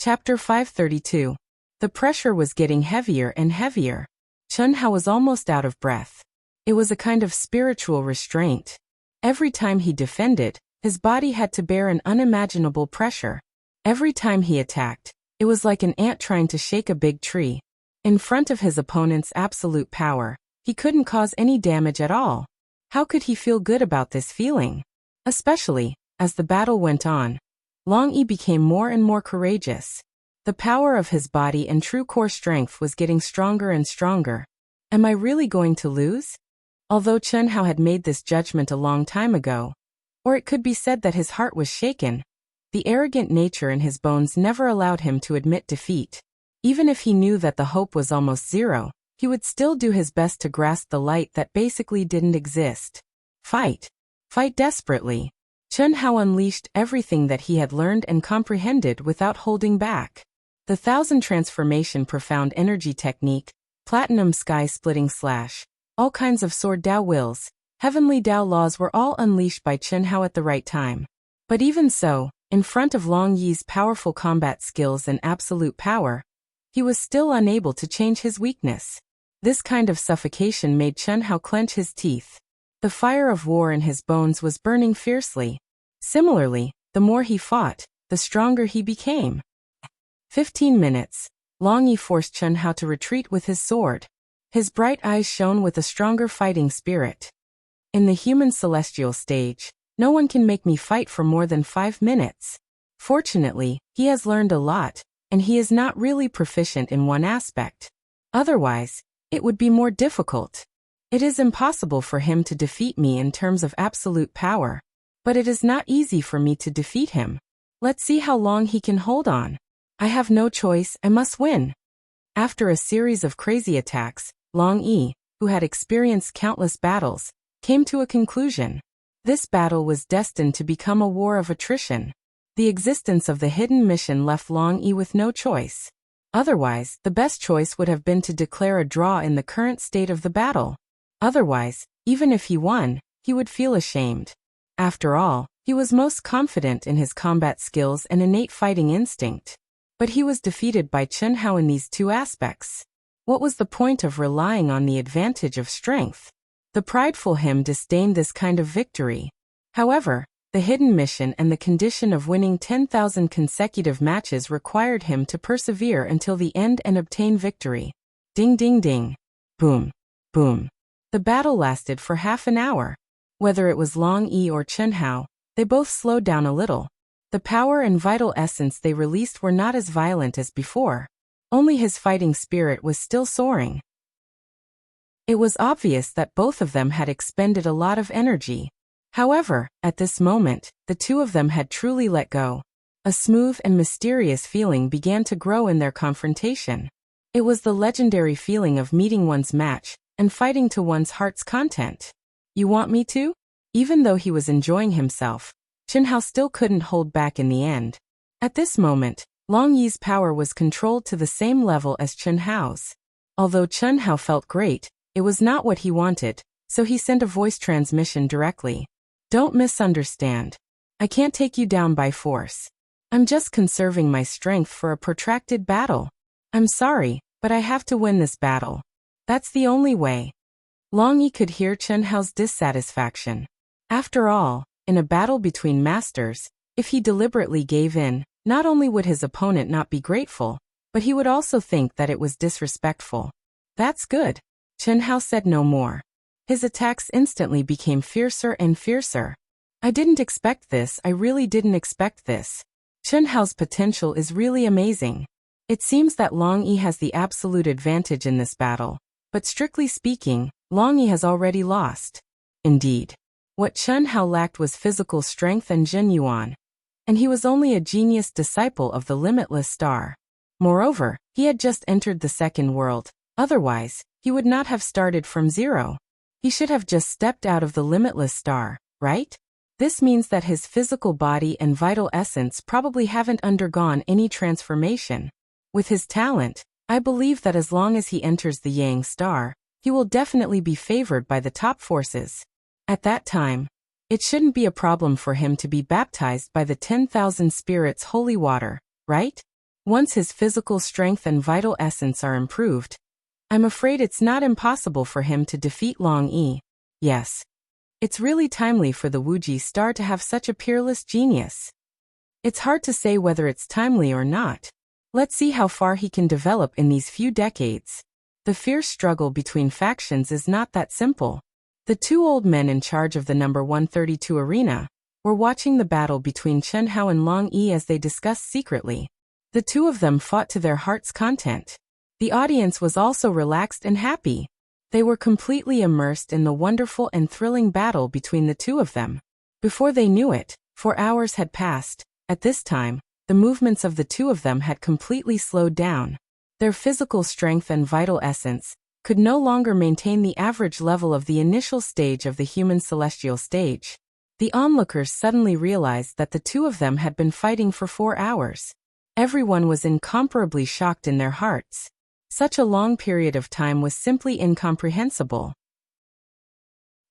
Chapter 532. The pressure was getting heavier and heavier. Chen Hao was almost out of breath. It was a kind of spiritual restraint. Every time he defended, his body had to bear an unimaginable pressure. Every time he attacked, it was like an ant trying to shake a big tree. In front of his opponent's absolute power, he couldn't cause any damage at all. How could he feel good about this feeling? Especially, as the battle went on, Long Yi became more and more courageous. The power of his body and true core strength was getting stronger and stronger. Am I really going to lose? Although Chen Hao had made this judgment a long time ago, or it could be said that his heart was shaken, the arrogant nature in his bones never allowed him to admit defeat. Even if he knew that the hope was almost zero, he would still do his best to grasp the light that basically didn't exist. Fight. Fight desperately. Chen Hao unleashed everything that he had learned and comprehended without holding back. The 1000 transformation profound energy technique, platinum sky-splitting slash, all kinds of sword Dao wills, heavenly Dao laws were all unleashed by Chen Hao at the right time. But even so, in front of Long Yi's powerful combat skills and absolute power, he was still unable to change his weakness. This kind of suffocation made Chen Hao clench his teeth. The fire of war in his bones was burning fiercely. Similarly, the more he fought, the stronger he became. 15 minutes. Long Yi forced Chen Hao to retreat with his sword. His bright eyes shone with a stronger fighting spirit. In the human celestial stage, no one can make me fight for more than 5 minutes. Fortunately, he has learned a lot, and he is not really proficient in one aspect. Otherwise, it would be more difficult. It is impossible for him to defeat me in terms of absolute power, but it is not easy for me to defeat him. Let's see how long he can hold on. I have no choice, I must win. After a series of crazy attacks, Long Yi, who had experienced countless battles, came to a conclusion. This battle was destined to become a war of attrition. The existence of the hidden mission left Long Yi with no choice. Otherwise, the best choice would have been to declare a draw in the current state of the battle. Otherwise, even if he won, he would feel ashamed. After all, he was most confident in his combat skills and innate fighting instinct. But he was defeated by Chen Hao in these two aspects. What was the point of relying on the advantage of strength? The prideful him disdained this kind of victory. However, the hidden mission and the condition of winning 10,000 consecutive matches required him to persevere until the end and obtain victory. Ding ding ding. Boom. Boom. The battle lasted for half an hour. Whether it was Long Yi or Chen Hao, they both slowed down a little. The power and vital essence they released were not as violent as before. Only his fighting spirit was still soaring. It was obvious that both of them had expended a lot of energy. However, at this moment, the two of them had truly let go. A smooth and mysterious feeling began to grow in their confrontation. It was the legendary feeling of meeting one's match and fighting to one's heart's content. You want me to? Even though he was enjoying himself, Chen Hao still couldn't hold back in the end. At this moment, Long Yi's power was controlled to the same level as Chen Hao's. Although Chen Hao felt great, it was not what he wanted, so he sent a voice transmission directly. Don't misunderstand. I can't take you down by force. I'm just conserving my strength for a protracted battle. I'm sorry, but I have to win this battle. That's the only way. Long Yi could hear Chen Hao's dissatisfaction. After all, in a battle between masters, if he deliberately gave in, not only would his opponent not be grateful, but he would also think that it was disrespectful. That's good. Chen Hao said no more. His attacks instantly became fiercer and fiercer. I didn't expect this, I really didn't expect this. Chen Hao's potential is really amazing. It seems that Long Yi has the absolute advantage in this battle, but strictly speaking, Long Yi has already lost. Indeed. What Chen Hao lacked was physical strength and genuine, and he was only a genius disciple of the limitless star. Moreover, he had just entered the second world, otherwise, he would not have started from zero. He should have just stepped out of the limitless star, right? This means that his physical body and vital essence probably haven't undergone any transformation. With his talent, I believe that as long as he enters the Yang star, he will definitely be favored by the top forces. At that time, it shouldn't be a problem for him to be baptized by the 10,000 spirits holy water, right? Once his physical strength and vital essence are improved, I'm afraid it's not impossible for him to defeat Long Yi. Yes. It's really timely for the Wuji star to have such a peerless genius. It's hard to say whether it's timely or not. Let's see how far he can develop in these few decades. The fierce struggle between factions is not that simple. The two old men in charge of the number 132 arena were watching the battle between Chen Hao and Long Yi as they discussed secretly. The two of them fought to their heart's content. The audience was also relaxed and happy. They were completely immersed in the wonderful and thrilling battle between the two of them. Before they knew it, 4 hours had passed. At this time, the movements of the two of them had completely slowed down. Their physical strength and vital essence could no longer maintain the average level of the initial stage of the human celestial stage. The onlookers suddenly realized that the two of them had been fighting for 4 hours. Everyone was incomparably shocked in their hearts. Such a long period of time was simply incomprehensible.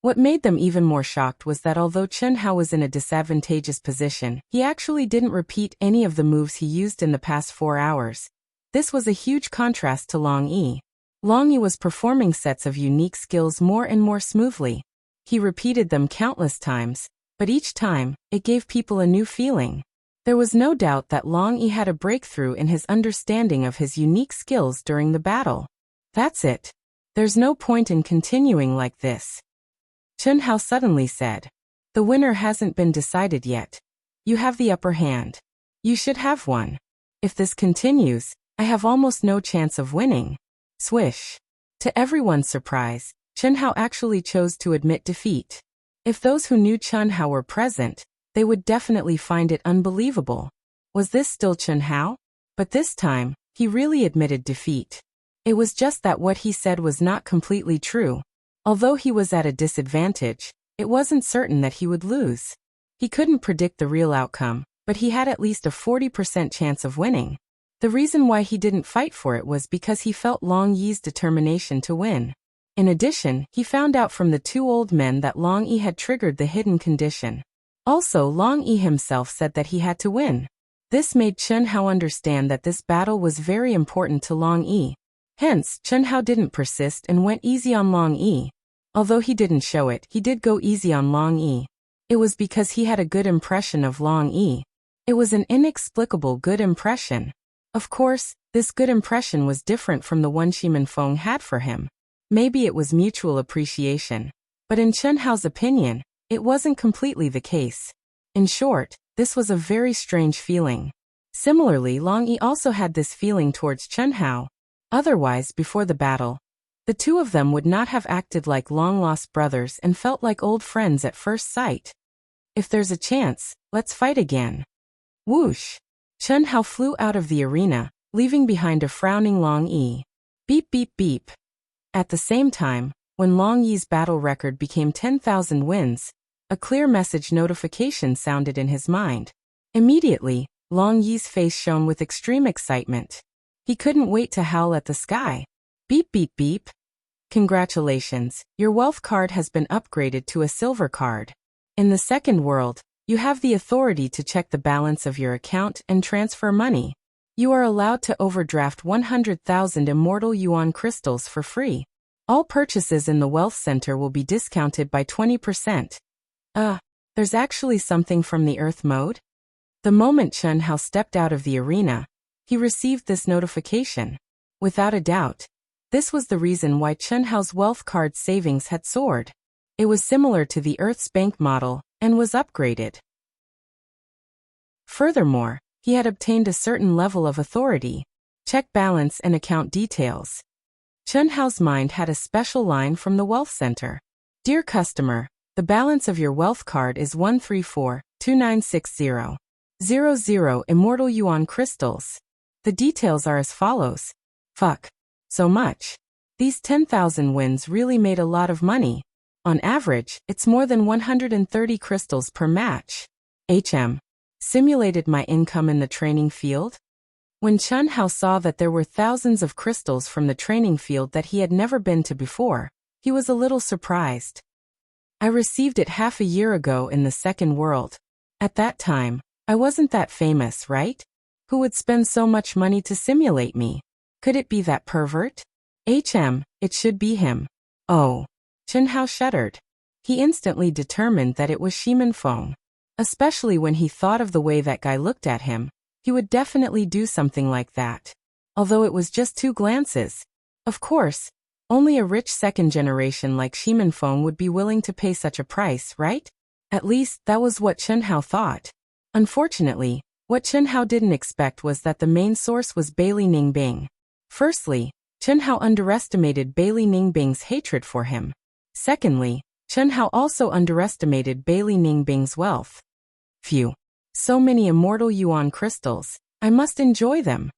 What made them even more shocked was that although Chen Hao was in a disadvantageous position, he actually didn't repeat any of the moves he used in the past 4 hours. This was a huge contrast to Long Yi. Long Yi was performing sets of unique skills more and more smoothly. He repeated them countless times, but each time, it gave people a new feeling. There was no doubt that Long Yi had a breakthrough in his understanding of his unique skills during the battle. That's it. There's no point in continuing like this. Chen Hao suddenly said. The winner hasn't been decided yet. You have the upper hand. You should have one. If this continues, I have almost no chance of winning. Swish. To everyone's surprise, Chen Hao actually chose to admit defeat. If those who knew Chen Hao were present, they would definitely find it unbelievable. Was this still Chen Hao? But this time, he really admitted defeat. It was just that what he said was not completely true. Although he was at a disadvantage, it wasn't certain that he would lose. He couldn't predict the real outcome, but he had at least a 40% chance of winning. The reason why he didn't fight for it was because he felt Long Yi's determination to win. In addition, he found out from the two old men that Long Yi had triggered the hidden condition. Also, Long Yi himself said that he had to win. This made Chen Hao understand that this battle was very important to Long Yi. Hence, Chen Hao didn't persist and went easy on Long Yi. Although he didn't show it, he did go easy on Long Yi. It was because he had a good impression of Long Yi. It was an inexplicable good impression. Of course, this good impression was different from the one Shi Minfeng had for him. Maybe it was mutual appreciation. But in Chen Hao's opinion, it wasn't completely the case. In short, this was a very strange feeling. Similarly, Long Yi also had this feeling towards Chen Hao. Otherwise, before the battle, the two of them would not have acted like long-lost brothers and felt like old friends at first sight. If there's a chance, let's fight again. Whoosh! Chen Hao flew out of the arena, leaving behind a frowning Long Yi. Beep beep beep. At the same time, when Long Yi's battle record became 10,000 wins, a clear message notification sounded in his mind. Immediately, Long Yi's face shone with extreme excitement. He couldn't wait to howl at the sky. Beep beep beep. Congratulations, your wealth card has been upgraded to a silver card. In the second world, you have the authority to check the balance of your account and transfer money. You are allowed to overdraft 100,000 immortal yuan crystals for free. All purchases in the wealth center will be discounted by 20%. There's actually something from the Earth mode? The moment Chen Hao stepped out of the arena, he received this notification. Without a doubt, this was the reason why Chen Hao's wealth card savings had soared. It was similar to the Earth's bank model and was upgraded. Furthermore, he had obtained a certain level of authority. Check balance and account details. Chen Hao's mind had a special line from the wealth center. Dear customer, the balance of your wealth card is 134,2960.00 immortal yuan crystals. The details are as follows. Fuck. So much. These 10,000 wins really made a lot of money. On average, it's more than 130 crystals per match. Simulated my income in the training field? When Chen Hao saw that there were thousands of crystals from the training field that he had never been to before, he was a little surprised. I received it half a year ago in the second world. At that time, I wasn't that famous, right? Who would spend so much money to simulate me? Could it be that pervert? It should be him. Oh. Chen Hao shuddered. He instantly determined that it was Shimin Feng. Especially when he thought of the way that guy looked at him, he would definitely do something like that. Although it was just 2 glances. Of course, only a rich second generation like Shimin Feng would be willing to pay such a price, right? At least, that was what Chen Hao thought. Unfortunately, what Chen Hao didn't expect was that the main source was Bailey Ningbing. Firstly, Chen Hao underestimated Bailey Ningbing's hatred for him. Secondly, Chen Hao also underestimated Bailey Ningbing's wealth. Phew. So many immortal yuan crystals. I must enjoy them.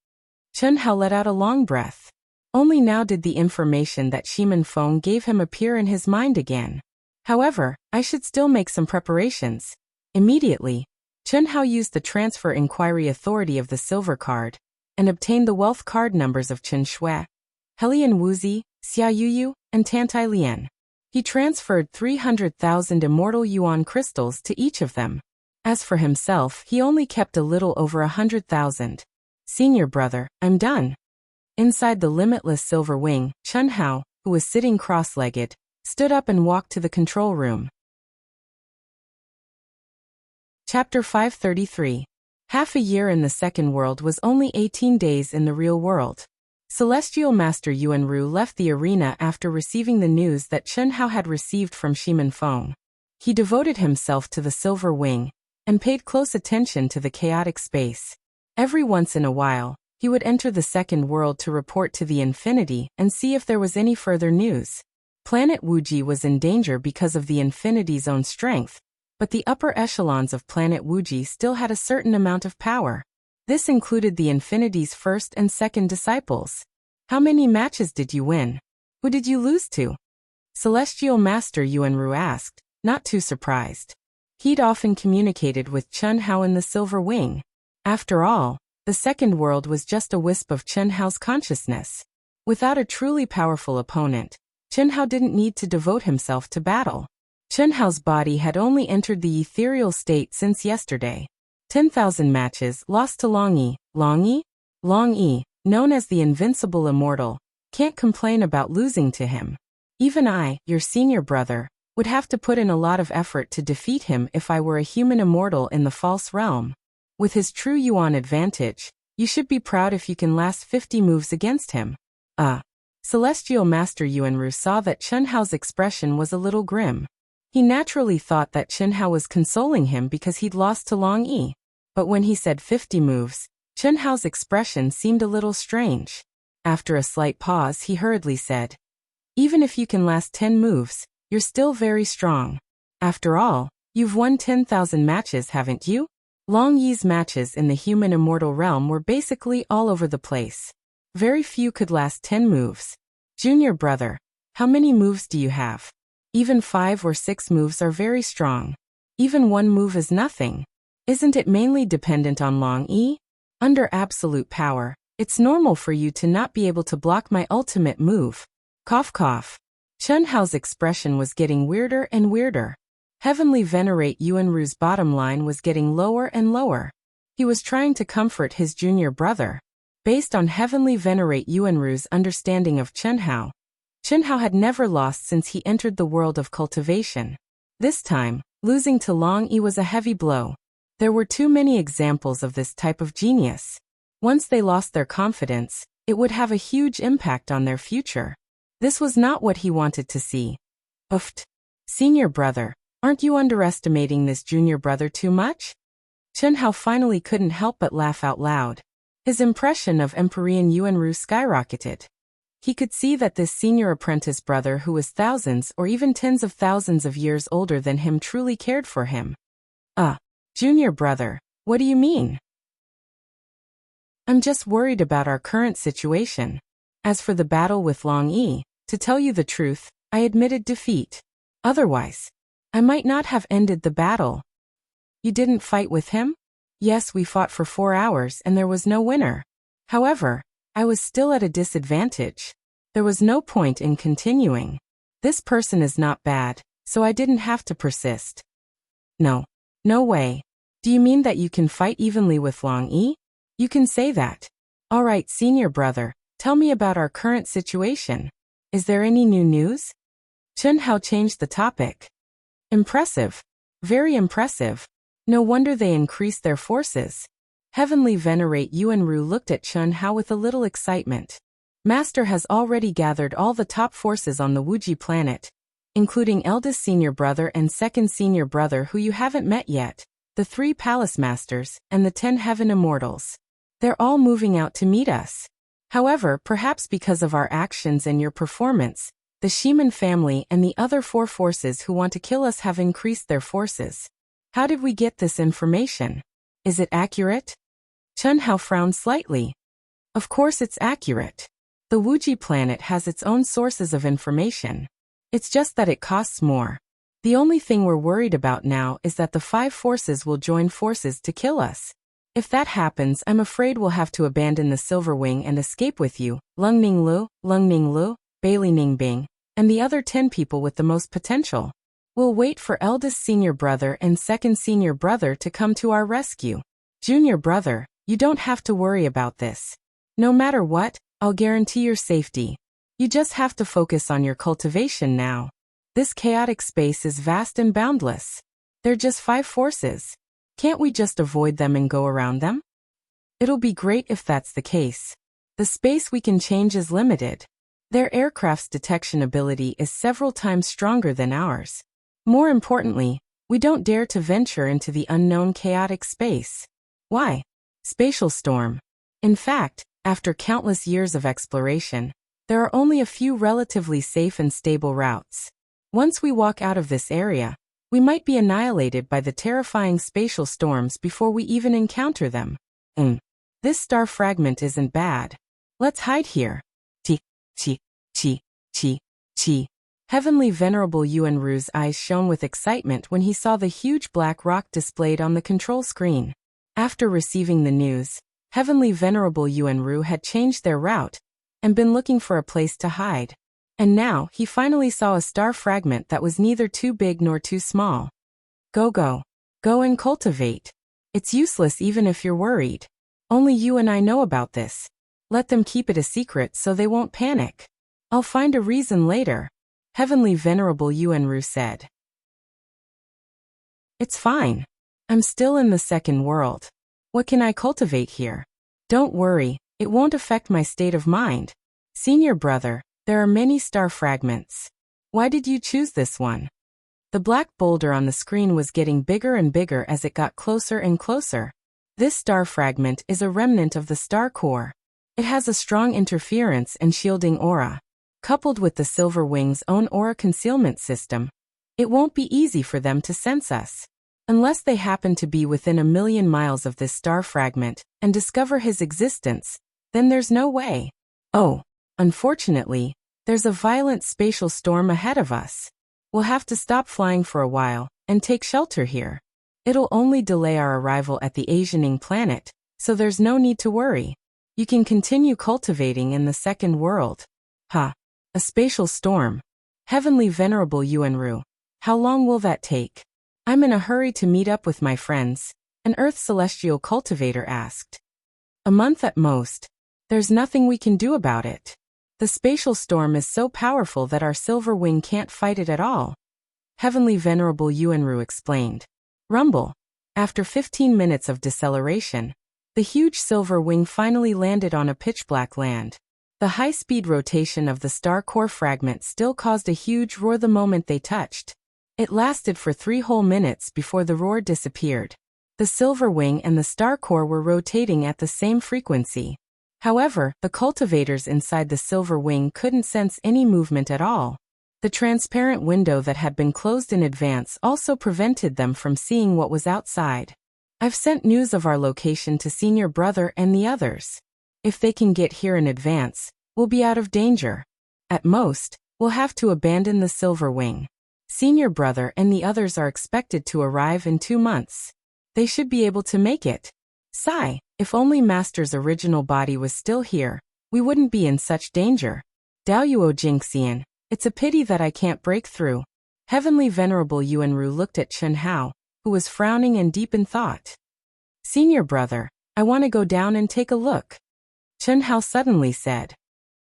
Chen Hao let out a long breath. Only now did the information that Shimin Feng gave him appear in his mind again. However, I should still make some preparations. Immediately, Chen Hao used the transfer inquiry authority of the silver card and obtained the wealth card numbers of Chen Shui, Helian Wuzi, Xia Yuyu, and Tantai Lian. He transferred 300,000 immortal yuan crystals to each of them. As for himself, he only kept a little over 100,000. Senior brother, I'm done. Inside the limitless silver wing, Chen Hao, who was sitting cross-legged, stood up and walked to the control room. Chapter 533. Half a year in the second world was only 18 days in the real world. Celestial Master Yuanru left the arena after receiving the news that Chen Hao had received from Shimin Feng. He devoted himself to the silver wing and paid close attention to the chaotic space. Every once in a while, he would enter the second world to report to the Infinity and see if there was any further news. Planet Wuji was in danger because of the Infinity's own strength, but the upper echelons of Planet Wuji still had a certain amount of power. This included the Infinity's first and second disciples. How many matches did you win? Who did you lose to? Celestial Master Yuanru asked, not too surprised. He'd often communicated with Chen Hao in the Silver Wing. After all, the second world was just a wisp of Chen Hao's consciousness. Without a truly powerful opponent, Chen Hao didn't need to devote himself to battle. Chen Hao's body had only entered the ethereal state since yesterday. 10,000 matches lost to Long Yi. Long Yi, known as the Invincible Immortal, can't complain about losing to him. Even I, your senior brother, would have to put in a lot of effort to defeat him if I were a human immortal in the false realm. With his true yuan advantage, you should be proud if you can last 50 moves against him. Celestial Master Yuanru saw that Chen Hao's expression was a little grim. He naturally thought that Chen Hao was consoling him because he'd lost to Long Yi. But when he said 50 moves, Chen Hao's expression seemed a little strange. After a slight pause, he hurriedly said, even if you can last 10 moves, you're still very strong. After all, you've won 10,000 matches, haven't you? Long Yi's matches in the human immortal realm were basically all over the place. Very few could last 10 moves. Junior brother, how many moves do you have? Even 5 or 6 moves are very strong. Even 1 move is nothing. Isn't it mainly dependent on Long Yi? Under absolute power, it's normal for you to not be able to block my ultimate move. Cough cough. Chen Hao's expression was getting weirder and weirder. Heavenly Venerate Yuanru's bottom line was getting lower and lower. He was trying to comfort his junior brother. Based on Heavenly Venerate Yuanru's understanding of Chen Hao had never lost since he entered the world of cultivation. This time, losing to Long Yi was a heavy blow. There were too many examples of this type of genius. Once they lost their confidence, it would have a huge impact on their future. This was not what he wanted to see. Ooft. Senior brother, aren't you underestimating this junior brother too much? Chen Hao finally couldn't help but laugh out loud. His impression of Empyrean Yuanru skyrocketed. He could see that this senior apprentice brother who was thousands or even tens of thousands of years older than him truly cared for him. Junior brother, what do you mean? I'm just worried about our current situation. As for the battle with Long Yi, to tell you the truth, I admitted defeat. Otherwise, I might not have ended the battle. You didn't fight with him? Yes, we fought for 4 hours and there was no winner. However, I was still at a disadvantage. There was no point in continuing. This person is not bad, so I didn't have to persist. No way. Do you mean that you can fight evenly with Long Yi? You can say that. All right, senior brother, tell me about our current situation. Is there any new news? Chun Hao changed the topic. Impressive. Very impressive. No wonder they increased their forces. Heavenly Venerate Yuanru looked at Chun Hao with a little excitement. Master has already gathered all the top forces on the Wuji planet, including eldest senior brother and second senior brother who you haven't met yet, the 3 palace masters, and the 10 heaven immortals. They're all moving out to meet us. However, perhaps because of our actions and your performance, the Shiman family and the other 4 forces who want to kill us have increased their forces. How did we get this information? Is it accurate? Chun Hao frowned slightly. Of course it's accurate. The Wuji planet has its own sources of information. It's just that it costs more. The only thing we're worried about now is that the 5 forces will join forces to kill us. If that happens, I'm afraid we'll have to abandon the Silver Wing and escape with you, Lung Ninglu, Bailey Ningbing, and the other 10 people with the most potential. We'll wait for eldest senior brother and second senior brother to come to our rescue. Junior brother, you don't have to worry about this. No matter what, I'll guarantee your safety. You just have to focus on your cultivation now. This chaotic space is vast and boundless. They're just 5 forces. Can't we just avoid them and go around them? It'll be great if that's the case. The space we can change is limited. Their aircraft's detection ability is several times stronger than ours. More importantly, we don't dare to venture into the unknown chaotic space. Why? Spatial storm. In fact, after countless years of exploration, there are only a few relatively safe and stable routes. Once we walk out of this area, we might be annihilated by the terrifying spatial storms before we even encounter them. This star fragment isn't bad. Let's hide here. Chi. Heavenly Venerable Yuanru's eyes shone with excitement when he saw the huge black rock displayed on the control screen. After receiving the news, Heavenly Venerable Yuanru had changed their route and been looking for a place to hide. And now, he finally saw a star fragment that was neither too big nor too small. Go and cultivate. It's useless even if you're worried. Only you and I know about this. Let them keep it a secret so they won't panic. I'll find a reason later, Heavenly Venerable Yuanru said. It's fine. I'm still in the second world. What can I cultivate here? Don't worry, it won't affect my state of mind. Senior brother, there are many star fragments. Why did you choose this one? The black boulder on the screen was getting bigger and bigger as it got closer and closer. This star fragment is a remnant of the star core. It has a strong interference and shielding aura. Coupled with the Silver Wing's own aura concealment system, it won't be easy for them to sense us. Unless they happen to be within 1,000,000 miles of this star fragment and discover his existence, then there's no way. Oh, unfortunately, there's a violent spatial storm ahead of us. We'll have to stop flying for a while and take shelter here. It'll only delay our arrival at the Asianing planet, so there's no need to worry. You can continue cultivating in the second world. A spatial storm. Heavenly Venerable Yuanru, how long will that take? I'm in a hurry to meet up with my friends, an Earth Celestial cultivator asked. A month at most. There's nothing we can do about it. The spatial storm is so powerful that our Silver Wing can't fight it at all. Heavenly Venerable Yuanru explained. Rumble. After 15 minutes of deceleration, the huge Silver Wing finally landed on a pitch-black land. The high-speed rotation of the star core fragment still caused a huge roar the moment they touched. It lasted for 3 whole minutes before the roar disappeared. The Silver Wing and the star core were rotating at the same frequency. However, the cultivators inside the Silver Wing couldn't sense any movement at all. The transparent window that had been closed in advance also prevented them from seeing what was outside. I've sent news of our location to Senior Brother and the others. If they can get here in advance, we'll be out of danger. At most, we'll have to abandon the Silver Wing. Senior Brother and the others are expected to arrive in 2 months. They should be able to make it. Sigh, if only Master's original body was still here, we wouldn't be in such danger. Daoyuo Jingxian, it's a pity that I can't break through. Heavenly Venerable Yuanru looked at Chun Hao, who was frowning and deep in thought. Senior Brother, I want to go down and take a look. Chen Hao suddenly said.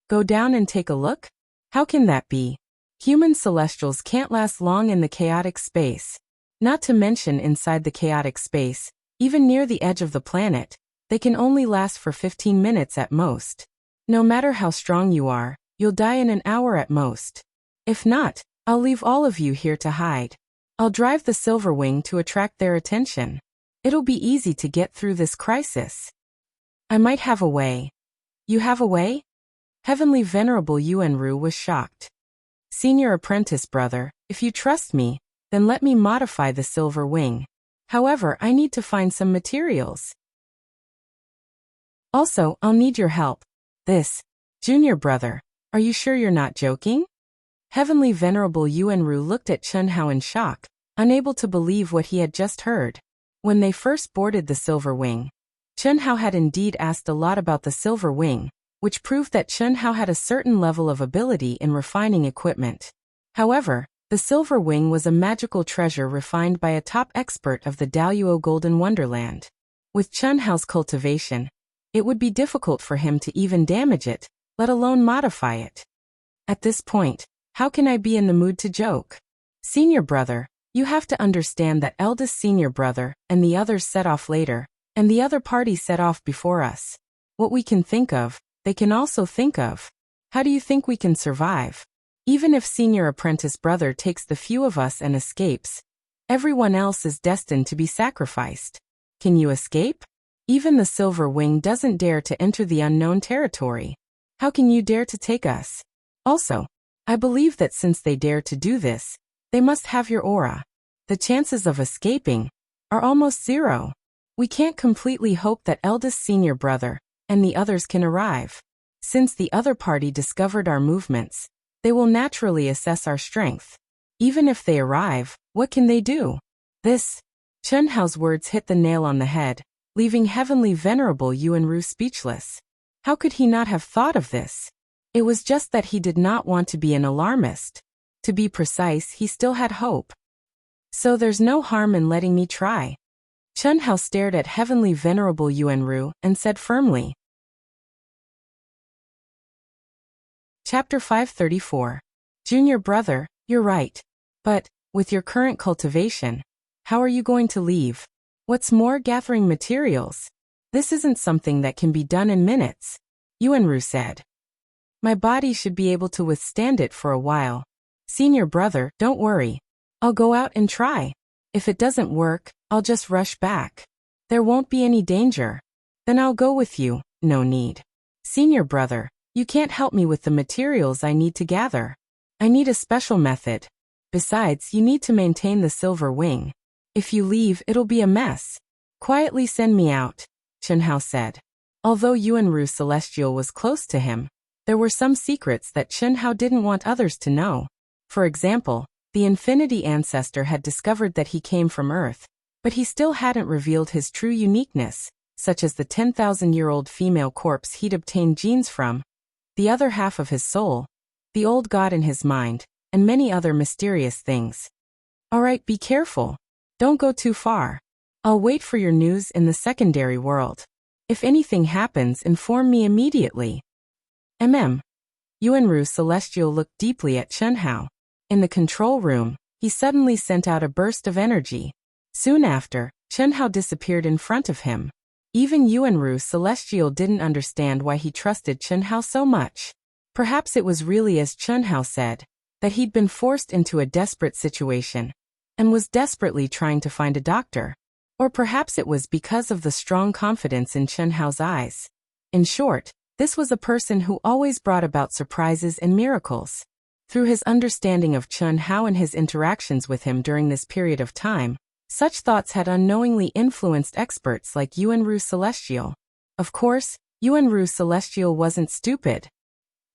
Go down and take a look? How can that be? Human celestials can't last long in the chaotic space. Not to mention inside the chaotic space, even near the edge of the planet, they can only last for 15 minutes at most. No matter how strong you are, you'll die in an hour at most. If not, I'll leave all of you here to hide. I'll drive the Silver Wing to attract their attention. It'll be easy to get through this crisis. I might have a way. You have a way? Heavenly Venerable Yuanru was shocked. Senior apprentice brother, if you trust me, then let me modify the Silver Wing. However, I need to find some materials. Also, I'll need your help. This. Junior brother, are you sure you're not joking? Heavenly Venerable Yuanru looked at Chen Hao in shock, unable to believe what he had just heard. When they first boarded the Silver Wing, Chen Hao had indeed asked a lot about the Silver Wing, which proved that Chen Hao had a certain level of ability in refining equipment. However, the Silver Wing was a magical treasure refined by a top expert of the Daluo Golden Wonderland. With Chen Hao's cultivation, it would be difficult for him to even damage it, let alone modify it. At this point, how can I be in the mood to joke? Senior brother, you have to understand that eldest senior brother and the others set off later, and the other party set off before us. What we can think of, they can also think of. How do you think we can survive? Even if senior apprentice brother takes the few of us and escapes, everyone else is destined to be sacrificed. Can you escape? Even the Silver Wing doesn't dare to enter the unknown territory. How can you dare to take us? Also, I believe that since they dare to do this, they must have your aura. The chances of escaping are almost zero. We can't completely hope that eldest senior brother and the others can arrive. Since the other party discovered our movements, they will naturally assess our strength. Even if they arrive, what can they do? This. Chen Hao's words hit the nail on the head, leaving Heavenly Venerable Yuanru speechless. How could he not have thought of this? It was just that he did not want to be an alarmist. To be precise, he still had hope. So there's no harm in letting me try. Chen Hao stared at Heavenly Venerable Yuanru and said firmly. Chapter 534. Junior brother, you're right. But, with your current cultivation, how are you going to leave? What's more, gathering materials? This isn't something that can be done in minutes, Yuanru said. My body should be able to withstand it for a while. Senior brother, don't worry. I'll go out and try. If it doesn't work, I'll just rush back. There won't be any danger. Then I'll go with you, no need. Senior brother, you can't help me with the materials I need to gather. I need a special method. Besides, you need to maintain the Silver Wing. If you leave, it'll be a mess. Quietly send me out, Chen Hao said. Although Yuanru Celestial was close to him, there were some secrets that Chen Hao didn't want others to know. For example, the Infinity Ancestor had discovered that he came from Earth, but he still hadn't revealed his true uniqueness, such as the 10,000-year-old female corpse he'd obtained genes from, the other half of his soul, the old god in his mind, and many other mysterious things. Alright, be careful. Don't go too far. I'll wait for your news in the secondary world. If anything happens, inform me immediately. Yuanru Celestial looked deeply at Chen Hao. In the control room, he suddenly sent out a burst of energy. Soon after, Chen Hao disappeared in front of him. Even Yuanru Celestial didn't understand why he trusted Chen Hao so much. Perhaps it was really as Chen Hao said, that he'd been forced into a desperate situation, and was desperately trying to find a doctor. Or perhaps it was because of the strong confidence in Chen Hao's eyes. In short, this was a person who always brought about surprises and miracles. Through his understanding of Chen Hao and his interactions with him during this period of time, such thoughts had unknowingly influenced experts like Yuanru Celestial. Of course, Yuanru Celestial wasn't stupid.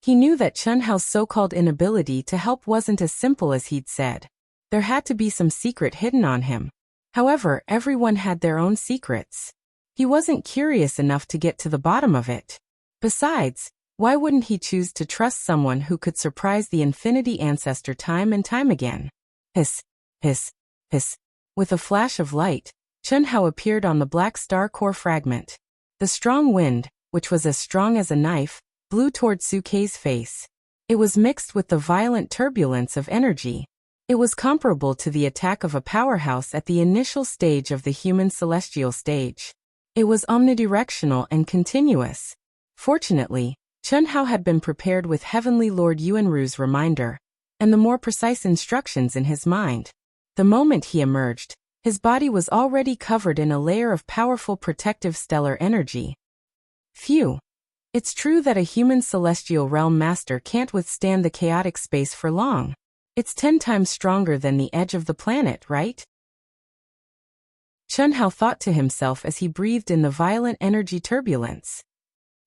He knew that Chen Hao's so-called inability to help wasn't as simple as he'd said. There had to be some secret hidden on him. However, everyone had their own secrets. He wasn't curious enough to get to the bottom of it. Besides, why wouldn't he choose to trust someone who could surprise the Infinity Ancestor time and time again? Hiss, hiss, hiss. With a flash of light, Chen Hao appeared on the black star core fragment. The strong wind, which was as strong as a knife, blew toward Suke's face. It was mixed with the violent turbulence of energy. It was comparable to the attack of a powerhouse at the initial stage of the human celestial stage. It was omnidirectional and continuous. Fortunately, Chun Hao had been prepared with Heavenly Lord Yuanru's reminder and the more precise instructions in his mind. The moment he emerged, his body was already covered in a layer of powerful protective stellar energy. Phew! It's true that a human celestial realm master can't withstand the chaotic space for long. It's 10 times stronger than the edge of the planet, right? Chun Hao thought to himself as he breathed in the violent energy turbulence.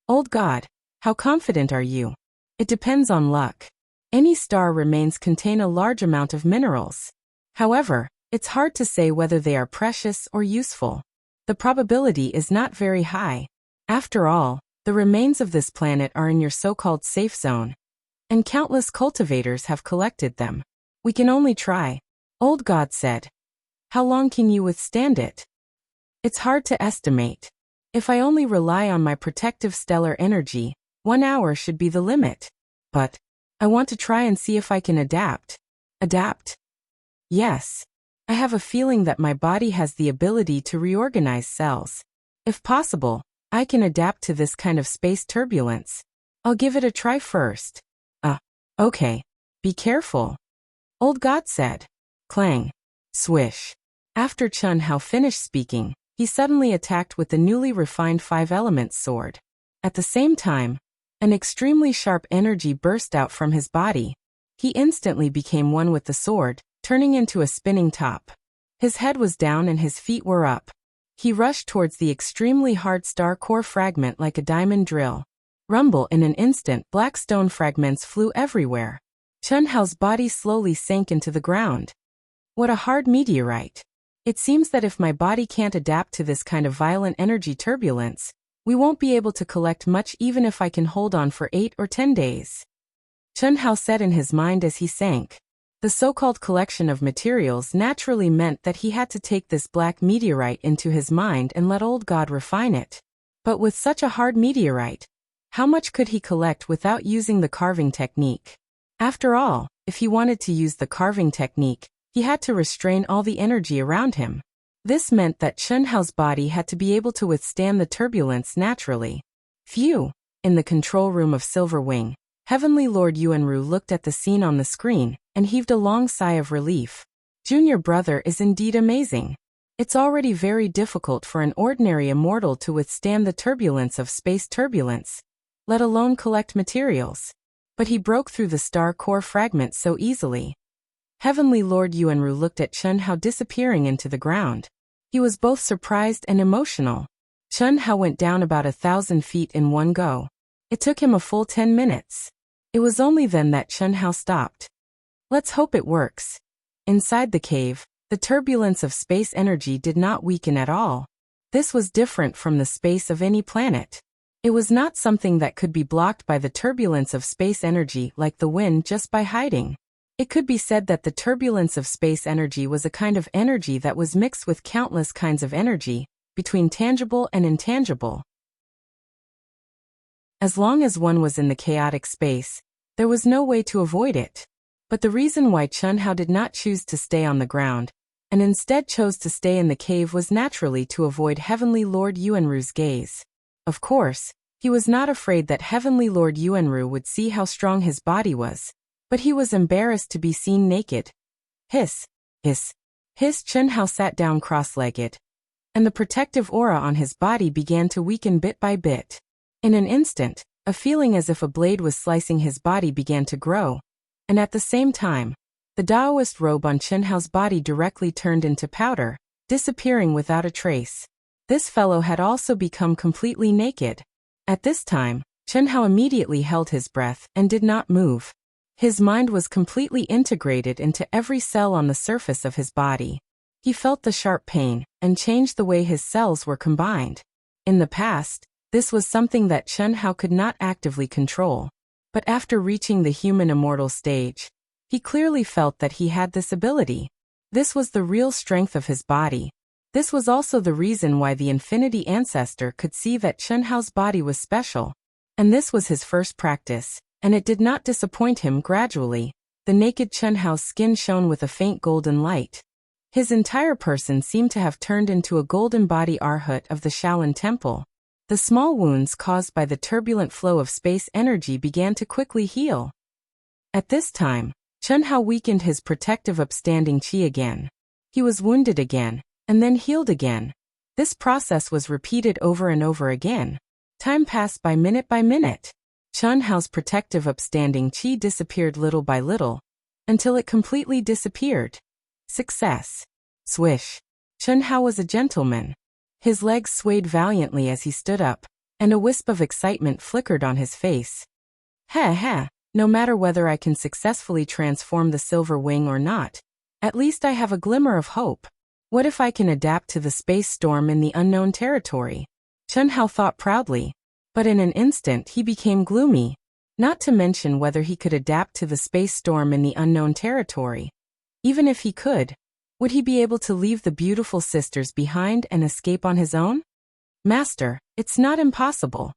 Old God, how confident are you? It depends on luck. Any star remains contain a large amount of minerals. However, it's hard to say whether they are precious or useful. The probability is not very high. After all, the remains of this planet are in your so-called safe zone, and countless cultivators have collected them. We can only try. Old God said. How long can you withstand it? It's hard to estimate. If I only rely on my protective stellar energy, 1 hour should be the limit. But I want to try and see if I can adapt. Adapt? Yes. I have a feeling that my body has the ability to reorganize cells. If possible, I can adapt to this kind of space turbulence. I'll give it a try first. Okay. Be careful. Old God said. Clang. Swish. After Chun Hao finished speaking, he suddenly attacked with the newly refined 5-element sword. At the same time, an extremely sharp energy burst out from his body. He instantly became one with the sword, turning into a spinning top. His head was down and his feet were up. He rushed towards the extremely hard star core fragment like a diamond drill. Rumble, in an instant, black stone fragments flew everywhere. Chun Hao's body slowly sank into the ground. What a hard meteorite. It seems that if my body can't adapt to this kind of violent energy turbulence, we won't be able to collect much even if I can hold on for 8 or 10 days. Chun Hao said in his mind as he sank. The so-called collection of materials naturally meant that he had to take this black meteorite into his mind and let Old God refine it. But with such a hard meteorite, how much could he collect without using the carving technique? After all, if he wanted to use the carving technique, he had to restrain all the energy around him. This meant that Chun Hao's body had to be able to withstand the turbulence naturally. Phew! In the control room of Silver Wing, Heavenly Lord Yuanru looked at the scene on the screen and heaved a long sigh of relief. Junior brother is indeed amazing. It's already very difficult for an ordinary immortal to withstand the turbulence of space turbulence, let alone collect materials. But he broke through the star core fragment so easily. Heavenly Lord Yuanru looked at Chun Hao disappearing into the ground. He was both surprised and emotional. Chun Hao went down about 1,000 feet in one go. It took him a full 10 minutes. It was only then that Chun Hao stopped. Let's hope it works. Inside the cave, the turbulence of space energy did not weaken at all. This was different from the space of any planet. It was not something that could be blocked by the turbulence of space energy like the wind just by hiding. It could be said that the turbulence of space energy was a kind of energy that was mixed with countless kinds of energy, between tangible and intangible. As long as one was in the chaotic space, there was no way to avoid it. But the reason why Chun Hao did not choose to stay on the ground, and instead chose to stay in the cave was naturally to avoid Heavenly Lord Yuanru's gaze. Of course, he was not afraid that Heavenly Lord Yuanru would see how strong his body was, but he was embarrassed to be seen naked. Hiss, hiss, hiss. Chun Hao sat down cross-legged, and the protective aura on his body began to weaken bit by bit. In an instant, a feeling as if a blade was slicing his body began to grow, and at the same time, the Taoist robe on Chun Hao's body directly turned into powder, disappearing without a trace. This fellow had also become completely naked. At this time, Chun Hao immediately held his breath and did not move. His mind was completely integrated into every cell on the surface of his body. He felt the sharp pain and changed the way his cells were combined. In the past, this was something that Chun Hao could not actively control. But after reaching the human immortal stage, he clearly felt that he had this ability. This was the real strength of his body. This was also the reason why the Infinity Ancestor could see that Chen Hao's body was special. And this was his first practice, and it did not disappoint him. Gradually, the naked Chen Hao's skin shone with a faint golden light. His entire person seemed to have turned into a golden body Arhat of the Shaolin Temple. The small wounds caused by the turbulent flow of space energy began to quickly heal. At this time, Chen Hao weakened his protective upstanding qi again. He was wounded again, and then healed again. This process was repeated over and over again. Time passed by minute. Chen Hao's protective upstanding qi disappeared little by little, until it completely disappeared. Success. Swish. Chen Hao was a gentleman. His legs swayed valiantly as he stood up, and a wisp of excitement flickered on his face. No matter whether I can successfully transform the silver wing or not, at least I have a glimmer of hope. What if I can adapt to the space storm in the unknown territory? Chen Hao thought proudly, but in an instant he became gloomy, not to mention whether he could adapt to the space storm in the unknown territory. Even if he could, would he be able to leave the beautiful sisters behind and escape on his own? Master, it's not impossible.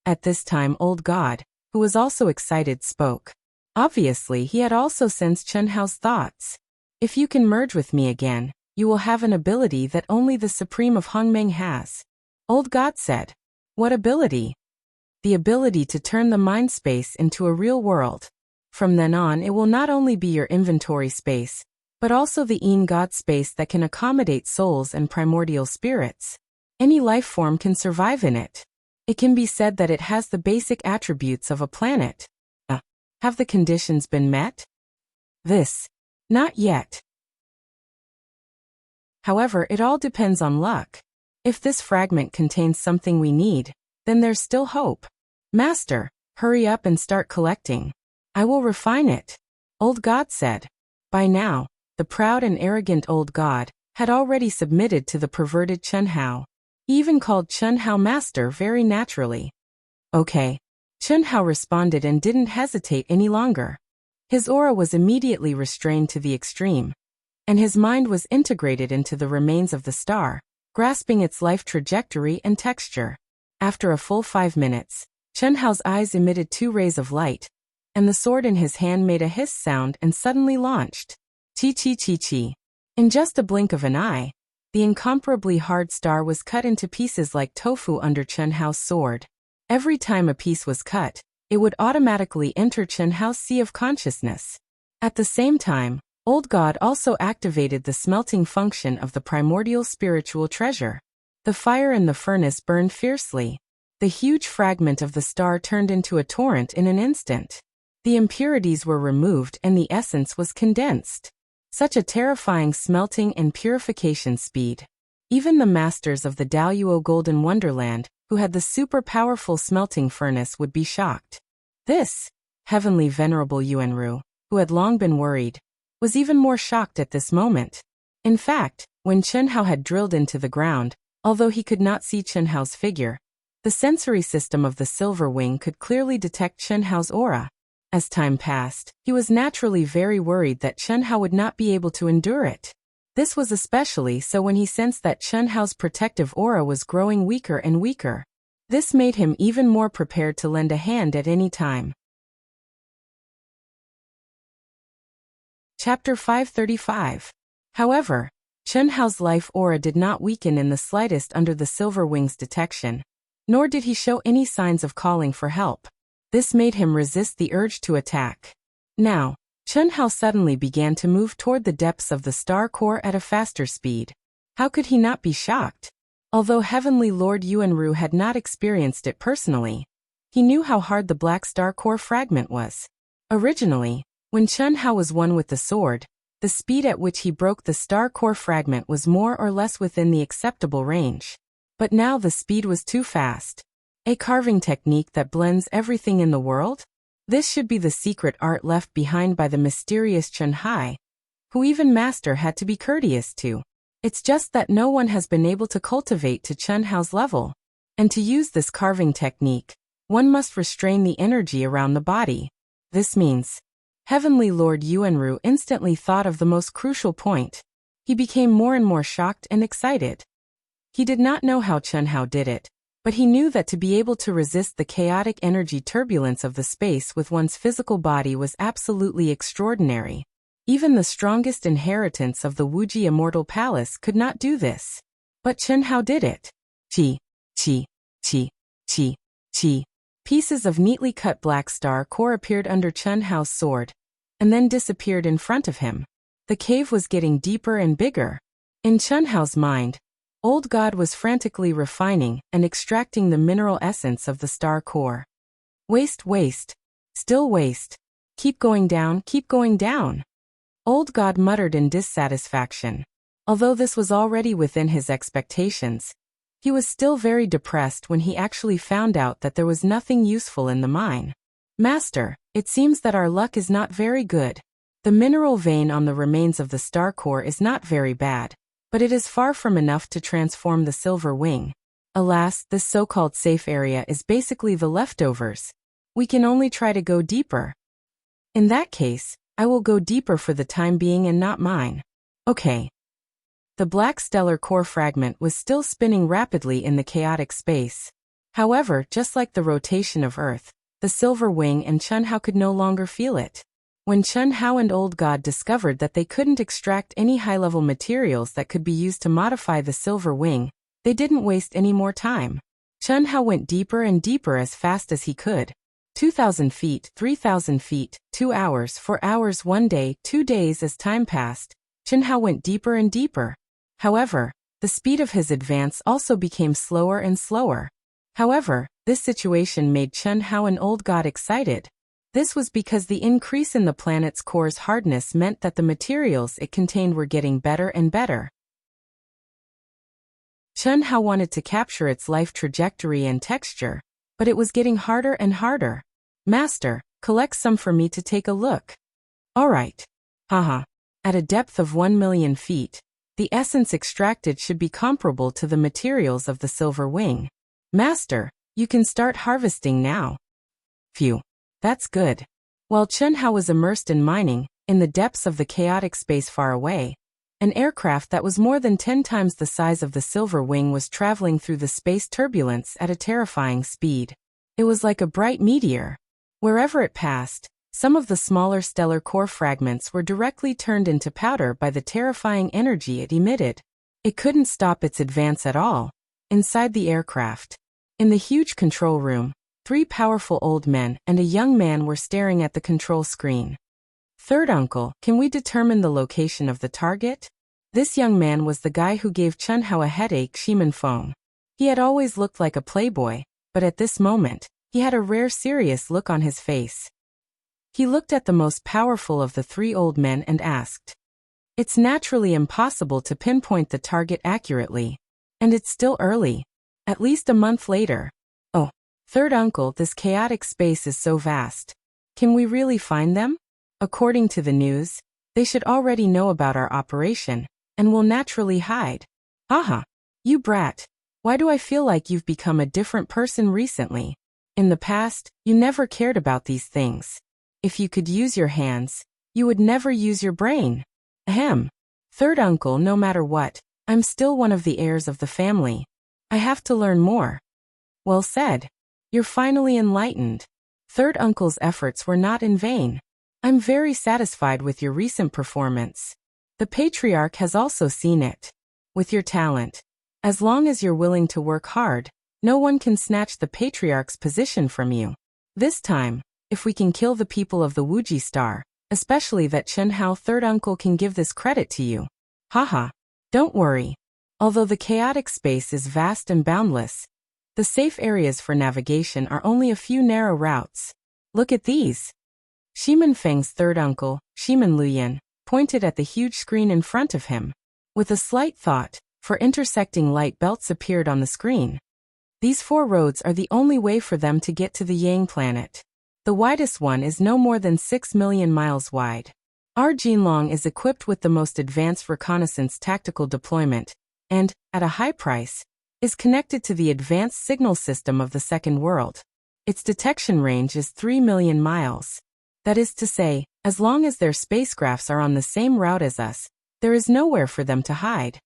At this time Old God, who was also excited, spoke. Obviously he had also sensed Chen Hao's thoughts. If you can merge with me again, you will have an ability that only the Supreme of Hongmeng has. Old God said. What ability? The ability to turn the mind space into a real world. From then on it will not only be your inventory space, but also the Yin God space that can accommodate souls and primordial spirits. Any life form can survive in it. It can be said that it has the basic attributes of a planet. Have the conditions been met? Not yet. However, it all depends on luck. If this fragment contains something we need, then there's still hope. Master, hurry up and start collecting. I will refine it. Old God said. By now, the proud and arrogant Old God had already submitted to the perverted Chen Hao. He even called Chen Hao Master very naturally. Okay. Chen Hao responded and didn't hesitate any longer. His aura was immediately restrained to the extreme, and his mind was integrated into the remains of the star, grasping its life trajectory and texture. After a full 5 minutes, Chen Hao's eyes emitted 2 rays of light, and the sword in his hand made a hiss sound and suddenly launched. Chi. In just a blink of an eye, the incomparably hard star was cut into pieces like tofu under Chen Hao's sword. Every time a piece was cut, it would automatically enter Chen Hao's sea of consciousness. At the same time, Old God also activated the smelting function of the primordial spiritual treasure. The fire in the furnace burned fiercely. The huge fragment of the star turned into a torrent in an instant. The impurities were removed and the essence was condensed. Such a terrifying smelting and purification speed. Even the masters of the Daoyuo Golden Wonderland, who had the super powerful smelting furnace, would be shocked. This heavenly venerable Yuanru, who had long been worried, was even more shocked at this moment. In fact, when Chen Hao had drilled into the ground, although he could not see Chen Hao's figure, the sensory system of the silver wing could clearly detect Chen Hao's aura. As time passed, he was naturally very worried that Chen Hao would not be able to endure it. This was especially so when he sensed that Chen Hao's protective aura was growing weaker and weaker. This made him even more prepared to lend a hand at any time. Chapter 535. However, Chen Hao's life aura did not weaken in the slightest under the Silver Wing's detection, nor did he show any signs of calling for help. This made him resist the urge to attack. Now, Chen Hao suddenly began to move toward the depths of the star core at a faster speed. How could he not be shocked? Although Heavenly Lord Yuanru had not experienced it personally, he knew how hard the black star core fragment was. Originally, when Chen Hao was one with the sword, the speed at which he broke the star core fragment was more or less within the acceptable range. But now the speed was too fast. A carving technique that blends everything in the world? This should be the secret art left behind by the mysterious Chen Hai, who even Master had to be courteous to. It's just that no one has been able to cultivate to Chen Hao's level. And to use this carving technique, one must restrain the energy around the body. This means, Heavenly Lord Yuanru instantly thought of the most crucial point. He became more and more shocked and excited. He did not know how Chen Hao did it, but he knew that to be able to resist the chaotic energy turbulence of the space with one's physical body was absolutely extraordinary. Even the strongest inheritance of the Wuxia Immortal Palace could not do this. But Chen Hao did it. Chi, chi, chi, chi, chi. Pieces of neatly cut black star core appeared under Chen Hao's sword, and then disappeared in front of him. The cave was getting deeper and bigger. In Chen Hao's mind, Old God was frantically refining and extracting the mineral essence of the star core. Waste, waste. Still waste. Keep going down, keep going down. Old God muttered in dissatisfaction. Although this was already within his expectations, he was still very depressed when he actually found out that there was nothing useful in the mine. Master, it seems that our luck is not very good. The mineral vein on the remains of the star core is not very bad, but it is far from enough to transform the silver wing. Alas, this so-called safe area is basically the leftovers. We can only try to go deeper. In that case, I will go deeper for the time being and not mine. Okay. The black stellar core fragment was still spinning rapidly in the chaotic space. However, just like the rotation of Earth, the silver wing and Chen Hao could no longer feel it. When Chen Hao and Old God discovered that they couldn't extract any high-level materials that could be used to modify the silver wing, they didn't waste any more time. Chen Hao went deeper and deeper as fast as he could. 2,000 feet, 3,000 feet, 2 hours, 4 hours, 1 day, 2 days. As time passed, Chen Hao went deeper and deeper. However, the speed of his advance also became slower and slower. However, this situation made Chen Hao and Old God excited. This was because the increase in the planet's core's hardness meant that the materials it contained were getting better and better. Chen Hao wanted to capture its life trajectory and texture, but it was getting harder and harder. Master, collect some for me to take a look. All right. Haha. At a depth of 1 million feet, the essence extracted should be comparable to the materials of the silver wing. Master, you can start harvesting now. Phew. That's good. While Chen Hao was immersed in mining, in the depths of the chaotic space far away, an aircraft that was more than 10 times the size of the silver wing was traveling through the space turbulence at a terrifying speed. It was like a bright meteor. Wherever it passed, some of the smaller stellar core fragments were directly turned into powder by the terrifying energy it emitted. It couldn't stop its advance at all. Inside the aircraft, in the huge control room, 3 powerful old men and a young man were staring at the control screen. Third uncle, can we determine the location of the target? This young man was the guy who gave Chen Hao a headache, Shimen Feng. He had always looked like a playboy, but at this moment, he had a rare serious look on his face. He looked at the most powerful of the 3 old men and asked. It's naturally impossible to pinpoint the target accurately. And it's still early. At least a month later. Oh, third uncle, this chaotic space is so vast. Can we really find them? According to the news, they should already know about our operation, and will naturally hide. Haha. You brat. Why do I feel like you've become a different person recently? In the past, you never cared about these things. If you could use your hands, you would never use your brain. Ahem. Third uncle, no matter what, I'm still one of the heirs of the family. I have to learn more. Well said. You're finally enlightened. Third uncle's efforts were not in vain. I'm very satisfied with your recent performance. The patriarch has also seen it. With your talent, as long as you're willing to work hard, no one can snatch the patriarch's position from you. This time, if we can kill the people of the Wuxia Star, especially that Chen Hao, third uncle can give this credit to you. Haha. Don't worry. Although the chaotic space is vast and boundless, the safe areas for navigation are only a few narrow routes. Look at these. Shimen Feng's third uncle, Shimen Luyan, pointed at the huge screen in front of him. With a slight thought, 4 intersecting light belts appeared on the screen. These 4 roads are the only way for them to get to the Yang planet. The widest one is no more than 6 million miles wide. Our Jinlong is equipped with the most advanced reconnaissance tactical deployment, and, at a high price, is connected to the advanced signal system of the Second World. Its detection range is 3 million miles. That is to say, as long as their spacecrafts are on the same route as us, There is nowhere for them to hide.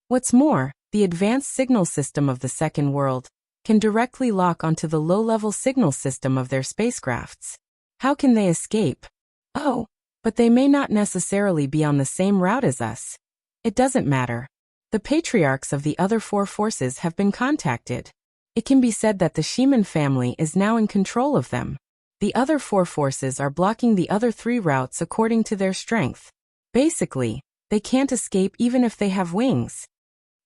What's more, the advanced signal system of the second world can directly lock onto the low-level signal system of their spacecrafts. How can they escape? Oh, but they may not necessarily be on the same route as us. It doesn't matter. The patriarchs of the other 4 forces have been contacted. It can be said that the Shemin family is now in control of them. The other 4 forces are blocking the other 3 routes according to their strength. Basically, they can't escape even if they have wings.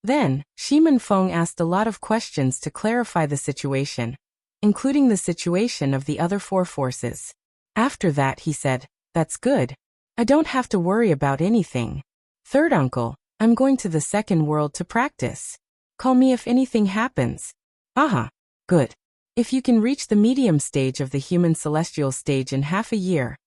Then, Shemin Feng asked a lot of questions to clarify the situation, including the situation of the other 4 forces. After that he said, "That's good. I don't have to worry about anything. Third uncle, I'm going to the second world to practice. Call me if anything happens." Aha, good. If you can reach the medium stage of the human celestial stage in half a year,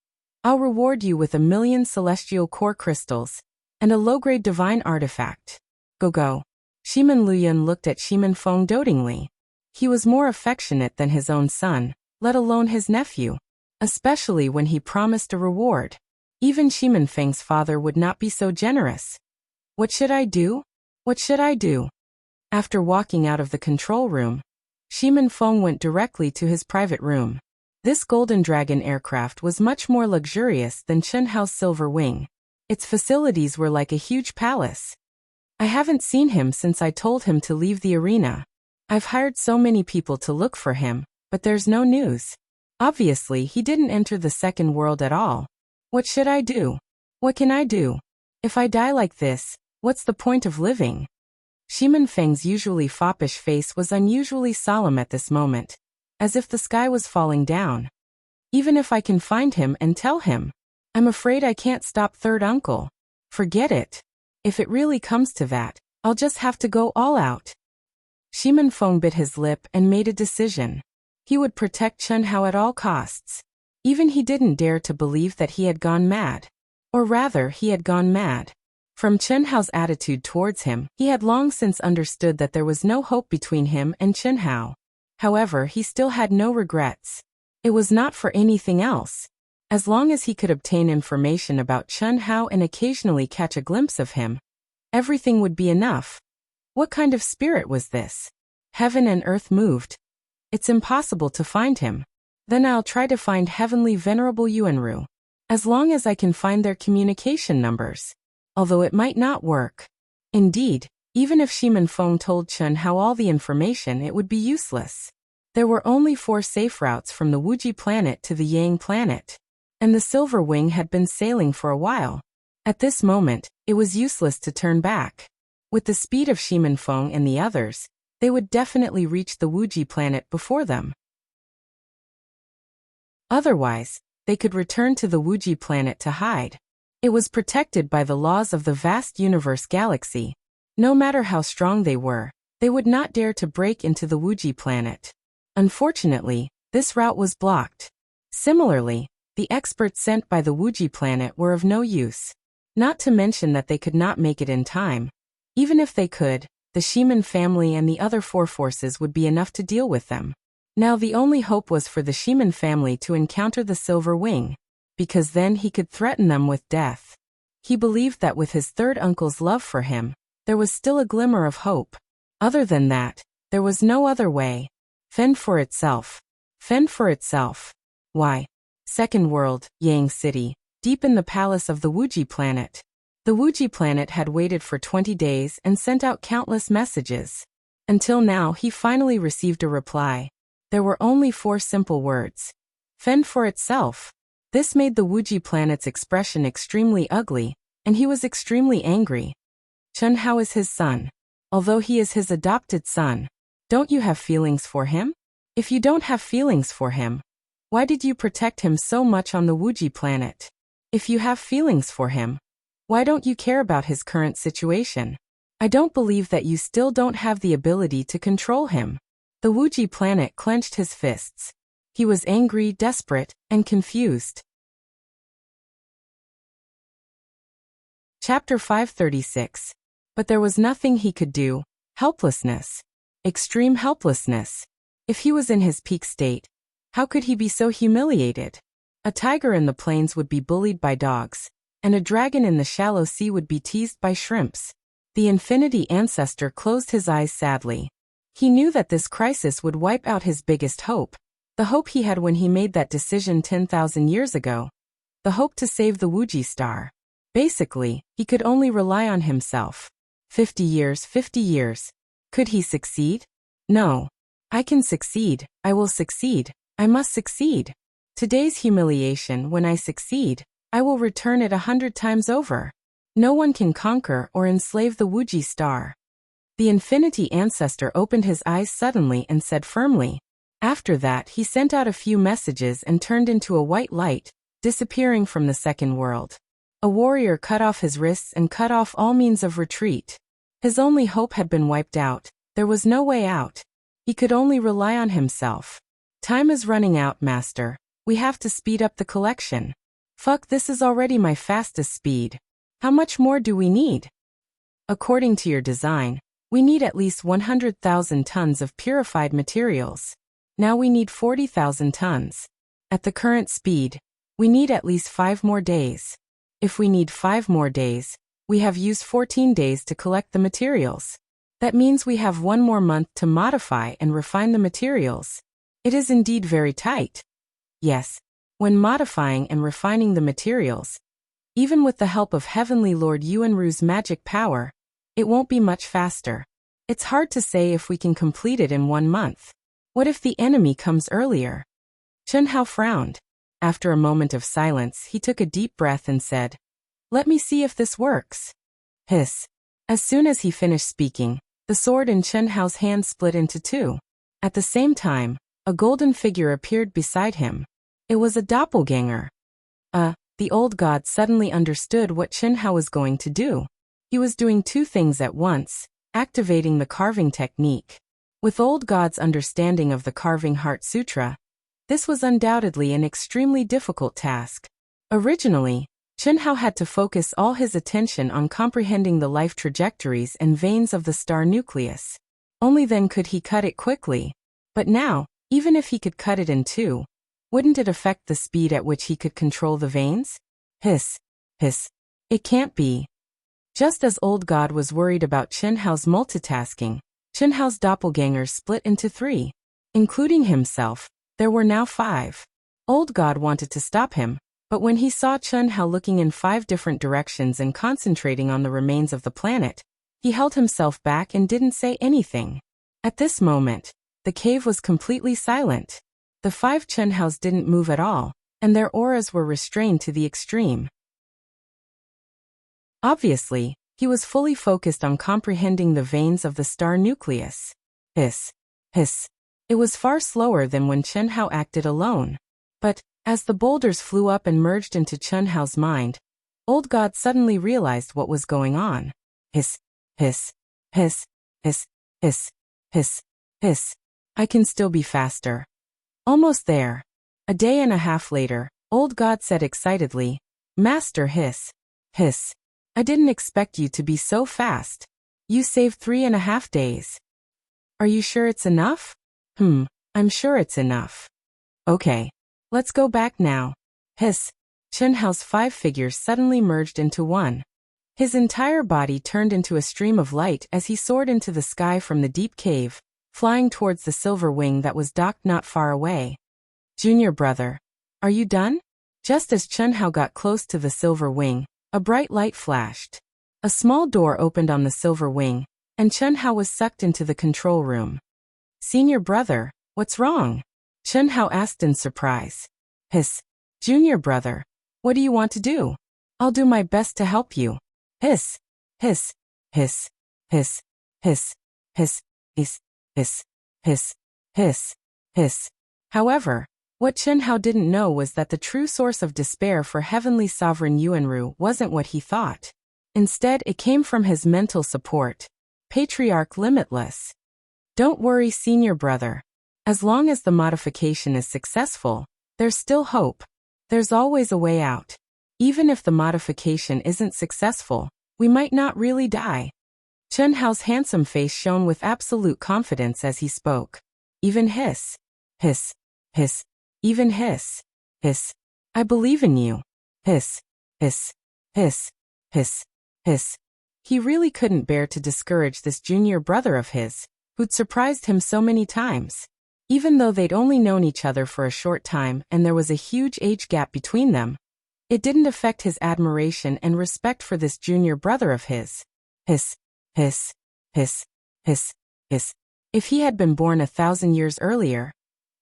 I'll reward you with 1,000,000 celestial core crystals and a low-grade divine artifact. Go. Shemin Luyun looked at Shemin Feng dotingly. He was more affectionate than his own son, let alone his nephew, especially when he promised a reward. Even Shemin Feng's father would not be so generous. What should I do? What should I do? After walking out of the control room, Shemin Feng went directly to his private room. This Golden Dragon aircraft was much more luxurious than Chen Hao's Silver Wing. Its facilities were like a huge palace. I haven't seen him since I told him to leave the arena. I've hired so many people to look for him, but there's no news. Obviously, he didn't enter the second world at all. What should I do? What can I do? If I die like this, what's the point of living? Shemin Feng's usually foppish face was unusually solemn at this moment, as if the sky was falling down. Even if I can find him and tell him, I'm afraid I can't stop third uncle. Forget it. If it really comes to that, I'll just have to go all out. Shemin Feng bit his lip and made a decision. He would protect Chen Hao at all costs. Even he didn't dare to believe that he had gone mad. Or rather, he had gone mad. From Chen Hao's attitude towards him, he had long since understood that there was no hope between him and Chen Hao. However, he still had no regrets. It was not for anything else. As long as he could obtain information about Chen Hao and occasionally catch a glimpse of him, everything would be enough. What kind of spirit was this? Heaven and earth moved. It's impossible to find him. Then I'll try to find Heavenly Venerable Yuanru. As long as I can find their communication numbers. Although it might not work. Indeed, even if Shemin Feng told Chen Hao all the information, it would be useless. There were only 4 safe routes from the Wuji planet to the Yang planet. And the Silver Wing had been sailing for a while. At this moment, it was useless to turn back. With the speed of Shemin Feng and the others, they would definitely reach the Wuji planet before them. Otherwise, they could return to the Wuji planet to hide. It was protected by the laws of the vast universe galaxy. No matter how strong they would not dare to break into the Wuji planet. Unfortunately, this route was blocked. Similarly, the experts sent by the Wuji planet were of no use. Not to mention that they could not make it in time. Even if they could, the Shemin family and the other 4 forces would be enough to deal with them. Now the only hope was for the Shemin family to encounter the Silver Wing, because then he could threaten them with death. He believed that with his third uncle's love for him, there was still a glimmer of hope. Other than that, there was no other way. Fend for itself. Fend for itself. Why? Second world, Yang City, deep in the palace of the Wuji planet. The Wuji planet had waited for 20 days and sent out countless messages. Until now he finally received a reply. There were only 4 simple words. Fend for itself. This made the Wuji planet's expression extremely ugly, and he was extremely angry. Chen Hao is his son. Although he is his adopted son, don't you have feelings for him? If you don't have feelings for him, why did you protect him so much on the Wuji planet? If you have feelings for him, why don't you care about his current situation? I don't believe that you still don't have the ability to control him. The Wuji planet clenched his fists. He was angry, desperate, and confused. Chapter 536. But there was nothing he could do. Helplessness. Extreme helplessness. If he was in his peak state, how could he be so humiliated? A tiger in the plains would be bullied by dogs, and a dragon in the shallow sea would be teased by shrimps. The infinity ancestor closed his eyes sadly. He knew that this crisis would wipe out his biggest hope, the hope he had when he made that decision 10,000 years ago, the hope to save the Wuxia star. Basically, he could only rely on himself. 50 years, 50 years. Could he succeed? No. I can succeed, I will succeed, I must succeed. Today's humiliation, when I succeed, I will return it 100 times over. No one can conquer or enslave the Wuxia star. The infinity ancestor opened his eyes suddenly and said firmly. After that he sent out a few messages and turned into a white light, disappearing from the second world. A warrior cut off his wrists and cut off all means of retreat. His only hope had been wiped out, there was no way out. He could only rely on himself. Time is running out, master. We have to speed up the collection. Fuck, this is already my fastest speed. How much more do we need? According to your design, we need at least 100,000 tons of purified materials. Now we need 40,000 tons. At the current speed, we need at least 5 more days. If we need 5 more days, we have used 14 days to collect the materials. That means we have 1 more month to modify and refine the materials. It is indeed very tight. Yes, when modifying and refining the materials, even with the help of Heavenly Lord Yuanru's magic power, it won't be much faster. It's hard to say if we can complete it in 1 month. What if the enemy comes earlier? Chen Hao frowned. After a moment of silence, he took a deep breath and said, "Let me see if this works." Hiss. As soon as he finished speaking, the sword in Chen Hao's hand split into 2. At the same time, a golden figure appeared beside him. It was a doppelganger. The old god suddenly understood what Chen Hao was going to do. He was doing 2 things at once, activating the carving technique. With old god's understanding of the carving heart sutra, this was undoubtedly an extremely difficult task. Originally, Chen Hao had to focus all his attention on comprehending the life trajectories and veins of the star nucleus. Only then could he cut it quickly. But now, even if he could cut it in 2, wouldn't it affect the speed at which he could control the veins? Hiss. Hiss. It can't be. Just as old god was worried about Chen Hao's multitasking, Chen Hao's doppelgangers split into 3. Including himself, there were now 5. Old god wanted to stop him, but when he saw Chen Hao looking in 5 different directions and concentrating on the remains of the planet, he held himself back and didn't say anything. At this moment, the cave was completely silent. The 5 Chen Haos didn't move at all, and their auras were restrained to the extreme. Obviously, he was fully focused on comprehending the veins of the star nucleus. Hiss. Hiss. It was far slower than when Chen Hao acted alone. But, as the boulders flew up and merged into Chen Hao's mind, old god suddenly realized what was going on. Hiss. Hiss. Hiss. Hiss. Hiss. Hiss. Hiss. I can still be faster. Almost there. A day and a half later, old god said excitedly, "Master Hiss. Hiss. I didn't expect you to be so fast. You saved 3.5 days. Are you sure it's enough?" I'm sure it's enough. Okay. Let's go back now. Hiss. Chen Hao's 5 figures suddenly merged into 1. His entire body turned into a stream of light as he soared into the sky from the deep cave, flying towards the silver wing that was docked not far away. "Junior brother, are you done?" Just as Chen Hao got close to the silver wing, a bright light flashed. A small door opened on the silver wing, and Chen Hao was sucked into the control room. "Senior brother, what's wrong?" Chen Hao asked in surprise. Hiss. "Junior brother, what do you want to do? I'll do my best to help you." Hiss. Hiss. Hiss. Hiss. Hiss. Hiss. Hiss. Hiss. Hiss. Hiss. Hiss. However, what Chen Hao didn't know was that the true source of despair for Heavenly Sovereign Yuanru wasn't what he thought. Instead, it came from his mental support. Patriarch Limitless. "Don't worry, senior brother. As long as the modification is successful, there's still hope. There's always a way out. Even if the modification isn't successful, we might not really die." Chen Hao's handsome face shone with absolute confidence as he spoke. "Even Hiss. Hiss. Hiss. Even Hiss. Hiss. I believe in you. Hiss. Hiss. Hiss, hiss, hiss. He really couldn't bear to discourage this junior brother of his, who'd surprised him so many times. Even though they'd only known each other for a short time and there was a huge age gap between them, it didn't affect his admiration and respect for this junior brother of his. Hiss, hiss, hiss, hiss, hiss. If he had been born 1,000 years earlier,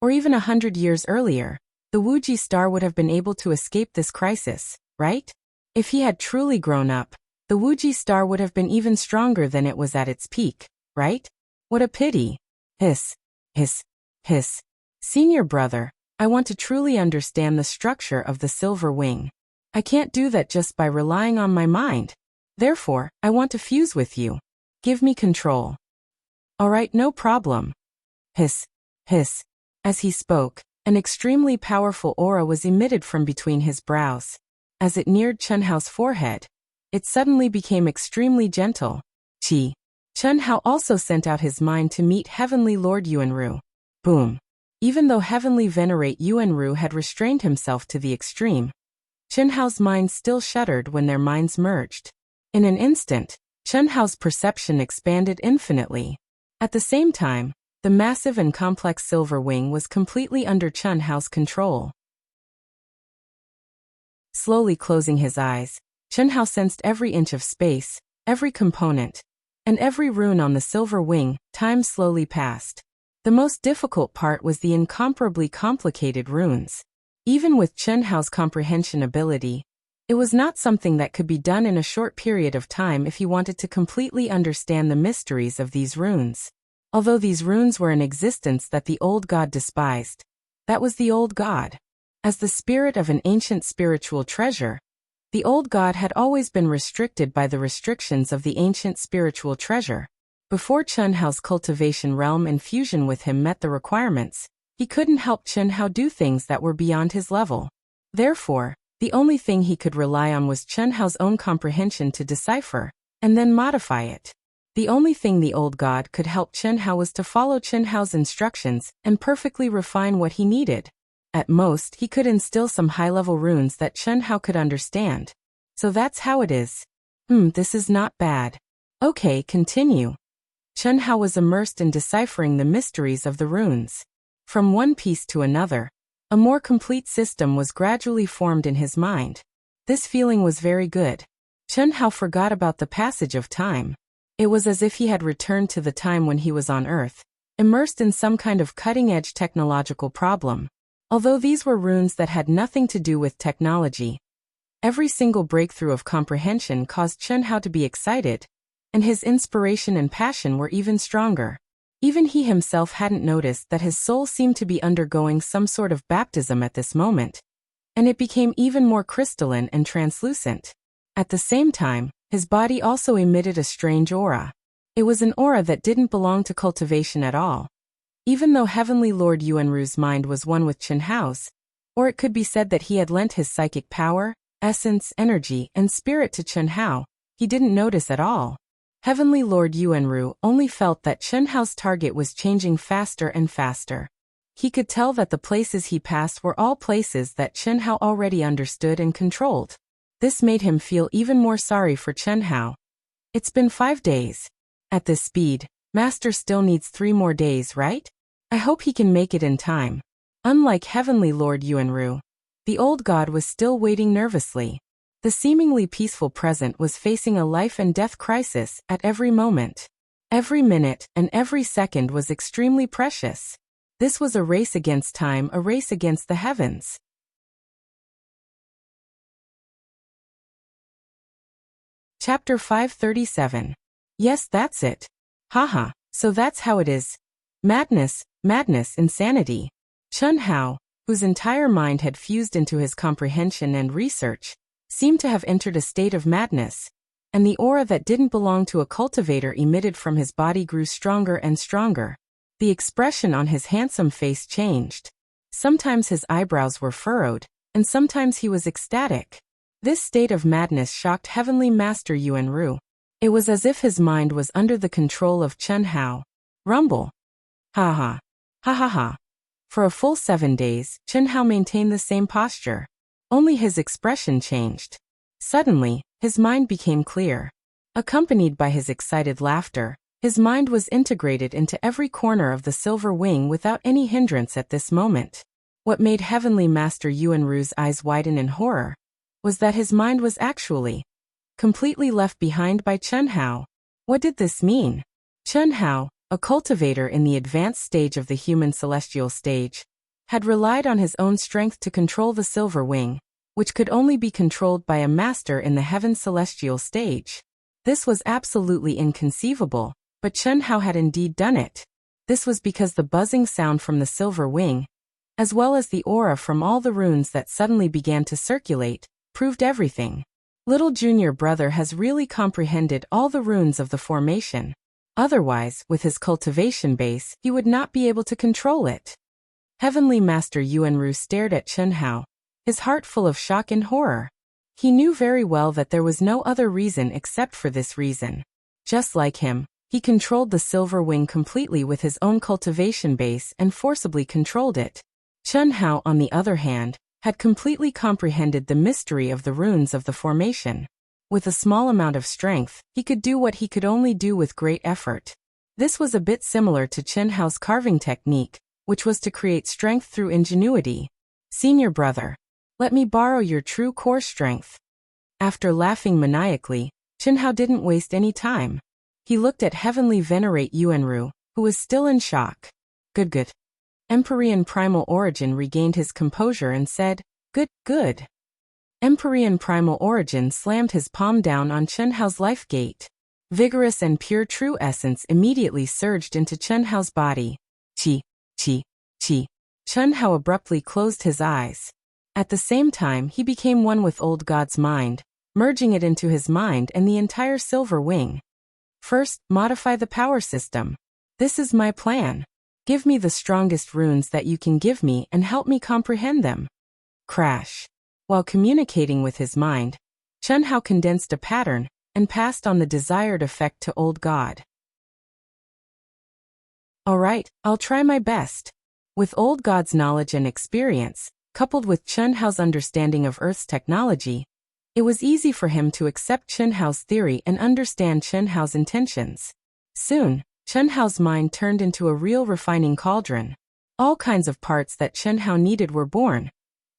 or even 100 years earlier, the Wuxia star would have been able to escape this crisis, right? If he had truly grown up, the Wuxia star would have been even stronger than it was at its peak, right? What a pity. Hiss, hiss, hiss. Senior brother, I want to truly understand the structure of the silver wing. I can't do that just by relying on my mind. Therefore, I want to fuse with you. Give me control. Alright, no problem. Hiss, hiss. As he spoke, an extremely powerful aura was emitted from between his brows. As it neared Chunhao's forehead, it suddenly became extremely gentle. Chi. Chunhao also sent out his mind to meet Heavenly Lord Yuanru. Boom. Even though Heavenly Venerate Yuanru had restrained himself to the extreme, Chunhao's mind still shuddered when their minds merged. In an instant, Chunhao's perception expanded infinitely. At the same time, the massive and complex silver wing was completely under Chunhao's control. Slowly closing his eyes, Chunhao sensed every inch of space, every component, and every rune on the silver wing. Time slowly passed. The most difficult part was the incomparably complicated runes. Even with Chunhao's comprehension ability, it was not something that could be done in a short period of time if he wanted to completely understand the mysteries of these runes. Although these runes were an existence that the old god despised, that was the old god. As the spirit of an ancient spiritual treasure, the old god had always been restricted by the restrictions of the ancient spiritual treasure. Before Chunhao's cultivation realm and fusion with him met the requirements, he couldn't help Chunhao do things that were beyond his level. Therefore, the only thing he could rely on was Chunhao's own comprehension to decipher, and then modify it. The only thing the old god could help Chunhao was to follow Chunhao's instructions and perfectly refine what he needed. At most, he could instill some high-level runes that Chunhao could understand. So that's how it is. This is not bad. Okay, continue. Chunhao was immersed in deciphering the mysteries of the runes. From one piece to another, a more complete system was gradually formed in his mind. This feeling was very good. Chunhao forgot about the passage of time. It was as if he had returned to the time when he was on Earth, immersed in some kind of cutting-edge technological problem. Although these were runes that had nothing to do with technology, every single breakthrough of comprehension caused Chunhao to be excited, and his inspiration and passion were even stronger. Even he himself hadn't noticed that his soul seemed to be undergoing some sort of baptism at this moment, and it became even more crystalline and translucent. At the same time, his body also emitted a strange aura. It was an aura that didn't belong to cultivation at all. Even though Heavenly Lord Yuanru's mind was one with Chunhao's, or it could be said that he had lent his psychic power, essence, energy, and spirit to Chunhao, he didn't notice at all. Heavenly Lord Yuanru only felt that Chunhao's target was changing faster and faster. He could tell that the places he passed were all places that Chunhao already understood and controlled. This made him feel even more sorry for Chunhao. It's been 5 days. At this speed, Master still needs 3 more days, right? I hope he can make it in time. Unlike Heavenly Lord Yuanru, the old god was still waiting nervously. The seemingly peaceful present was facing a life and death crisis at every moment. Every minute and every second was extremely precious. This was a race against time, a race against the heavens. Chapter 537. Yes, that's it. Haha, so that's how it is. Madness, madness, insanity. Chunhao, whose entire mind had fused into his comprehension and research, seemed to have entered a state of madness, and the aura that didn't belong to a cultivator emitted from his body grew stronger and stronger. The expression on his handsome face changed. Sometimes his eyebrows were furrowed, and sometimes he was ecstatic. This state of madness shocked Heavenly Master Yuanru. It was as if his mind was under the control of Chunhao. Rumble. Ha ha. Ha ha ha. For a full 7 days, Chunhao maintained the same posture. Only his expression changed. Suddenly, his mind became clear. Accompanied by his excited laughter, his mind was integrated into every corner of the silver wing without any hindrance at this moment. What made Heavenly Master Yuanru's eyes widen in horror was that his mind was actually completely left behind by Chen Hao. What did this mean? Chen Hao, a cultivator in the advanced stage of the human celestial stage, had relied on his own strength to control the silver wing, which could only be controlled by a master in the heaven celestial stage. This was absolutely inconceivable, but Chen Hao had indeed done it. This was because the buzzing sound from the silver wing, as well as the aura from all the runes that suddenly began to circulate, proved everything. Little junior brother has really comprehended all the runes of the formation. Otherwise, with his cultivation base, he would not be able to control it. Heavenly Master Yuanru stared at Chen Hao, his heart full of shock and horror. He knew very well that there was no other reason except for this reason. Just like him, he controlled the silver wing completely with his own cultivation base and forcibly controlled it. Chen Hao, on the other hand, had completely comprehended the mystery of the runes of the formation. With a small amount of strength, he could do what he could only do with great effort. This was a bit similar to Chen Hao's carving technique, which was to create strength through ingenuity. Senior brother, let me borrow your true core strength. After laughing maniacally, Chen Hao didn't waste any time. He looked at Heavenly Venerate Yuanru, who was still in shock. Good. Empyrean Primal Origin regained his composure and said, Good. Empyrean Primal Origin slammed his palm down on Chen Hao's life gate. Vigorous and pure true essence immediately surged into Chen Hao's body. Qi. Chen Hao abruptly closed his eyes. At the same time, he became one with Old God's mind, merging it into his mind and the entire silver wing. First, modify the power system. This is my plan. Give me the strongest runes that you can give me and help me comprehend them. Crash. While communicating with his mind, Chen Hao condensed a pattern and passed on the desired effect to Old God. Alright, I'll try my best. With Old God's knowledge and experience, coupled with Chen Hao's understanding of Earth's technology, it was easy for him to accept Chen Hao's theory and understand Chen Hao's intentions. Soon, Chen Hao's mind turned into a real refining cauldron. All kinds of parts that Chen Hao needed were born.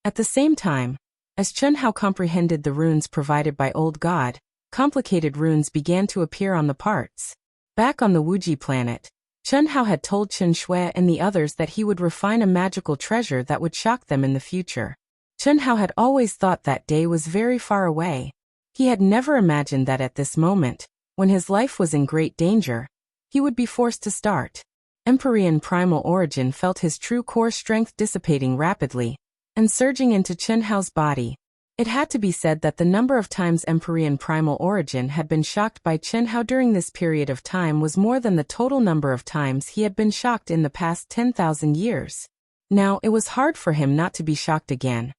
At the same time, as Chen Hao comprehended the runes provided by Old God, complicated runes began to appear on the parts. Back on the Wuxia planet, Chen Hao had told Chen Shui and the others that he would refine a magical treasure that would shock them in the future. Chen Hao had always thought that day was very far away. He had never imagined that at this moment, when his life was in great danger, he would be forced to start. Empyrean Primal Origin felt his true core strength dissipating rapidly and surging into Chen Hao's body. It had to be said that the number of times Empyrean Primal Origin had been shocked by Chen Hao during this period of time was more than the total number of times he had been shocked in the past 10,000 years. Now, it was hard for him not to be shocked again.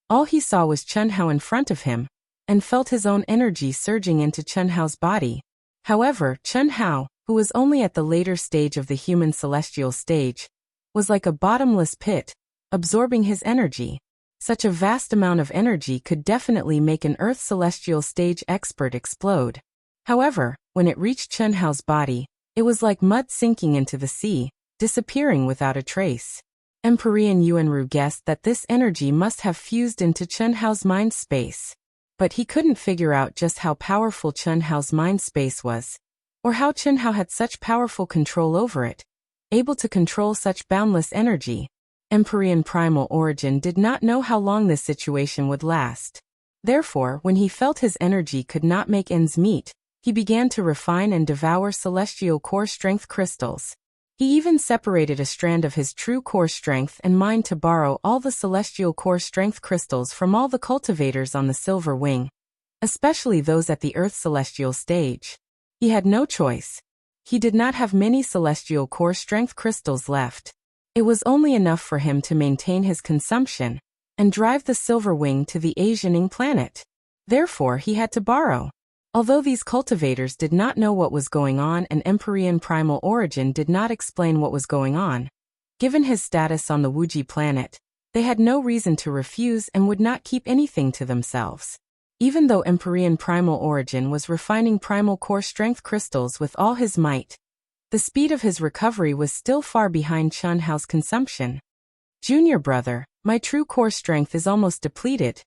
All he saw was Chen Hao in front of him, and felt his own energy surging into Chen Hao's body. However, Chen Hao, who was only at the later stage of the human celestial stage, was like a bottomless pit, absorbing his energy. Such a vast amount of energy could definitely make an Earth celestial stage expert explode. However, when it reached Chen Hao's body, it was like mud sinking into the sea, disappearing without a trace. Empyrean Yuanru guessed that this energy must have fused into Chen Hao's mind space. But he couldn't figure out just how powerful Chen Hao's mind space was, or how Chen Hao had such powerful control over it, able to control such boundless energy. Empyrean Primal Origin did not know how long this situation would last. Therefore, when he felt his energy could not make ends meet, he began to refine and devour celestial core strength crystals. He even separated a strand of his true core strength and mind to borrow all the celestial core strength crystals from all the cultivators on the silver wing, especially those at the Earth celestial stage. He had no choice. He did not have many celestial core strength crystals left. It was only enough for him to maintain his consumption and drive the silver wing to the Asianing planet. Therefore, he had to borrow. Although these cultivators did not know what was going on and Empyrean Primal Origin did not explain what was going on, given his status on the Wuxia planet, they had no reason to refuse and would not keep anything to themselves. Even though Empyrean Primal Origin was refining primal core strength crystals with all his might, the speed of his recovery was still far behind Chun Hao's consumption. Junior brother, my true core strength is almost depleted.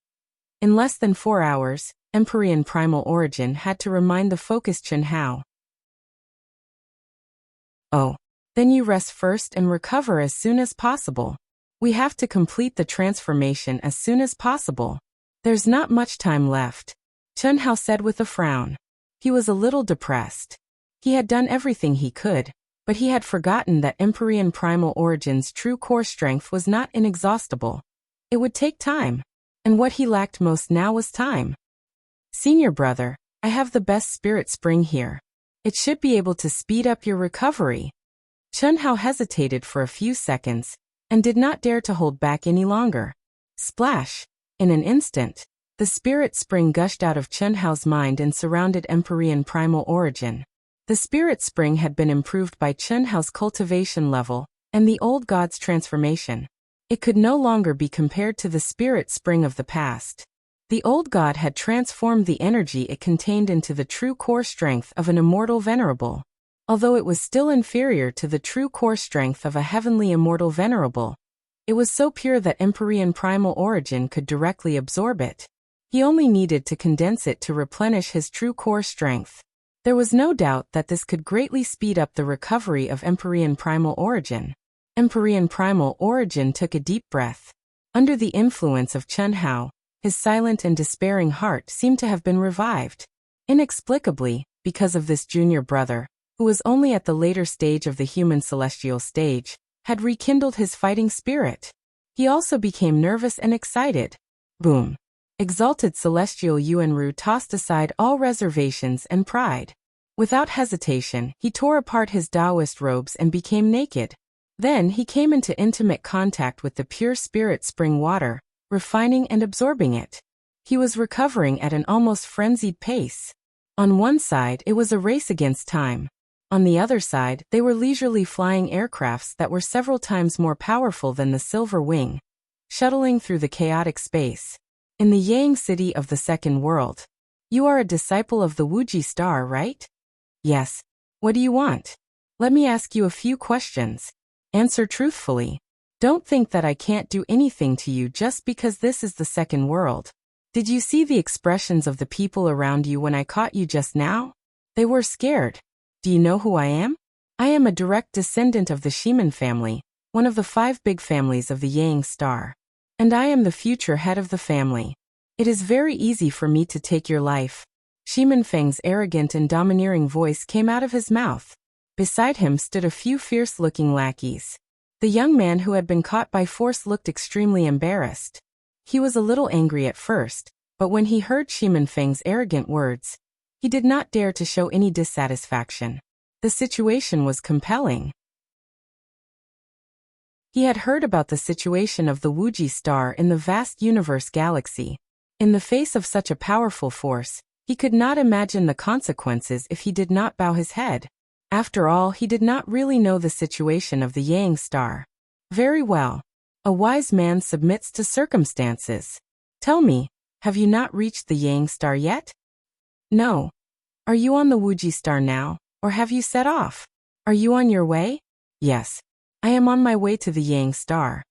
In less than 4 hours, Empyrean Primal Origin had to remind the focused Chun Hao. Oh. Then you rest first and recover as soon as possible. We have to complete the transformation as soon as possible. There's not much time left, Chun Hao said with a frown. He was a little depressed. He had done everything he could, but he had forgotten that Empyrean Primal Origin's true core strength was not inexhaustible. It would take time, and what he lacked most now was time. Senior brother, I have the best spirit spring here. It should be able to speed up your recovery. Chun Hao hesitated for a few seconds, and did not dare to hold back any longer. Splash! In an instant, the spirit spring gushed out of Chun Hao's mind and surrounded Empyrean Primal Origin. The spirit spring had been improved by Chun Hao's cultivation level and the old god's transformation. It could no longer be compared to the spirit spring of the past. The old god had transformed the energy it contained into the true core strength of an immortal venerable. Although it was still inferior to the true core strength of a heavenly immortal venerable, it was so pure that Empyrean Primal Origin could directly absorb it. He only needed to condense it to replenish his true core strength. There was no doubt that this could greatly speed up the recovery of Empyrean Primal Origin. Empyrean Primal Origin took a deep breath. Under the influence of Chun Hao, his silent and despairing heart seemed to have been revived. Inexplicably, because of this junior brother, who was only at the later stage of the human celestial stage, had rekindled his fighting spirit. He also became nervous and excited. Boom! Exalted celestial Yuanru tossed aside all reservations and pride. Without hesitation, he tore apart his Taoist robes and became naked. Then he came into intimate contact with the pure spirit spring water, refining and absorbing it. He was recovering at an almost frenzied pace. On one side, it was a race against time. On the other side, they were leisurely flying aircrafts that were several times more powerful than the Silver Wing, shuttling through the chaotic space. In the Yang city of the second world. You are a disciple of the Wuxia star, right? Yes. What do you want? Let me ask you a few questions. Answer truthfully. Don't think that I can't do anything to you just because this is the second world. Did you see the expressions of the people around you when I caught you just now? They were scared. Do you know who I am? I am a direct descendant of the Shiman family, one of the 5 big families of the Yang star. And I am the future head of the family. It is very easy for me to take your life. Shiman Feng's arrogant and domineering voice came out of his mouth. Beside him stood a few fierce-looking lackeys. The young man who had been caught by force looked extremely embarrassed. He was a little angry at first, but when he heard Shiman Feng's arrogant words, he did not dare to show any dissatisfaction. The situation was compelling. He had heard about the situation of the Wuxia star in the vast universe galaxy. In the face of such a powerful force, he could not imagine the consequences if he did not bow his head. After all, he did not really know the situation of the Yang star. Very well. A wise man submits to circumstances. Tell me, have you not reached the Yang star yet? No. Are you on the Wuxia star now, or have you set off? Are you on your way? Yes. I am on my way to the Yang star.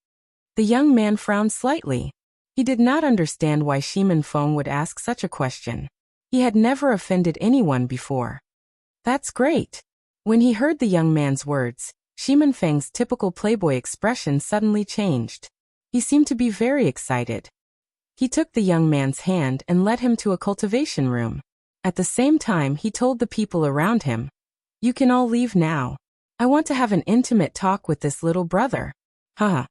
The young man frowned slightly. He did not understand why Shiman Feng would ask such a question. He had never offended anyone before. That's great. When he heard the young man's words, Shiman Feng's typical playboy expression suddenly changed. He seemed to be very excited. He took the young man's hand and led him to a cultivation room. At the same time, he told the people around him, "You can all leave now. I want to have an intimate talk with this little brother." Haha.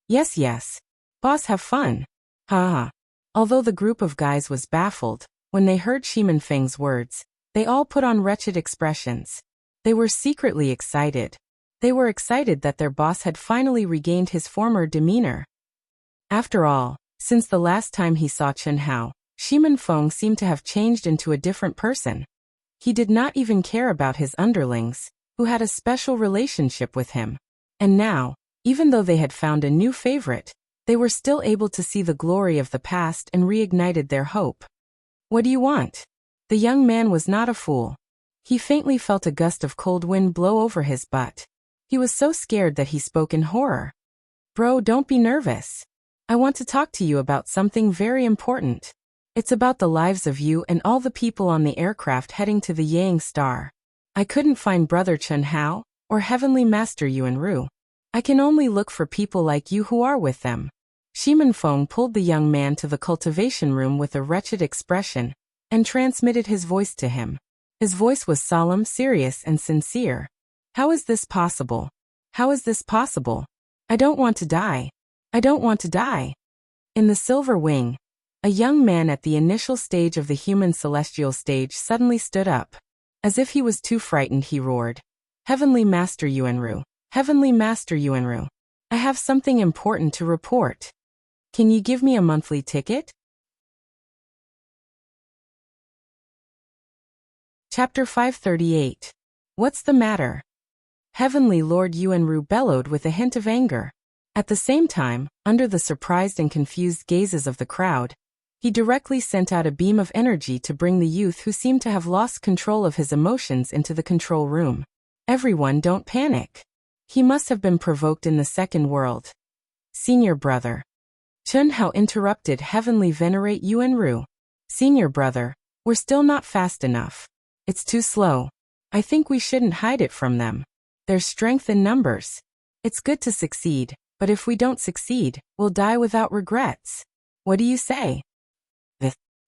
Yes. Boss, have fun. Haha. Although the group of guys was baffled, when they heard Shiman Feng's words, they all put on wretched expressions. They were secretly excited. They were excited that their boss had finally regained his former demeanor. After all, since the last time he saw Chun Hao, Shiman Feng seemed to have changed into a different person. He did not even care about his underlings, who had a special relationship with him. And now, even though they had found a new favorite, they were still able to see the glory of the past and reignited their hope. What do you want? The young man was not a fool. He faintly felt a gust of cold wind blow over his butt. He was so scared that he spoke in horror. Bro, don't be nervous. I want to talk to you about something very important. It's about the lives of you and all the people on the aircraft heading to the Yang Star. I couldn't find Brother Chun Hao or Heavenly Master Yuan Ru. I can only look for people like you who are with them. Shimin Feng pulled the young man to the cultivation room with a wretched expression and transmitted his voice to him. His voice was solemn, serious, and sincere. How is this possible? How is this possible? I don't want to die. I don't want to die. In the Silver Wing, a young man at the initial stage of the human celestial stage suddenly stood up. As if he was too frightened, he roared, Heavenly Master Yuan Ru, Heavenly Master Yuan Ru, I have something important to report. Can you give me a monthly ticket? Chapter 538. What's the matter? Heavenly Lord Yuan Ru bellowed with a hint of anger. At the same time, under the surprised and confused gazes of the crowd, he directly sent out a beam of energy to bring the youth who seemed to have lost control of his emotions into the control room. Everyone, don't panic. He must have been provoked in the second world. Senior brother. Chun Hao interrupted Heavenly Venerate Yuan Ru. Senior brother, we're still not fast enough. It's too slow. I think we shouldn't hide it from them. There's strength in numbers. It's good to succeed, but if we don't succeed, we'll die without regrets. What do you say?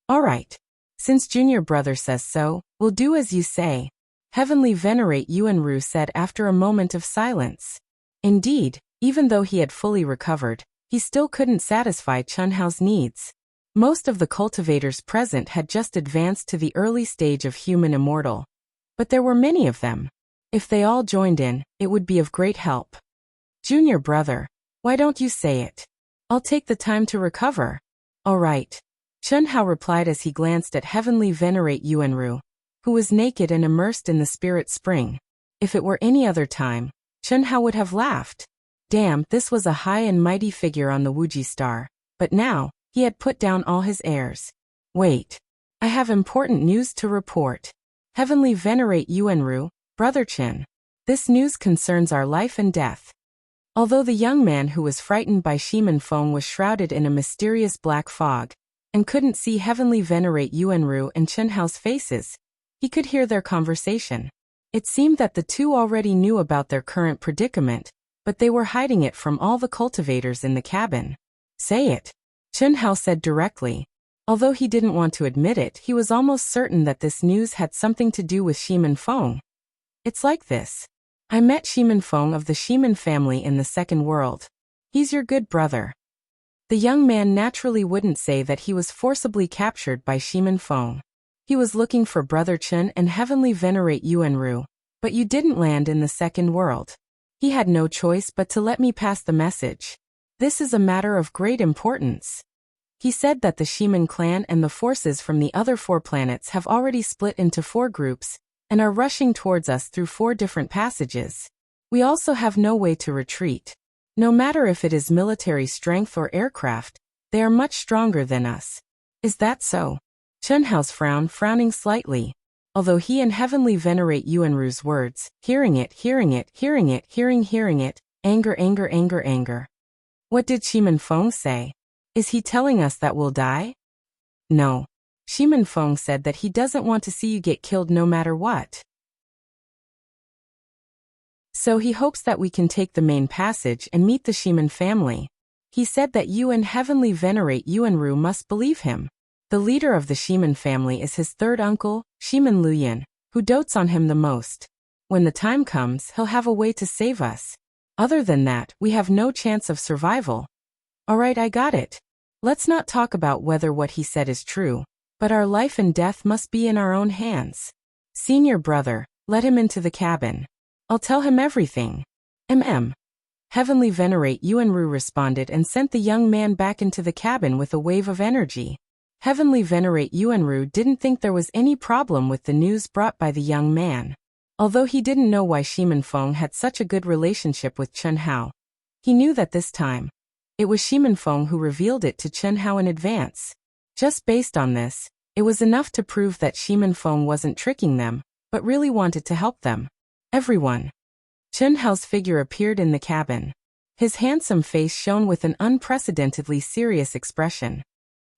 All right. Since junior brother says so, we'll do as you say. Heavenly Venerate Yuan Ru said after a moment of silence. Indeed, even though he had fully recovered, he still couldn't satisfy Chun Hao's needs. Most of the cultivators present had just advanced to the early stage of human immortal. But there were many of them. If they all joined in, it would be of great help. Junior brother, why don't you say it? I'll take the time to recover. All right. Chun Hao replied as he glanced at Heavenly Venerate Yuan Ru, who was naked and immersed in the spirit spring. If it were any other time, Chun Hao would have laughed. Damn, this was a high and mighty figure on the Wuxia star. But now, he had put down all his airs. Wait. I have important news to report. Heavenly Venerate Yuan Ru, Brother Chin. This news concerns our life and death. Although the young man who was frightened by Shimin Feng was shrouded in a mysterious black fog, and couldn't see Heavenly Venerate Yuan Ru and Chun Hao's faces, he could hear their conversation. It seemed that the two already knew about their current predicament, but they were hiding it from all the cultivators in the cabin. Say it. Chun Hao said directly. Although he didn't want to admit it, he was almost certain that this news had something to do with Shimin Feng. It's like this. I met Shimin Feng of the Shimin family in the second world. He's your good brother. The young man naturally wouldn't say that he was forcibly captured by Shimin Feng. He was looking for Brother Chun and Heavenly Venerate Yuan Ru, but you didn't land in the second world. He had no choice but to let me pass the message. This is a matter of great importance. He said that the Shimin clan and the forces from the other 4 planets have already split into 4 groups and are rushing towards us through 4 different passages. We also have no way to retreat. No matter if it is military strength or aircraft, they are much stronger than us. Is that so? Chun Hao's frowning slightly. Although he and Heavenly Venerate Yuan Ru's words, hearing it, anger. What did Shimin Feng say? Is he telling us that we'll die? No. Shimin Feng said that he doesn't want to see you get killed no matter what. So he hopes that we can take the main passage and meet the Shimin family. He said that you and Heavenly Venerate Yuan Ru must believe him. The leader of the Shimin family is his third uncle, Shimin Luyan, who dotes on him the most. When the time comes, he'll have a way to save us. Other than that, we have no chance of survival. Alright, I got it. Let's not talk about whether what he said is true, but our life and death must be in our own hands. Senior brother, let him into the cabin. I'll tell him everything. Heavenly Venerate Yuan Ru responded and sent the young man back into the cabin with a wave of energy. Heavenly Venerate Yuan Ru didn't think there was any problem with the news brought by the young man. Although he didn't know why Shimin Feng had such a good relationship with Chun Hao, he knew that this time, it was Shimin Feng who revealed it to Chun Hao in advance. Just based on this, It was enough to prove that Shimenfeng wasn't tricking them, but really wanted to help them. Everyone. Chen Hao's figure appeared in the cabin. His handsome face shone with an unprecedentedly serious expression.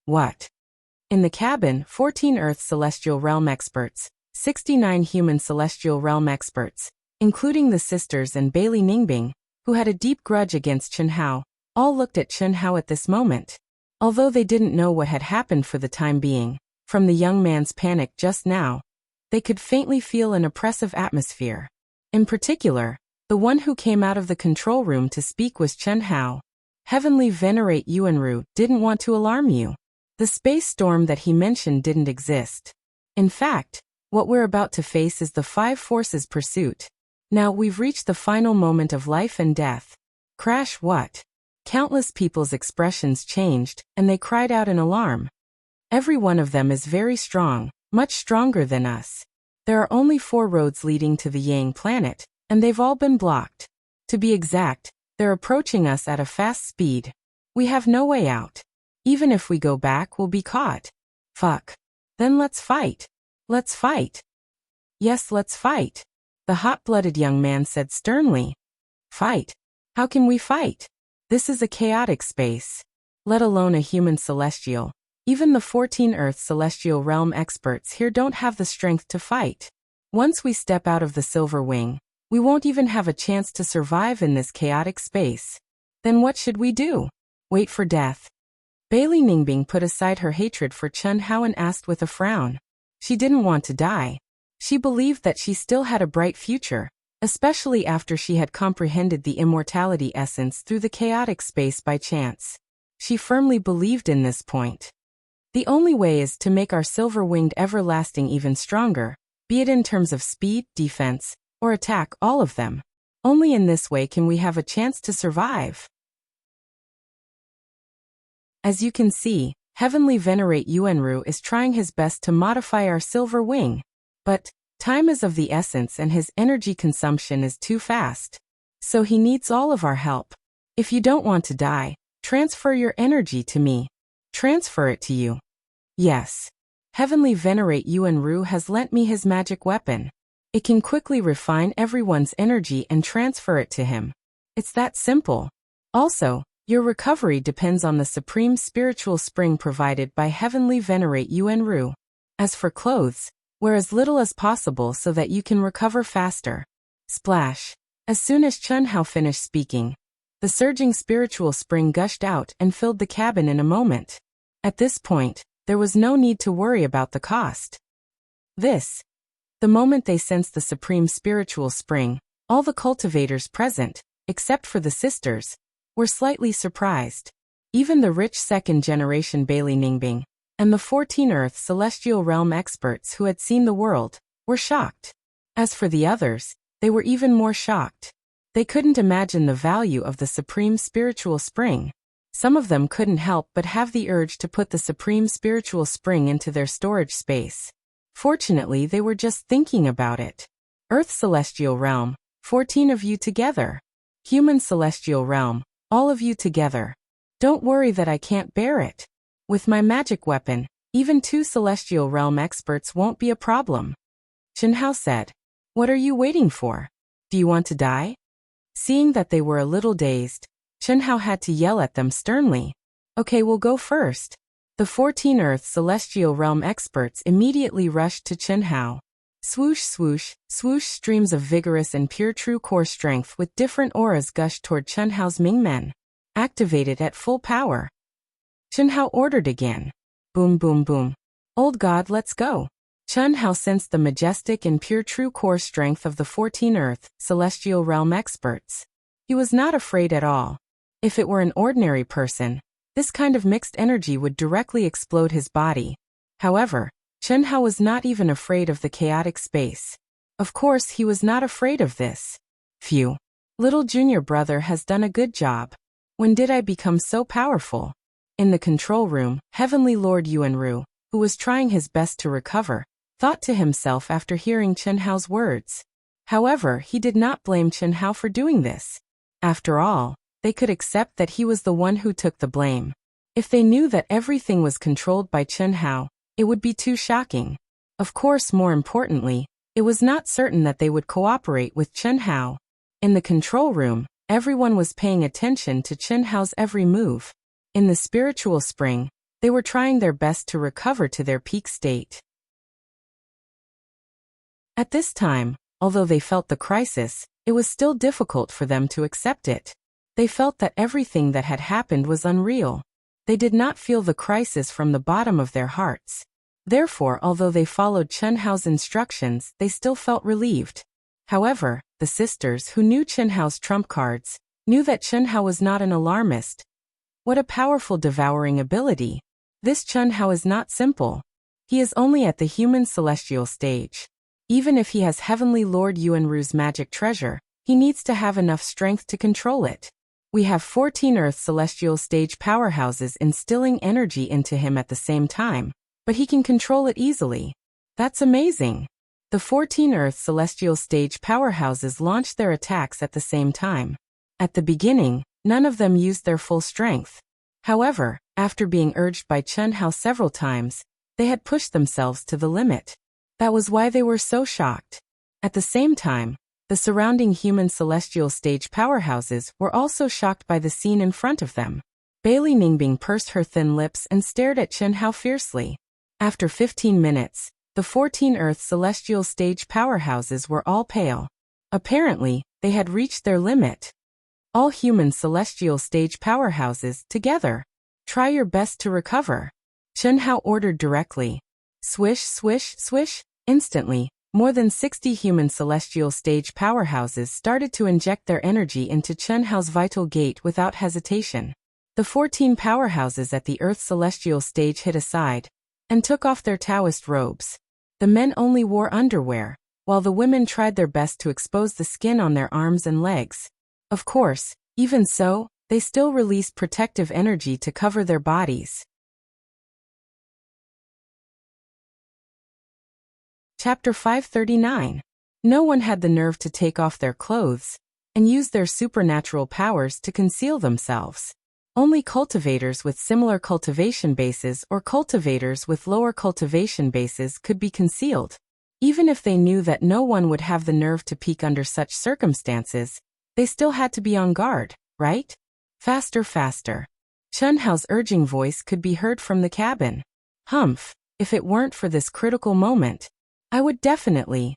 What? In the cabin, 14 Earth Celestial Realm experts, 69 human Celestial Realm experts, including the sisters and Bailey Ningbing, who had a deep grudge against Chen Hao, all looked at Chen Hao at this moment. Although they didn't know what had happened for the time being, from the young man's panic just now, they could faintly feel an oppressive atmosphere. In particular, the one who came out of the control room to speak was Chen Hao. Heavenly Venerate Yuanru didn't want to alarm you. The space storm that he mentioned didn't exist. In fact, what we're about to face is the Five Forces pursuit. Now we've reached the final moment of life and death. Crash what? Countless people's expressions changed, and they cried out in alarm. Every one of them is very strong, much stronger than us. There are only 4 roads leading to the Yang planet, and they've all been blocked. To be exact, they're approaching us at a fast speed. We have no way out. Even if we go back, we'll be caught. Fuck. Then let's fight. Let's fight. Yes, let's fight. The hot-blooded young man said sternly. Fight? How can we fight? This is a chaotic space. Let alone a human celestial. Even the 14 Earth Celestial Realm experts here don't have the strength to fight. Once we step out of the Silver Wing, we won't even have a chance to survive in this chaotic space. Then what should we do? Wait for death. Bailey Ningbing put aside her hatred for Chen Hao and asked with a frown. She didn't want to die. She believed that she still had a bright future, especially after she had comprehended the immortality essence through the chaotic space by chance. She firmly believed in this point. The only way is to make our silver-winged everlasting even stronger, be it in terms of speed, defense, or attack, all of them. Only in this way can we have a chance to survive. As you can see, Heavenly Venerate Yuanru is trying his best to modify our silver wing. But time is of the essence and his energy consumption is too fast. So he needs all of our help. If you don't want to die, transfer your energy to me. Transfer it to you. Yes. Heavenly Venerate Yuanru has lent me his magic weapon. It can quickly refine everyone's energy and transfer it to him. It's that simple. Also, your recovery depends on the supreme spiritual spring provided by Heavenly Venerate Yuanru. As for clothes, wear as little as possible so that you can recover faster. Splash. As soon as Chen Hao finished speaking, the surging spiritual spring gushed out and filled the cabin in a moment. At this point, there was no need to worry about the cost. The moment they sensed the supreme spiritual spring, all the cultivators present, except for the sisters, were slightly surprised. Even the rich second-generation Bailey Ningbing, and the 14 Earth Celestial Realm experts who had seen the world, were shocked. As for the others, they were even more shocked. They couldn't imagine the value of the supreme spiritual spring. Some of them couldn't help but have the urge to put the supreme spiritual spring into their storage space. Fortunately, they were just thinking about it. Earth Celestial Realm, 14 of you together. Human Celestial Realm, all of you together. Don't worry that I can't bear it. With my magic weapon, even 2 Celestial Realm experts won't be a problem. Chen Hao said. What are you waiting for? Do you want to die? Seeing that they were a little dazed, Chen Hao had to yell at them sternly. Okay, we'll go first. The 14 Earth Celestial Realm experts immediately rushed to Chen Hao. Swoosh, swoosh, swoosh, streams of vigorous and pure true core strength with different auras gushed toward Chen Hao's Mingmen. Activated at full power. Chen Hao ordered again. Boom, boom, boom. Old God, let's go. Chen Hao sensed the majestic and pure true core strength of the 14 Earth Celestial Realm experts. He was not afraid at all. If it were an ordinary person, this kind of mixed energy would directly explode his body. However, Chen Hao was not even afraid of the chaotic space. Of course, he was not afraid of this. Phew. Little junior brother has done a good job. When did I become so powerful? In the control room, Heavenly Lord Yuanru, who was trying his best to recover, thought to himself after hearing Chen Hao's words. However, he did not blame Chen Hao for doing this. After all, they could accept that he was the one who took the blame. If they knew that everything was controlled by Chen Hao, It would be too shocking. Of course, more importantly, it was not certain that they would cooperate with Chen Hao. In the control room, everyone was paying attention to Chen Hao's every move. In the spiritual spring, they were trying their best to recover to their peak state. At this time, although they felt the crisis, it was still difficult for them to accept it. They felt that everything that had happened was unreal. They did not feel the crisis from the bottom of their hearts. Therefore, although they followed Chen Hao's instructions, they still felt relieved. However, the sisters who knew Chen Hao's trump cards knew that Chen Hao was not an alarmist. What a powerful devouring ability! This Chen Hao is not simple. He is only at the human celestial stage. Even if he has Heavenly Lord Yuanru's magic treasure, he needs to have enough strength to control it. We have 14 Earth celestial stage powerhouses instilling energy into him at the same time, but he can control it easily. That's amazing. The 14 Earth celestial stage powerhouses launched their attacks at the same time. At the beginning, none of them used their full strength. However, after being urged by Chen Hao several times, they had pushed themselves to the limit. That was why they were so shocked. At the same time, the surrounding human celestial stage powerhouses were also shocked by the scene in front of them. Bailey Ningbing pursed her thin lips and stared at Chen Hao fiercely. After 15 minutes, the 14 Earth celestial stage powerhouses were all pale. Apparently, they had reached their limit. All human celestial stage powerhouses, together. Try your best to recover. Chen Hao ordered directly. Swish, swish, swish. Instantly, more than 60 human celestial stage powerhouses started to inject their energy into Chen Hao's vital gate without hesitation. The 14 powerhouses at the Earth celestial stage hid aside and took off their Taoist robes. The men only wore underwear, while the women tried their best to expose the skin on their arms and legs. Of course, even so, they still released protective energy to cover their bodies. Chapter 539. No one had the nerve to take off their clothes and use their supernatural powers to conceal themselves. Only cultivators with similar cultivation bases or cultivators with lower cultivation bases could be concealed. Even if they knew that no one would have the nerve to peek under such circumstances, they still had to be on guard, right? Faster, faster. Chen Hao's urging voice could be heard from the cabin. Humph, if it weren't for this critical moment, I would definitely.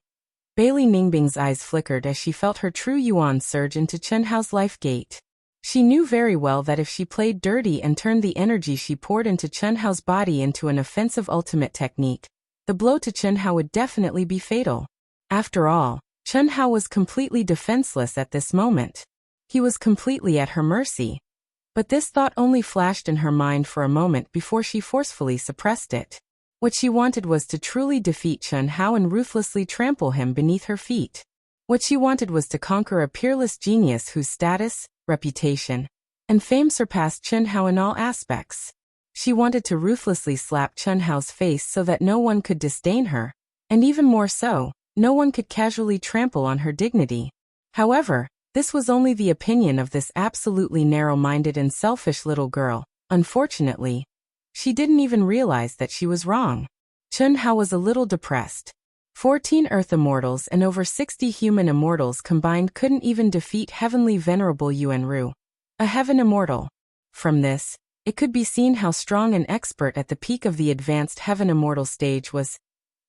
Bailey Ningbing's eyes flickered as she felt her true yuan surge into Chen Hao's life gate. She knew very well that if she played dirty and turned the energy she poured into Chen Hao's body into an offensive ultimate technique, the blow to Chen Hao would definitely be fatal. After all, Chen Hao was completely defenseless at this moment. He was completely at her mercy. But this thought only flashed in her mind for a moment before she forcefully suppressed it. What she wanted was to truly defeat Chen Hao and ruthlessly trample him beneath her feet. What she wanted was to conquer a peerless genius whose status, reputation, and fame surpassed Chen Hao in all aspects. She wanted to ruthlessly slap Chen Hao's face so that no one could disdain her, and even more so, no one could casually trample on her dignity. However, this was only the opinion of this absolutely narrow-minded and selfish little girl. Unfortunately, she didn't even realize that she was wrong. Chen Hao was a little depressed. 14 Earth Immortals and over 60 human immortals combined couldn't even defeat Heavenly Venerable Yuanru, a Heaven Immortal. From this, it could be seen how strong an expert at the peak of the advanced Heaven Immortal stage was.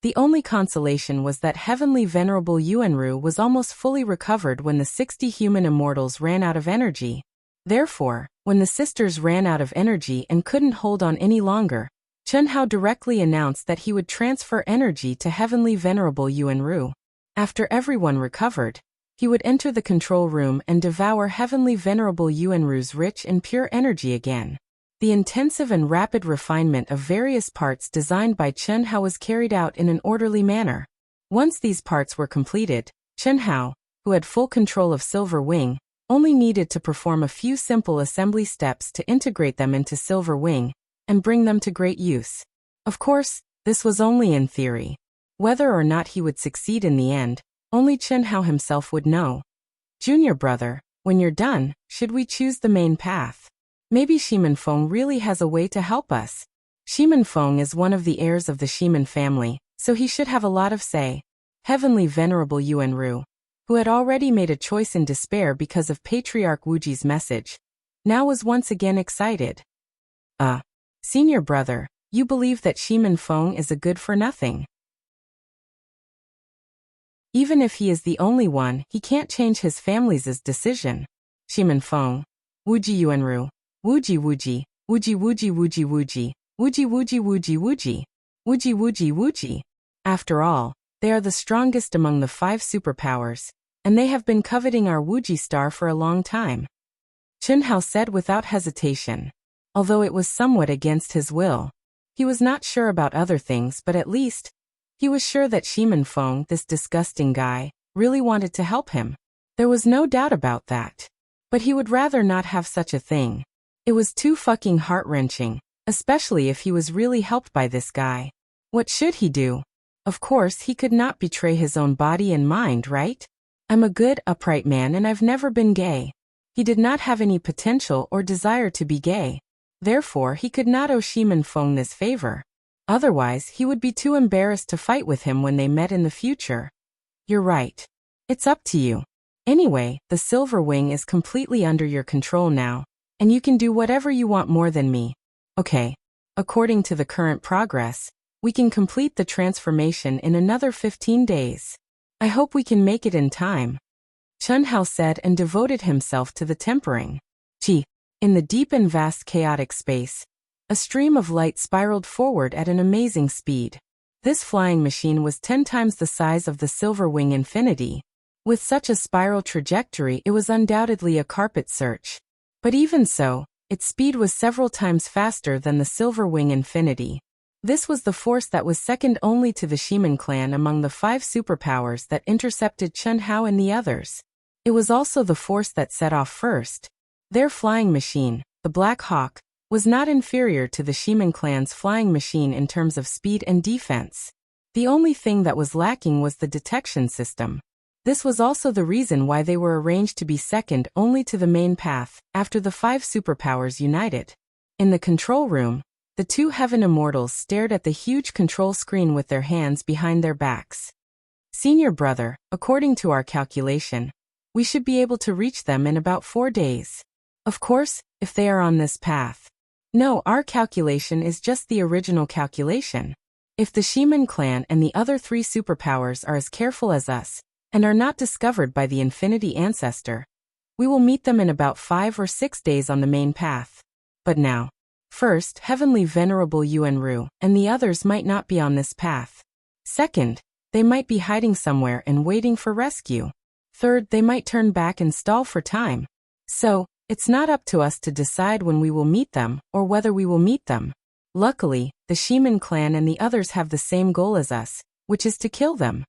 The only consolation was that Heavenly Venerable Yuanru was almost fully recovered when the 60 human immortals ran out of energy. Therefore, when the sisters ran out of energy and couldn't hold on any longer, Chen Hao directly announced that he would transfer energy to Heavenly Venerable Yuanru. After everyone recovered, he would enter the control room and devour Heavenly Venerable Yuanru's rich and pure energy again. The intensive and rapid refinement of various parts designed by Chen Hao was carried out in an orderly manner. Once these parts were completed, Chen Hao, who had full control of Silver Wing, only needed to perform a few simple assembly steps to integrate them into Silver Wing and bring them to great use. Of course, this was only in theory. Whether or not he would succeed in the end, only Chen Hao himself would know. Junior brother, when you're done, should we choose the main path? Maybe Shimen Feng really has a way to help us. Shimen Feng is one of the heirs of the Shimen family, so he should have a lot of say. Heavenly Venerable Yuan Ru, who had already made a choice in despair because of Patriarch Wuji's message, now was once again excited. Senior brother, you believe that Shimen Feng is a good for nothing. Even if he is the only one, he can't change his family's decision. Shimen Feng. Wuji Yuanru. Wuji Wuji. Wuji Wuji Wuji Wuji. Wuji Wuji Wuji Wuji. Wuji Wuji Wuji. After all, they are the strongest among the 5 superpowers, and they have been coveting our Wuji star for a long time. Chunhao said without hesitation. Although it was somewhat against his will. He was not sure about other things, but at least, he was sure that Shimen Feng, this disgusting guy, really wanted to help him. There was no doubt about that. But he would rather not have such a thing. It was too fucking heart-wrenching, especially if he was really helped by this guy. What should he do? Of course, he could not betray his own body and mind, right? I'm a good, upright man and I've never been gay. He did not have any potential or desire to be gay. Therefore, he could not owe Shimen Feng this favor. Otherwise, he would be too embarrassed to fight with him when they met in the future. You're right. It's up to you. Anyway, the Silver Wing is completely under your control now, and you can do whatever you want more than me. Okay. According to the current progress, we can complete the transformation in another 15 days. I hope we can make it in time. Chunhao said and devoted himself to the tempering. In the deep and vast chaotic space, a stream of light spiraled forward at an amazing speed. This flying machine was 10 times the size of the Silver Wing Infinity. With such a spiral trajectory, it was undoubtedly a carpet search. But even so, its speed was several times faster than the Silver Wing Infinity. This was the force that was second only to the Shimen clan among the 5 superpowers that intercepted Chunhao and the others. It was also the force that set off first. Their flying machine, the Black Hawk, was not inferior to the Shimen clan's flying machine in terms of speed and defense. The only thing that was lacking was the detection system. This was also the reason why they were arranged to be second only to the main path, after the 5 superpowers united. In the control room, the 2 Heaven Immortals stared at the huge control screen with their hands behind their backs. Senior brother, according to our calculation, we should be able to reach them in about 4 days. Of course, if they are on this path. No, our calculation is just the original calculation. If the Shimen clan and the other 3 superpowers are as careful as us, and are not discovered by the Infinity Ancestor, we will meet them in about 5 or 6 days on the main path. But now, first, Heavenly Venerable Yuan Ru and the others might not be on this path. Second, they might be hiding somewhere and waiting for rescue. Third, they might turn back and stall for time. So, it's not up to us to decide when we will meet them, or whether we will meet them. Luckily, the Shimen clan and the others have the same goal as us, which is to kill them.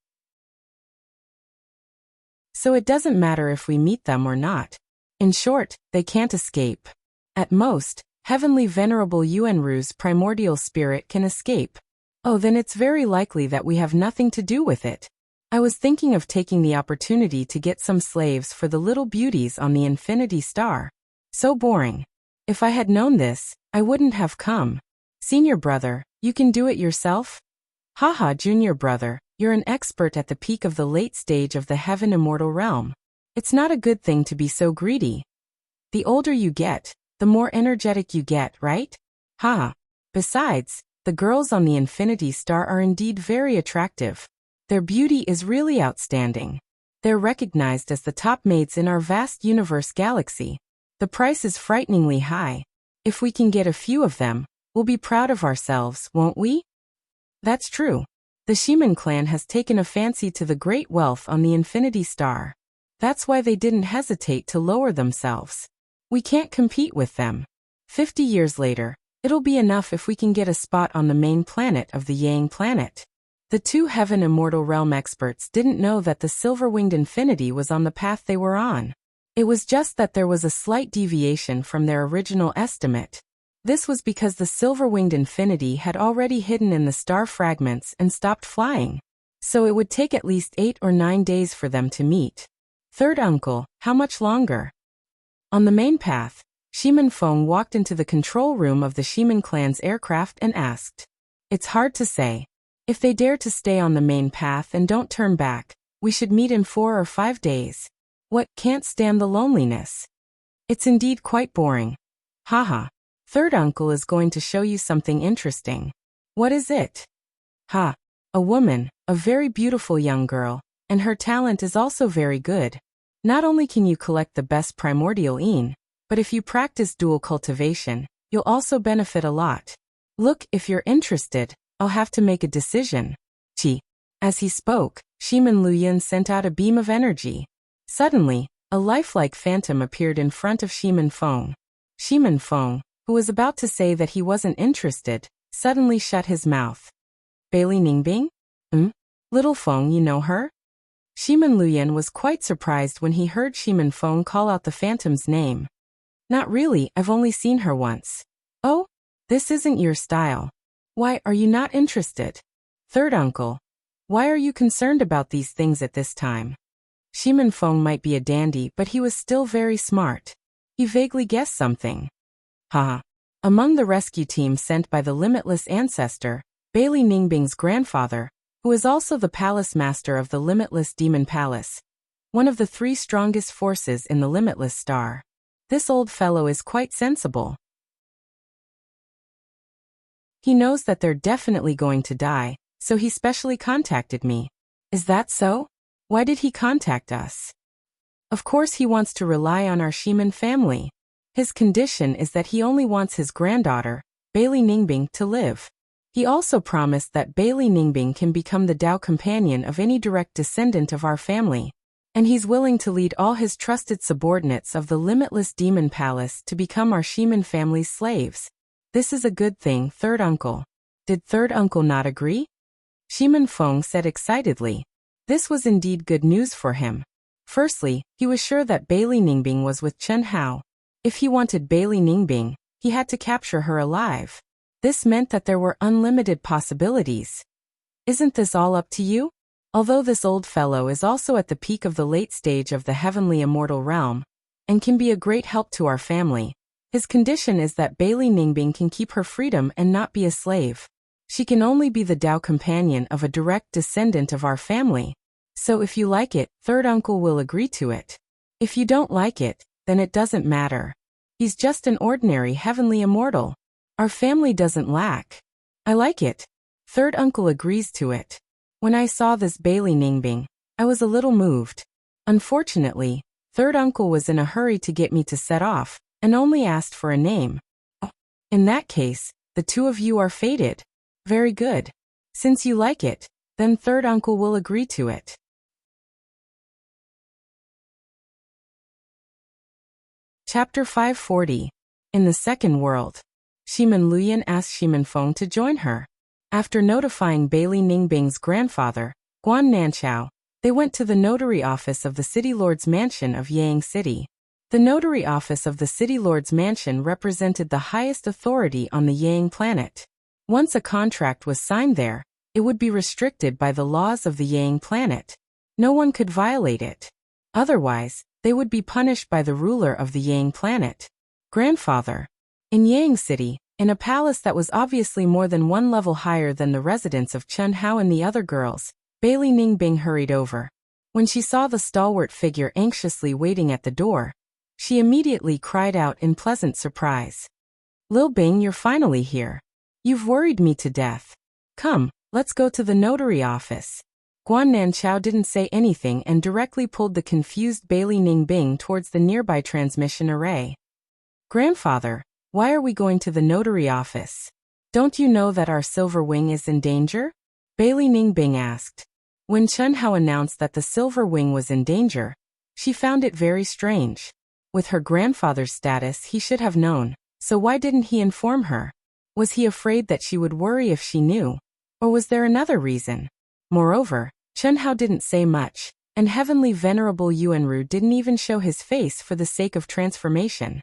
So it doesn't matter if we meet them or not. In short, they can't escape. At most, Heavenly Venerable Yuan Ru's primordial spirit can escape. Oh, then it's very likely that we have nothing to do with it. I was thinking of taking the opportunity to get some slaves for the little beauties on the Infinity Star. So boring. If I had known this, I wouldn't have come. Senior brother, you can do it yourself? Haha, junior brother, you're an expert at the peak of the late stage of the Heaven Immortal realm. It's not a good thing to be so greedy. The older you get, the more energetic you get, right? Haha. Besides, the girls on the Infinity Star are indeed very attractive. Their beauty is really outstanding. They're recognized as the top maids in our vast universe galaxy. The price is frighteningly high. If we can get a few of them, we'll be proud of ourselves, won't we? That's true. The Shimen clan has taken a fancy to the great wealth on the Infinity Star. That's why they didn't hesitate to lower themselves. We can't compete with them. 50 years later, it'll be enough if we can get a spot on the main planet of the Yang planet. The 2 Heaven Immortal Realm experts didn't know that the Silver-Winged Infinity was on the path they were on. It was just that there was a slight deviation from their original estimate. This was because the Silver-Winged Infinity had already hidden in the star fragments and stopped flying. So it would take at least 8 or 9 days for them to meet. Third uncle, how much longer? On the main path, Shimin Feng walked into the control room of the Shimin clan's aircraft and asked. It's hard to say. If they dare to stay on the main path and don't turn back, we should meet in 4 or 5 days. What, can't stand the loneliness? It's indeed quite boring. Haha. Third uncle is going to show you something interesting. What is it? Ha. A woman, a very beautiful young girl, and her talent is also very good. Not only can you collect the best primordial yin, but if you practice dual cultivation, you'll also benefit a lot. Look, if you're interested, I'll have to make a decision. Chi. As he spoke, Shimin Luyan sent out a beam of energy. Suddenly, a lifelike phantom appeared in front of Shimin Feng. Shimin Feng, who was about to say that he wasn't interested, suddenly shut his mouth. Bailey Ningbing? Little Feng, you know her? Shimin Luyan was quite surprised when he heard Shimin Feng call out the phantom's name. Not really, I've only seen her once. Oh? This isn't your style. Why, are you not interested? Third uncle. Why are you concerned about these things at this time? Shimin Feng might be a dandy, but he was still very smart. He vaguely guessed something. Haha. Among the rescue team sent by the Limitless Ancestor, Bailey Ningbing's grandfather, who is also the palace master of the Limitless Demon Palace, one of the 3 strongest forces in the Limitless Star. This old fellow is quite sensible. He knows that they're definitely going to die, so he specially contacted me. Is that so? Why did he contact us? Of course he wants to rely on our Shimin family. His condition is that he only wants his granddaughter, Bailey Ningbing, to live. He also promised that Bailey Ningbing can become the Dao companion of any direct descendant of our family. And he's willing to lead all his trusted subordinates of the Limitless Demon Palace to become our Shimin family's slaves. This is a good thing, third uncle. Did third uncle not agree? Shimin Feng said excitedly. This was indeed good news for him. Firstly, he was sure that Bailey Ningbing was with Chen Hao. If he wanted Bailey Ningbing, he had to capture her alive. This meant that there were unlimited possibilities. Isn't this all up to you? Although this old fellow is also at the peak of the late stage of the heavenly immortal realm, and can be a great help to our family, his condition is that Bailey Ningbing can keep her freedom and not be a slave. She can only be the Dao companion of a direct descendant of our family. So if you like it, third uncle will agree to it. If you don't like it, then it doesn't matter. He's just an ordinary heavenly immortal. Our family doesn't lack. I like it. Third uncle agrees to it. When I saw this Bailey Ningbing, I was a little moved. Unfortunately, third uncle was in a hurry to get me to set off, and only asked for a name. In that case, the 2 of you are fated. Very good. Since you like it, then third uncle will agree to it. Chapter 540. In the Second World. Shimin Luyan asked Shimin Feng to join her. After notifying Bailey Ningbing's grandfather, Guan Nanchao, they went to the notary office of the City Lord's Mansion of Yang City. The notary office of the City Lord's Mansion represented the highest authority on the Yang planet. Once a contract was signed there, it would be restricted by the laws of the Yang planet. No one could violate it. Otherwise, they would be punished by the ruler of the Yang planet. Grandfather. In Yang City, in a palace that was obviously more than 1 level higher than the residence of Chen Hao and the other girls, Bailey Ningbing hurried over. When she saw the stalwart figure anxiously waiting at the door, she immediately cried out in pleasant surprise. Lil Bing, you're finally here. You've worried me to death. Come, let's go to the notary office. Guan Nanchao didn't say anything and directly pulled the confused Bailey Ningbing towards the nearby transmission array. Grandfather, why are we going to the notary office? Don't you know that our silver wing is in danger? Bailey Ningbing asked. When Chen Hao announced that the silver wing was in danger, she found it very strange. With her grandfather's status, he should have known, so why didn't he inform her? Was he afraid that she would worry if she knew? Or was there another reason? Moreover, Chen Hao didn't say much, and Heavenly Venerable Yuanru didn't even show his face for the sake of transformation.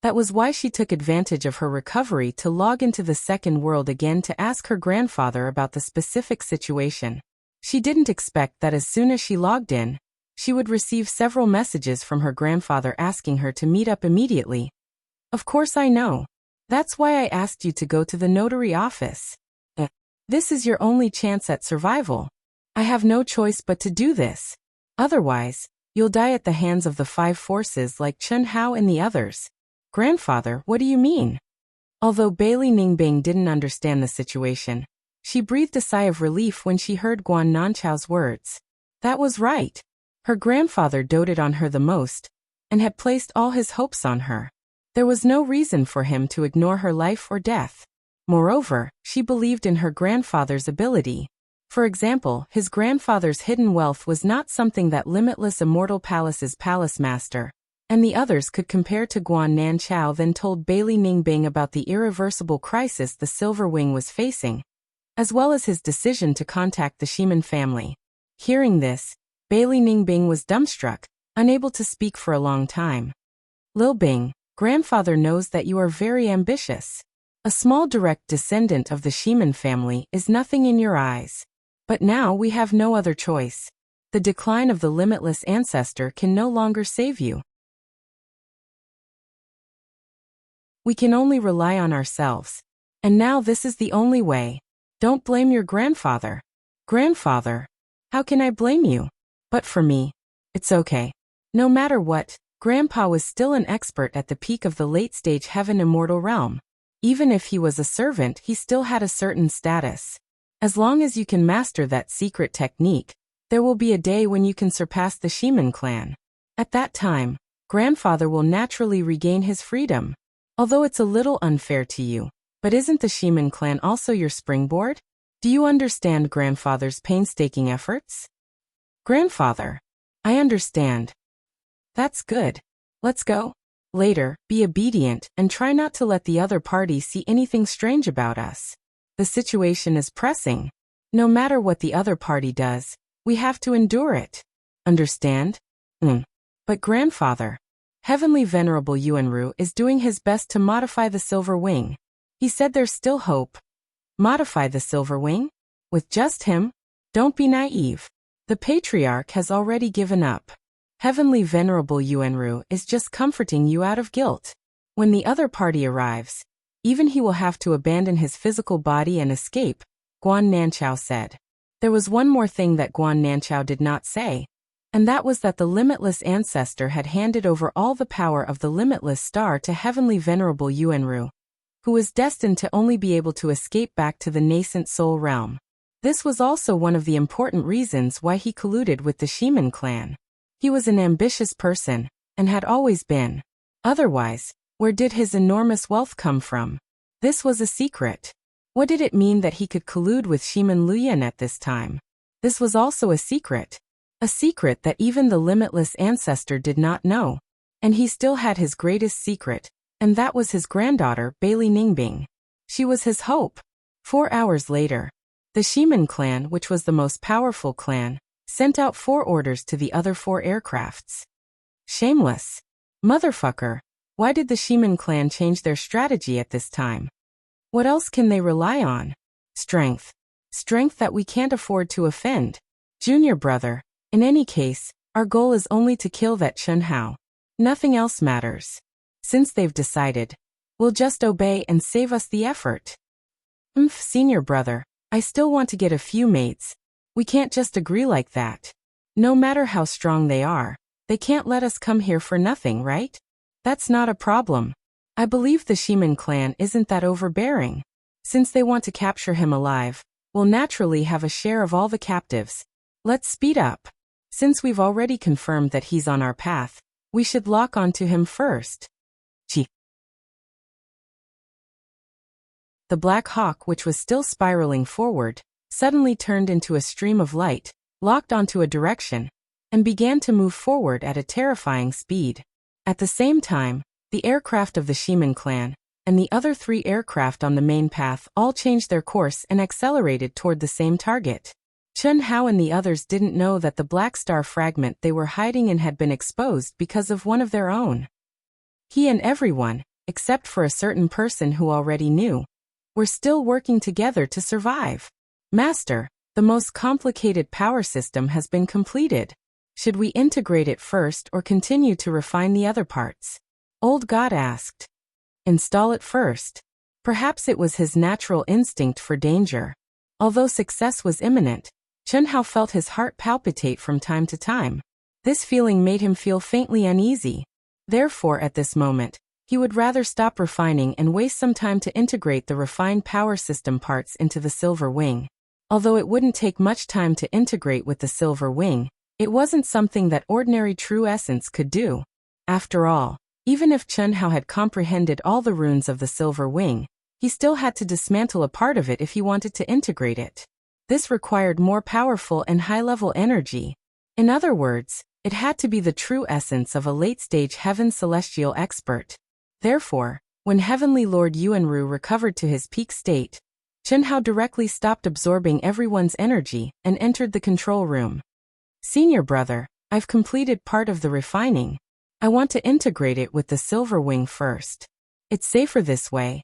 That was why she took advantage of her recovery to log into the second world again to ask her grandfather about the specific situation. She didn't expect that as soon as she logged in, she would receive several messages from her grandfather asking her to meet up immediately. Of course I know. That's why I asked you to go to the notary office. This is your only chance at survival. I have no choice but to do this. Otherwise, you'll die at the hands of the five forces like Chen Hao and the others. Grandfather, what do you mean? Although Bailey Ningbing didn't understand the situation, she breathed a sigh of relief when she heard Guan Nanchao's words. That was right. Her grandfather doted on her the most, and had placed all his hopes on her. There was no reason for him to ignore her life or death. Moreover, she believed in her grandfather's ability. For example, his grandfather's hidden wealth was not something that Limitless Immortal Palace's palace master and the others could compare to. Guan Nanchao then told Bailey Ningbing about the irreversible crisis the Silver Wing was facing, as well as his decision to contact the Shiman family. Hearing this, Bailey Ningbing was dumbstruck, unable to speak for a long time. Lil Bing, grandfather knows that you are very ambitious. A small direct descendant of the Shiman family is nothing in your eyes. But now we have no other choice. The decline of the limitless ancestor can no longer save you. We can only rely on ourselves. And now this is the only way. Don't blame your grandfather. Grandfather, how can I blame you? But for me, it's okay. No matter what, Grandpa was still an expert at the peak of the late-stage Heaven Immortal realm. Even if he was a servant, he still had a certain status. As long as you can master that secret technique, there will be a day when you can surpass the Shiman clan. At that time, Grandfather will naturally regain his freedom. Although it's a little unfair to you, but isn't the Shiman clan also your springboard? Do you understand Grandfather's painstaking efforts? Grandfather, I understand. That's good. Let's go. Later, be obedient and try not to let the other party see anything strange about us. The situation is pressing. No matter what the other party does, we have to endure it. Understand? But grandfather, Heavenly Venerable Yuanru is doing his best to modify the Silver Wing. He said there's still hope. Modify the Silver Wing? With just him? Don't be naive. The Patriarch has already given up. Heavenly Venerable Yuanru is just comforting you out of guilt. When the other party arrives, even he will have to abandon his physical body and escape, Guan Nanchao said. There was one more thing that Guan Nanchao did not say, and that was that the Limitless Ancestor had handed over all the power of the Limitless Star to Heavenly Venerable Yuanru, who was destined to only be able to escape back to the nascent soul realm. This was also one of the important reasons why he colluded with the Shiman clan. He was an ambitious person, and had always been. Otherwise, where did his enormous wealth come from? This was a secret. What did it mean that he could collude with Shiman Luyan at this time? This was also a secret. A secret that even the Limitless Ancestor did not know. And he still had his greatest secret, and that was his granddaughter, Bailey Ningbing. She was his hope. 4 hours later, the Shiman clan, which was the most powerful clan, sent out 4 orders to the other 4 aircrafts. Shameless. Motherfucker. Why did the Shiman clan change their strategy at this time? What else can they rely on? Strength. Strength that we can't afford to offend. Junior brother, in any case, our goal is only to kill that Chen Hao. Nothing else matters. Since they've decided, we'll just obey and save us the effort. Senior brother, I still want to get a few mates. We can't just agree like that. No matter how strong they are, they can't let us come here for nothing, right? That's not a problem. I believe the Shiman clan isn't that overbearing. Since they want to capture him alive, we'll naturally have a share of all the captives. Let's speed up. Since we've already confirmed that he's on our path, we should lock onto him first. Gee. The Black Hawk, which was still spiraling forward, suddenly turned into a stream of light, locked onto a direction, and began to move forward at a terrifying speed. At the same time, the aircraft of the Shiman clan, and the other 3 aircraft on the main path all changed their course and accelerated toward the same target. Chen Hao and the others didn't know that the Black Star fragment they were hiding in had been exposed because of one of their own. He and everyone, except for a certain person who already knew, were still working together to survive. Master, the most complicated power system has been completed. Should we integrate it first or continue to refine the other parts? Old God asked. Install it first. Perhaps it was his natural instinct for danger. Although success was imminent, Chen Hao felt his heart palpitate from time to time. This feeling made him feel faintly uneasy. Therefore, at this moment, he would rather stop refining and waste some time to integrate the refined power system parts into the silver wing. Although it wouldn't take much time to integrate with the silver wing, it wasn't something that ordinary true essence could do. After all, even if Chen Hao had comprehended all the runes of the silver wing, he still had to dismantle a part of it if he wanted to integrate it. This required more powerful and high-level energy. In other words, it had to be the true essence of a late-stage heaven celestial expert. Therefore, when Heavenly Lord Yuanru recovered to his peak state, Chen Hao directly stopped absorbing everyone's energy and entered the control room. Senior brother, I've completed part of the refining. I want to integrate it with the silver wing first. It's safer this way.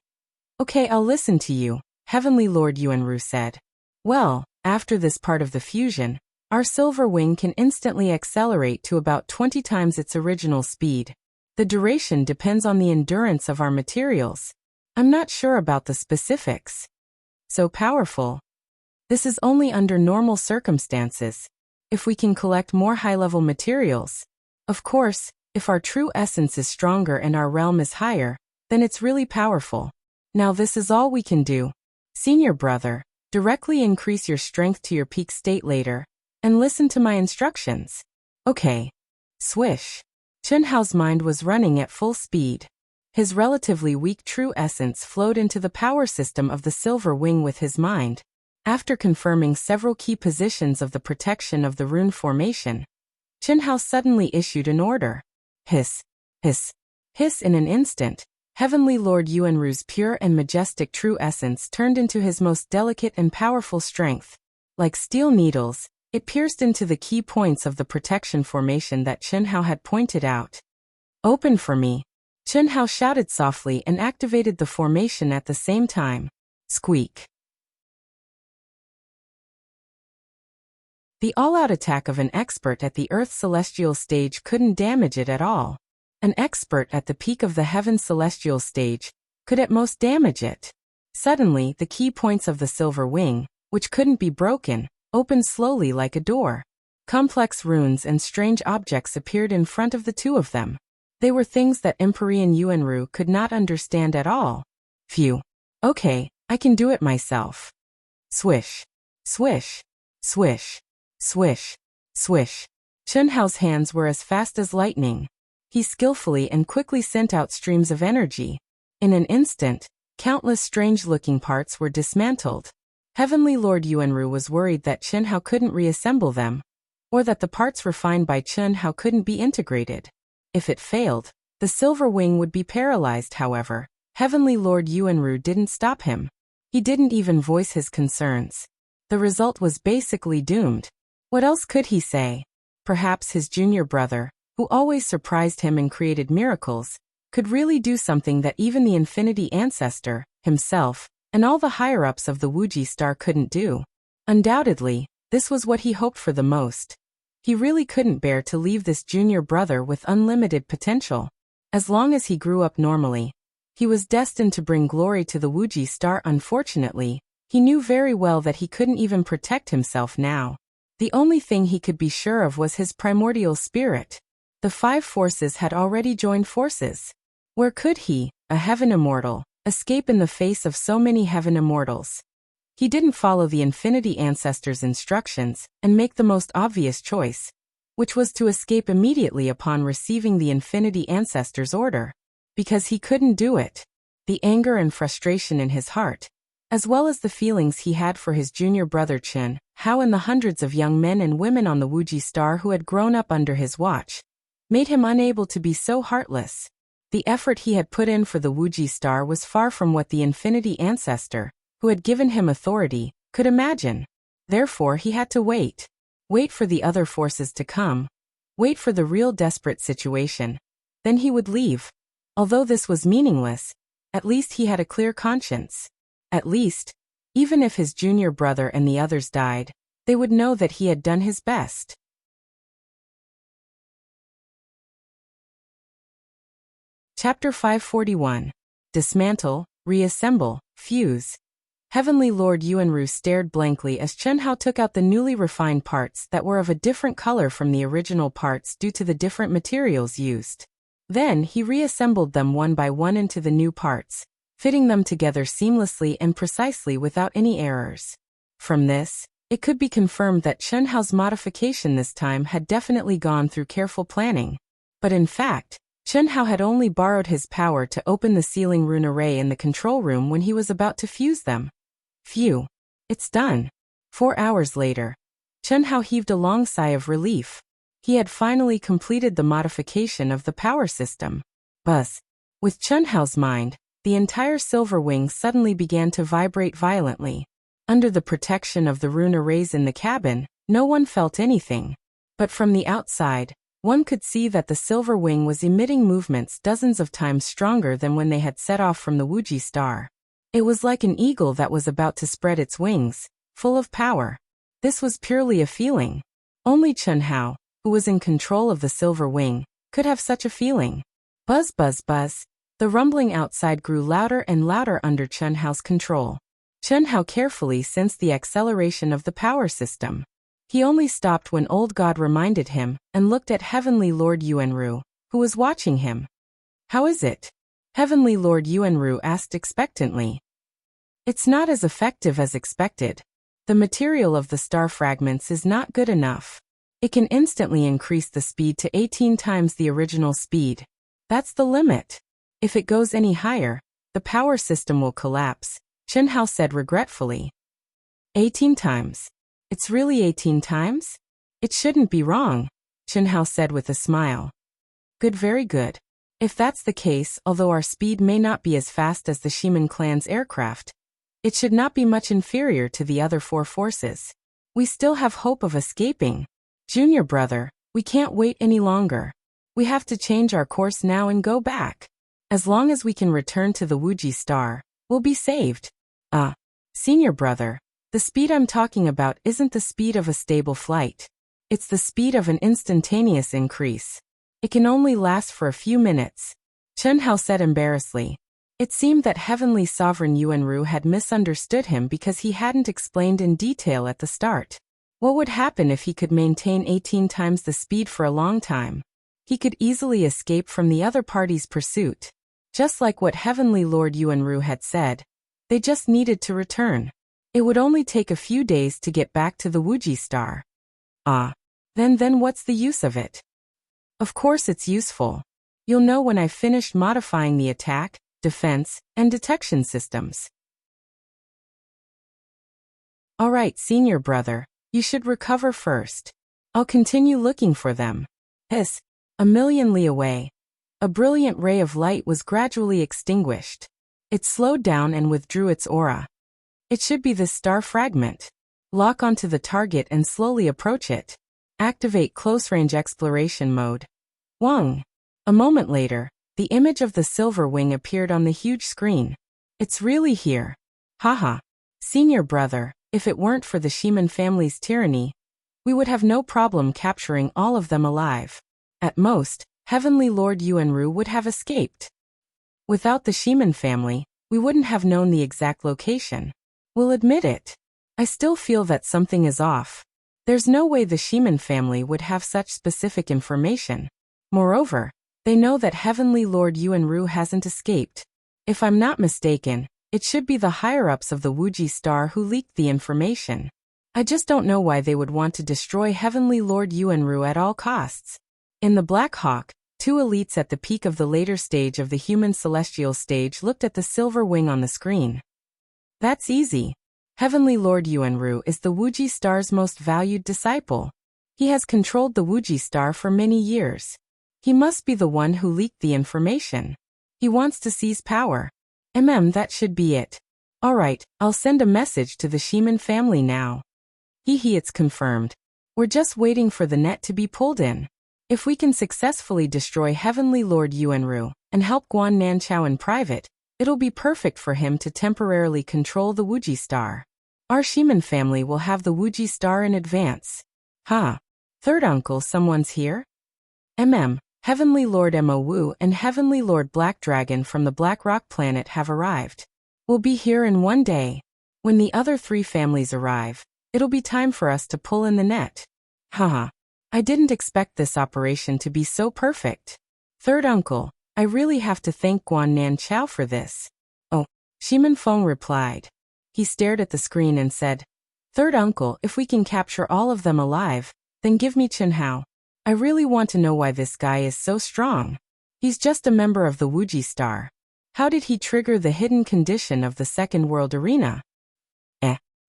Okay, I'll listen to you, Heavenly Lord Yuanru said. Well, after this part of the fusion, our silver wing can instantly accelerate to about 20 times its original speed. The duration depends on the endurance of our materials. I'm not sure about the specifics. So powerful. This is only under normal circumstances. If we can collect more high-level materials. Of course, if our true essence is stronger and our realm is higher, then it's really powerful. Now this is all we can do. Senior brother, directly increase your strength to your peak state later, and listen to my instructions. Okay. Swish. Chen Hao's mind was running at full speed. His relatively weak true essence flowed into the power system of the silver wing with his mind. After confirming several key positions of the protection of the rune formation, Chen Hao suddenly issued an order. Hiss, hiss, hiss. In an instant, Heavenly Lord Yuanru's pure and majestic true essence turned into his most delicate and powerful strength. Like steel needles, it pierced into the key points of the protection formation that Chen Hao had pointed out. Open for me. Chen Hao shouted softly and activated the formation at the same time. Squeak. The all-out attack of an expert at the Earth celestial stage couldn't damage it at all. An expert at the peak of the heaven celestial stage could at most damage it. Suddenly, the key points of the silver wing, which couldn't be broken, opened slowly like a door. Complex runes and strange objects appeared in front of the two of them. They were things that Empyrean Yuanru could not understand at all. Phew. Okay, I can do it myself. Swish. Swish. Swish. Swish. Swish. Chen Hao's hands were as fast as lightning. He skillfully and quickly sent out streams of energy. In an instant, countless strange-looking parts were dismantled. Heavenly Lord Yuanru was worried that Chen Hao couldn't reassemble them, or that the parts refined by Chen Hao couldn't be integrated. If it failed, the silver wing would be paralyzed. However, Heavenly Lord Yuanru didn't stop him. He didn't even voice his concerns. The result was basically doomed. What else could he say? Perhaps his junior brother, who always surprised him and created miracles, could really do something that even the Infinity Ancestor, himself, and all the higher-ups of the Wuxia star couldn't do. Undoubtedly, this was what he hoped for the most. He really couldn't bear to leave this junior brother with unlimited potential. As long as he grew up normally, he was destined to bring glory to the Wuxia star. Unfortunately, he knew very well that he couldn't even protect himself now. The only thing he could be sure of was his primordial spirit. The five forces had already joined forces. Where could he, a heaven immortal, escape in the face of so many heaven immortals? He didn't follow the Infinity Ancestor's instructions and make the most obvious choice, which was to escape immediately upon receiving the Infinity Ancestor's order. Because he couldn't do it. The anger and frustration in his heart, as well as the feelings he had for his junior brother Chen Hao and the hundreds of young men and women on the Wuxia star who had grown up under his watch, made him unable to be so heartless. The effort he had put in for the Wuxia star was far from what the Infinity Ancestor, who had given him authority, could imagine. Therefore he had to wait. Wait for the other forces to come. Wait for the real desperate situation. Then he would leave. Although this was meaningless, at least he had a clear conscience. At least, even if his junior brother and the others died, they would know that he had done his best. Chapter 541. dismantle, reassemble, fuse. Heavenly Lord Yuanru stared blankly as Chen Hao took out the newly refined parts that were of a different color from the original parts due to the different materials used. Then he reassembled them one by one into the new parts, fitting them together seamlessly and precisely without any errors. From this, it could be confirmed that Chen Hao's modification this time had definitely gone through careful planning. But in fact, Chen Hao had only borrowed his power to open the sealing rune array in the control room when he was about to fuse them. Phew. It's done. 4 hours later, Chen Hao heaved a long sigh of relief. He had finally completed the modification of the power system. Buzz. With Chen Hao's mind, the entire silver wing suddenly began to vibrate violently. Under the protection of the rune arrays in the cabin, no one felt anything. But from the outside, one could see that the silver wing was emitting movements dozens of times stronger than when they had set off from the Wuxia star. It was like an eagle that was about to spread its wings, full of power. This was purely a feeling. Only Chen Hao, who was in control of the silver wing, could have such a feeling. Buzz, buzz, buzz. The rumbling outside grew louder and louder under Chen Hao's control. Chen Hao carefully sensed the acceleration of the power system. He only stopped when Old God reminded him and looked at Heavenly Lord Yuanru, who was watching him. "How is it?" Heavenly Lord Yuanru asked expectantly. "It's not as effective as expected. The material of the star fragments is not good enough. It can instantly increase the speed to 18 times the original speed. That's the limit. If it goes any higher, the power system will collapse," Chen Hao said regretfully. 18 times. It's really 18 times? It shouldn't be wrong, Chen Hao said with a smile. Good, very good. If that's the case, although our speed may not be as fast as the Shiman clan's aircraft, it should not be much inferior to the other 4 forces. We still have hope of escaping. Junior brother, we can't wait any longer. We have to change our course now and go back. As long as we can return to the Wuxia star, we'll be saved. Senior brother, the speed I'm talking about isn't the speed of a stable flight. It's the speed of an instantaneous increase. It can only last for a few minutes, Chen Hao said embarrassedly. It seemed that Heavenly Sovereign Yuanru had misunderstood him because he hadn't explained in detail at the start. What would happen if he could maintain 18 times the speed for a long time? He could easily escape from the other party's pursuit. Just like what Heavenly Lord Yuanru had said. They just needed to return. It would only take a few days to get back to the Wuxia star. Then what's the use of it? Of course it's useful. You'll know when I've finished modifying the attack, defense, and detection systems. Alright, senior brother, you should recover first. I'll continue looking for them. A million li away. A brilliant ray of light was gradually extinguished. It slowed down and withdrew its aura. It should be this star fragment. Lock onto the target and slowly approach it. Activate close-range exploration mode. Wang. A moment later, the image of the silver wing appeared on the huge screen. It's really here. Haha. Senior brother, if it weren't for the Shiman family's tyranny, we would have no problem capturing all of them alive. At most, Heavenly Lord Yuanru would have escaped. Without the Shiman family, we wouldn't have known the exact location. We'll admit it. I still feel that something is off. There's no way the Shiman family would have such specific information. Moreover, they know that Heavenly Lord Yuanru hasn't escaped. If I'm not mistaken, it should be the higher-ups of the Wuxia star who leaked the information. I just don't know why they would want to destroy Heavenly Lord Yuanru at all costs. In the Black Hawk, 2 elites at the peak of the later stage of the human celestial stage looked at the silver wing on the screen. That's easy. Heavenly Lord Yuanru is the Wuxia star's most valued disciple. He has controlled the Wuxia star for many years. He must be the one who leaked the information. He wants to seize power. That should be it. Alright, I'll send a message to the Shiman family now. It's confirmed. We're just waiting for the net to be pulled in. If we can successfully destroy Heavenly Lord Yuanru and help Guan Nanchao in private, it'll be perfect for him to temporarily control the Wuxia star. Our Shiman family will have the Wuxia star in advance. Third uncle, someone's here? Heavenly Lord Mo and Heavenly Lord Black Dragon from the Black Rock planet have arrived. We'll be here in 1 day. When the other 3 families arrive, it'll be time for us to pull in the net. Haha. I didn't expect this operation to be so perfect. Third uncle, I really have to thank Guan Nan Chao for this. Oh, Shimin Feng replied. He stared at the screen and said, Third uncle, if we can capture all of them alive, then give me Chen Hao. I really want to know why this guy is so strong. He's just a member of the Wuxia Star. How did he trigger the hidden condition of the Second World Arena?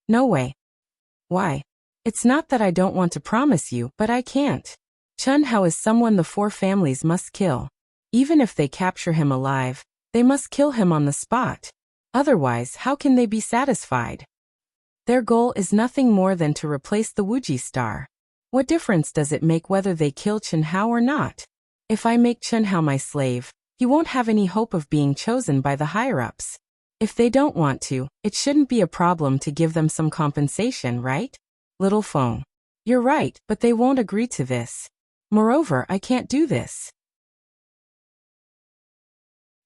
No way. Why? It's not that I don't want to promise you, but I can't. Chen Hao is someone the 4 families must kill. Even if they capture him alive, they must kill him on the spot. Otherwise, how can they be satisfied? Their goal is nothing more than to replace the Wuxia Star. What difference does it make whether they kill Chen Hao or not? If I make Chen Hao my slave, he won't have any hope of being chosen by the higher-ups. If they don't want to, it shouldn't be a problem to give them some compensation, right? Little Feng. You're right, but they won't agree to this. Moreover, I can't do this.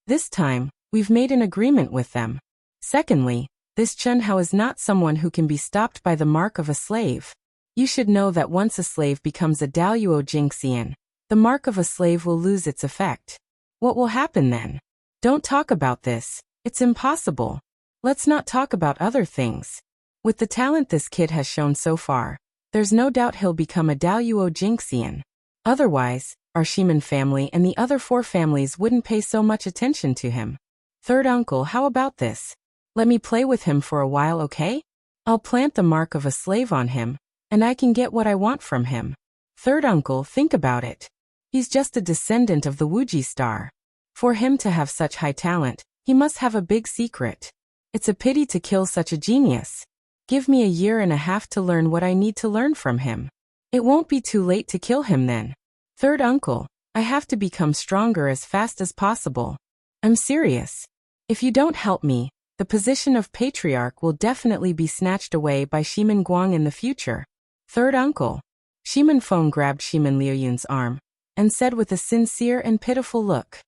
This time, we've made an agreement with them. Secondly, this Chen Hao is not someone who can be stopped by the mark of a slave. You should know that once a slave becomes a Daluo Jingxian, the mark of a slave will lose its effect. What will happen then? Don't talk about this. It's impossible. Let's not talk about other things. With the talent this kid has shown so far, there's no doubt he'll become a Daluo Jingxian. Otherwise, our Shimin family and the other 4 families wouldn't pay so much attention to him. Third uncle, how about this? Let me play with him for a while, okay? I'll plant the mark of a slave on him, and I can get what I want from him. Third uncle, think about it. He's just a descendant of the Wuxia Star. For him to have such high talent, he must have a big secret. It's a pity to kill such a genius. Give me 1.5 years to learn what I need to learn from him. It won't be too late to kill him then. Third uncle, I have to become stronger as fast as possible. I'm serious. If you don't help me, the position of patriarch will definitely be snatched away by Shimin Guang in the future. Third uncle. Shimin Feng grabbed Shimin Liuyun's arm and said with a sincere and pitiful look.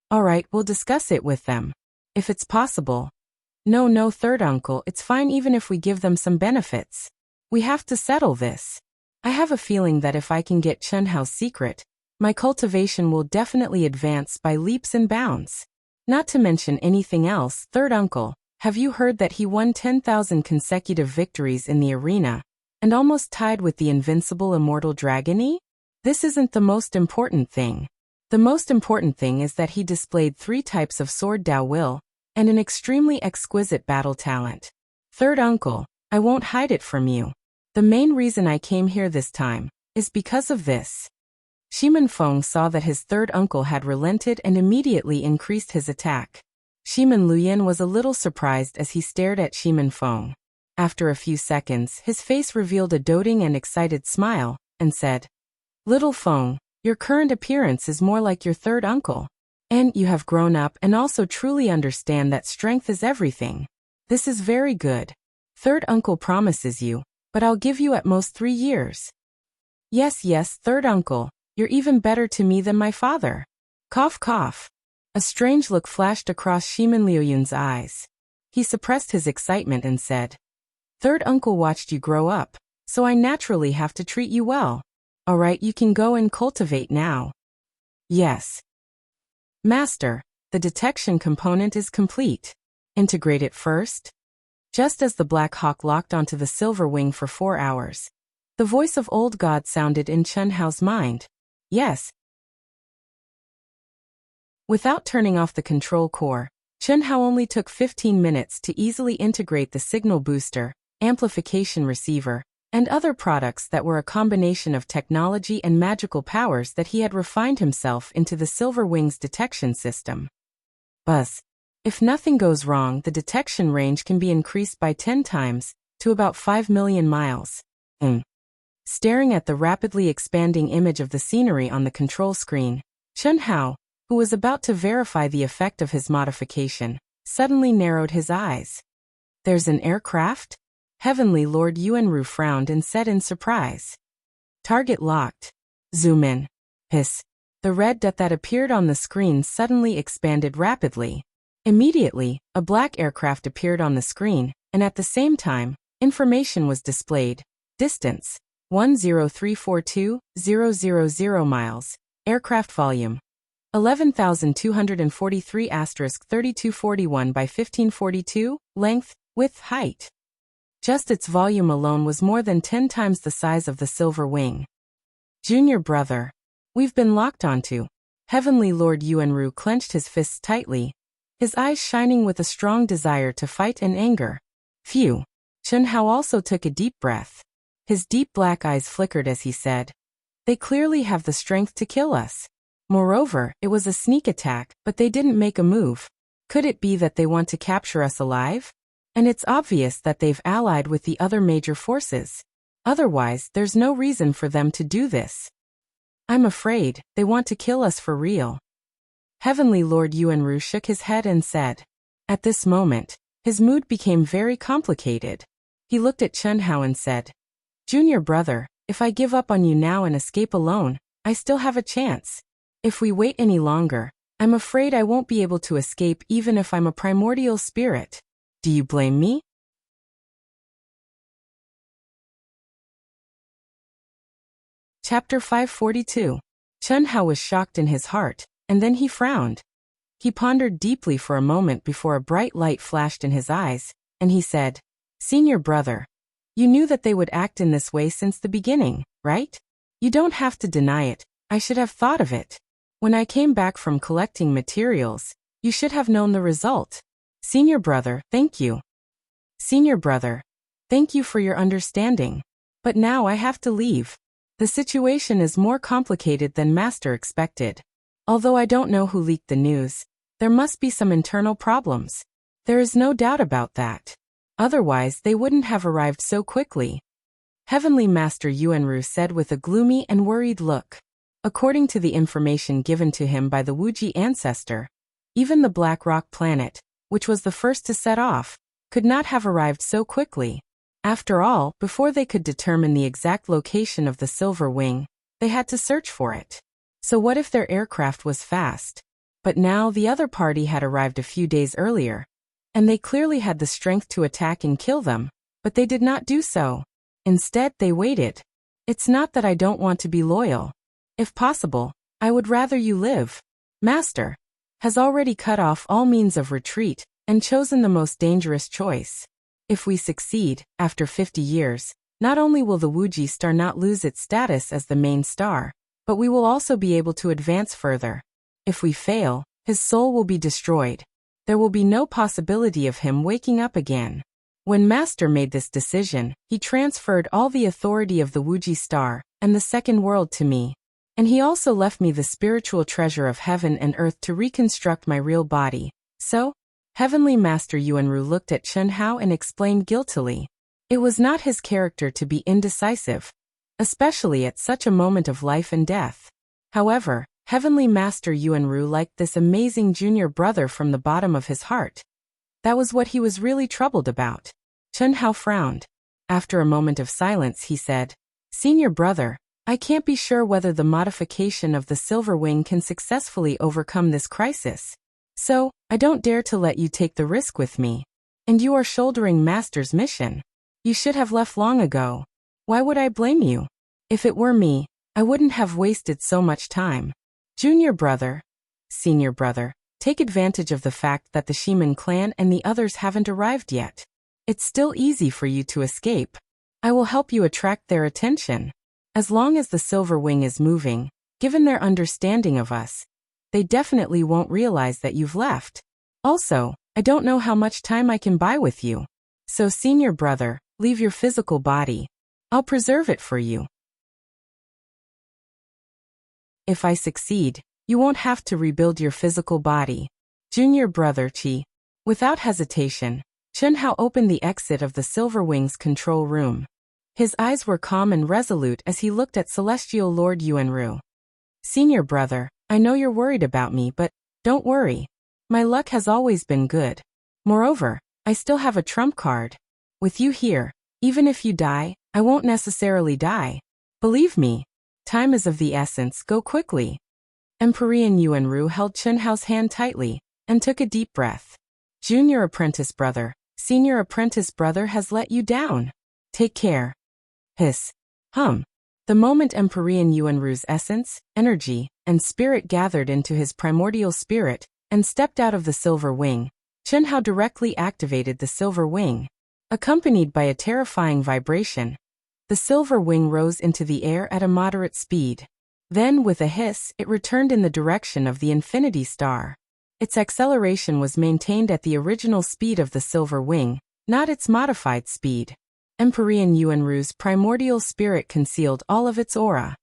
All right, we'll discuss it with them. If it's possible. No, third uncle, it's fine even if we give them some benefits. We have to settle this. I have a feeling that if I can get Chen Hao's secret, my cultivation will definitely advance by leaps and bounds. Not to mention anything else. Third uncle, have you heard that he won 10,000 consecutive victories in the arena, and almost tied with the invincible immortal Dragony? This isn't the most important thing. The most important thing is that he displayed 3 types of sword Dao will, and an extremely exquisite battle talent. Third uncle, I won't hide it from you. The main reason I came here this time is because of this. Shimin Feng saw that his third uncle had relented and immediately increased his attack. Shimin Liuyan was a little surprised as he stared at Shimin Feng. After a few seconds, his face revealed a doting and excited smile, and said, Little Feng, your current appearance is more like your third uncle. And you have grown up and also truly understand that strength is everything. This is very good. Third uncle promises you, but I'll give you at most 3 years. Yes, third uncle, you're even better to me than my father. Cough, cough. A strange look flashed across Shimin Liuyun's eyes. He suppressed his excitement and said, Third uncle watched you grow up, so I naturally have to treat you well. All right, you can go and cultivate now. Yes. Master, the detection component is complete. Integrate it first. Just as the Black Hawk locked onto the silver wing for 4 hours, the voice of Old God sounded in Chen Hao's mind. Yes. Without turning off the control core, Chen Hao only took 15 minutes to easily integrate the signal booster, amplification receiver, and other products that were a combination of technology and magical powers that he had refined himself into the Silver Wings detection system. Buzz. If nothing goes wrong, the detection range can be increased by 10 times, to about 5 million miles. Staring at the rapidly expanding image of the scenery on the control screen, Chen Hao, who was about to verify the effect of his modification, suddenly narrowed his eyes. There's an aircraft? Heavenly Lord Yuanru frowned and said in surprise. Target locked. Zoom in. Hiss. The red dot that appeared on the screen suddenly expanded rapidly. Immediately, a black aircraft appeared on the screen, and at the same time, information was displayed. Distance: 10342,000 miles. Aircraft volume: 11,243 3241 by 1542, length, width, height. Just its volume alone was more than 10 times the size of the Silver Wing. Junior brother. We've been locked onto. Heavenly Lord Yuanru clenched his fists tightly, his eyes shining with a strong desire to fight and anger. Phew. Chen Hao also took a deep breath. His deep black eyes flickered as he said, "They clearly have the strength to kill us. Moreover, it was a sneak attack, but they didn't make a move. Could it be that they want to capture us alive? And it's obvious that they've allied with the other major forces. Otherwise, there's no reason for them to do this. I'm afraid they want to kill us for real." Heavenly Lord Yuanru shook his head and said. At this moment, his mood became very complicated. He looked at Chen Hao and said, "Junior brother, if I give up on you now and escape alone, I still have a chance. If we wait any longer, I'm afraid I won't be able to escape even if I'm a primordial spirit. Do you blame me?" Chapter 542. Chen Hao was shocked in his heart, and then he frowned. He pondered deeply for a moment before a bright light flashed in his eyes, and he said, "Senior brother, you knew that they would act in this way since the beginning, right? You don't have to deny it. I should have thought of it. When I came back from collecting materials, you should have known the result. Senior brother, thank you. Senior brother, thank you for your understanding. But now I have to leave. The situation is more complicated than Master expected. Although I don't know who leaked the news, there must be some internal problems. There is no doubt about that. Otherwise they wouldn't have arrived so quickly." Heavenly Master Yuanru said with a gloomy and worried look. According to the information given to him by the Wuxia ancestor, even the Black Rock planet, which was the first to set off, could not have arrived so quickly. After all, before they could determine the exact location of the Silver Wing, they had to search for it. So what if their aircraft was fast? But now the other party had arrived a few days earlier, and they clearly had the strength to attack and kill them, but they did not do so. Instead, they waited. It's not that I don't want to be loyal. If possible, I would rather you live. Master has already cut off all means of retreat and chosen the most dangerous choice. If we succeed, after 50 years, not only will the Wuxia star not lose its status as the main star, but we will also be able to advance further. If we fail, his soul will be destroyed. There will be no possibility of him waking up again. When Master made this decision, he transferred all the authority of the Wuxia star and the second world to me. And he also left me the spiritual treasure of heaven and earth to reconstruct my real body. So, Heavenly Master Yuanru looked at Chen Hao and explained guiltily. It was not his character to be indecisive, especially at such a moment of life and death. However, Heavenly Master Yuanru liked this amazing junior brother from the bottom of his heart. That was what he was really troubled about. Chen Hao frowned. After a moment of silence he said, "Senior brother, I can't be sure whether the modification of the Silver Wing can successfully overcome this crisis. So, I don't dare to let you take the risk with me. And you are shouldering Master's mission. You should have left long ago. Why would I blame you? If it were me, I wouldn't have wasted so much time. Junior brother, senior brother, take advantage of the fact that the Shiman clan and the others haven't arrived yet. It's still easy for you to escape. I will help you attract their attention. As long as the Silver Wing is moving, given their understanding of us, they definitely won't realize that you've left. Also, I don't know how much time I can buy with you. So senior brother, leave your physical body. I'll preserve it for you. If I succeed, you won't have to rebuild your physical body. Junior brother Qi." Without hesitation, Chen Hao opened the exit of the Silver Wing's control room. His eyes were calm and resolute as he looked at Celestial Lord Yuanru. "Senior brother, I know you're worried about me, but don't worry. My luck has always been good. Moreover, I still have a trump card. With you here, even if you die, I won't necessarily die. Believe me, Time is of the essence, go quickly. Emperor Yuanru held Chunhao's hand tightly and took a deep breath. Junior apprentice brother, senior apprentice brother has let you down. Take care. Hiss. Hum. The moment Emperor Yuanru's essence, energy, and spirit gathered into his primordial spirit and stepped out of the silver wing, Chunhao directly activated the silver wing. Accompanied by a terrifying vibration, the silver wing rose into the air at a moderate speed. Then, with a hiss, it returned in the direction of the infinity star. Its acceleration was maintained at the original speed of the silver wing, not its modified speed. Emperor Yuanru's primordial spirit concealed all of its aura.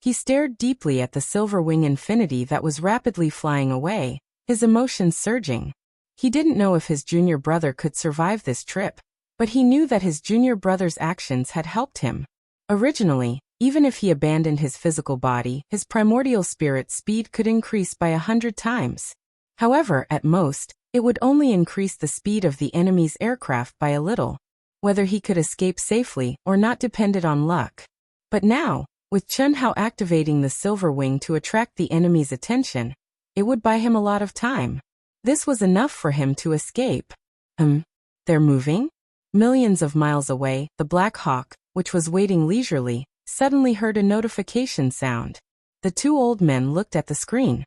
He stared deeply at the silver wing infinity that was rapidly flying away, his emotions surging. He didn't know if his junior brother could survive this trip, but he knew that his junior brother's actions had helped him. Originally, even if he abandoned his physical body, his primordial spirit speed could increase by 100 times. However, at most, it would only increase the speed of the enemy's aircraft by a little. Whether he could escape safely or not depended on luck. But now, with Chunhao activating the silver wing to attract the enemy's attention, it would buy him a lot of time. This was enough for him to escape. They're moving? Millions of miles away, the Black Hawk, which was waiting leisurely, suddenly heard a notification sound. The two old men looked at the screen.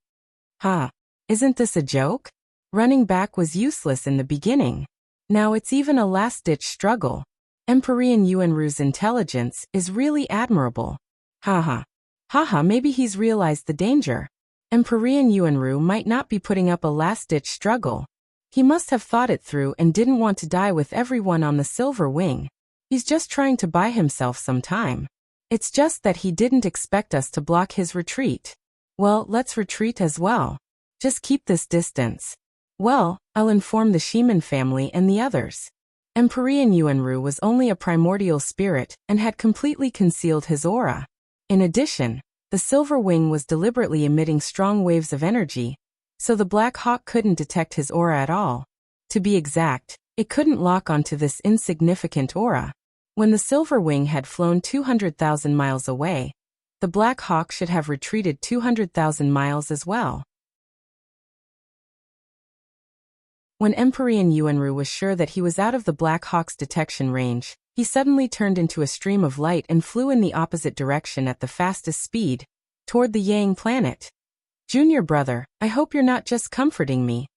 Isn't this a joke? Running back was useless in the beginning. Now it's even a last-ditch struggle. Emperor Yuanru's intelligence is really admirable. Maybe he's realized the danger. Emperor Yuanru might not be putting up a last-ditch struggle. He must have thought it through and didn't want to die with everyone on the silver wing. He's just trying to buy himself some time. It's just that he didn't expect us to block his retreat. Well, let's retreat as well. Just keep this distance. Well, I'll inform the Shiman family and the others. Emperor Yuanru was only a primordial spirit and had completely concealed his aura. In addition, the silver wing was deliberately emitting strong waves of energy, so the Black Hawk couldn't detect his aura at all. To be exact, it couldn't lock onto this insignificant aura. When the silver wing had flown 200,000 miles away, the Black Hawk should have retreated 200,000 miles as well. When Emperor Yuanru was sure that he was out of the Black Hawk's detection range, he suddenly turned into a stream of light and flew in the opposite direction at the fastest speed, toward the Yang planet. Junior brother, I hope you're not just comforting me.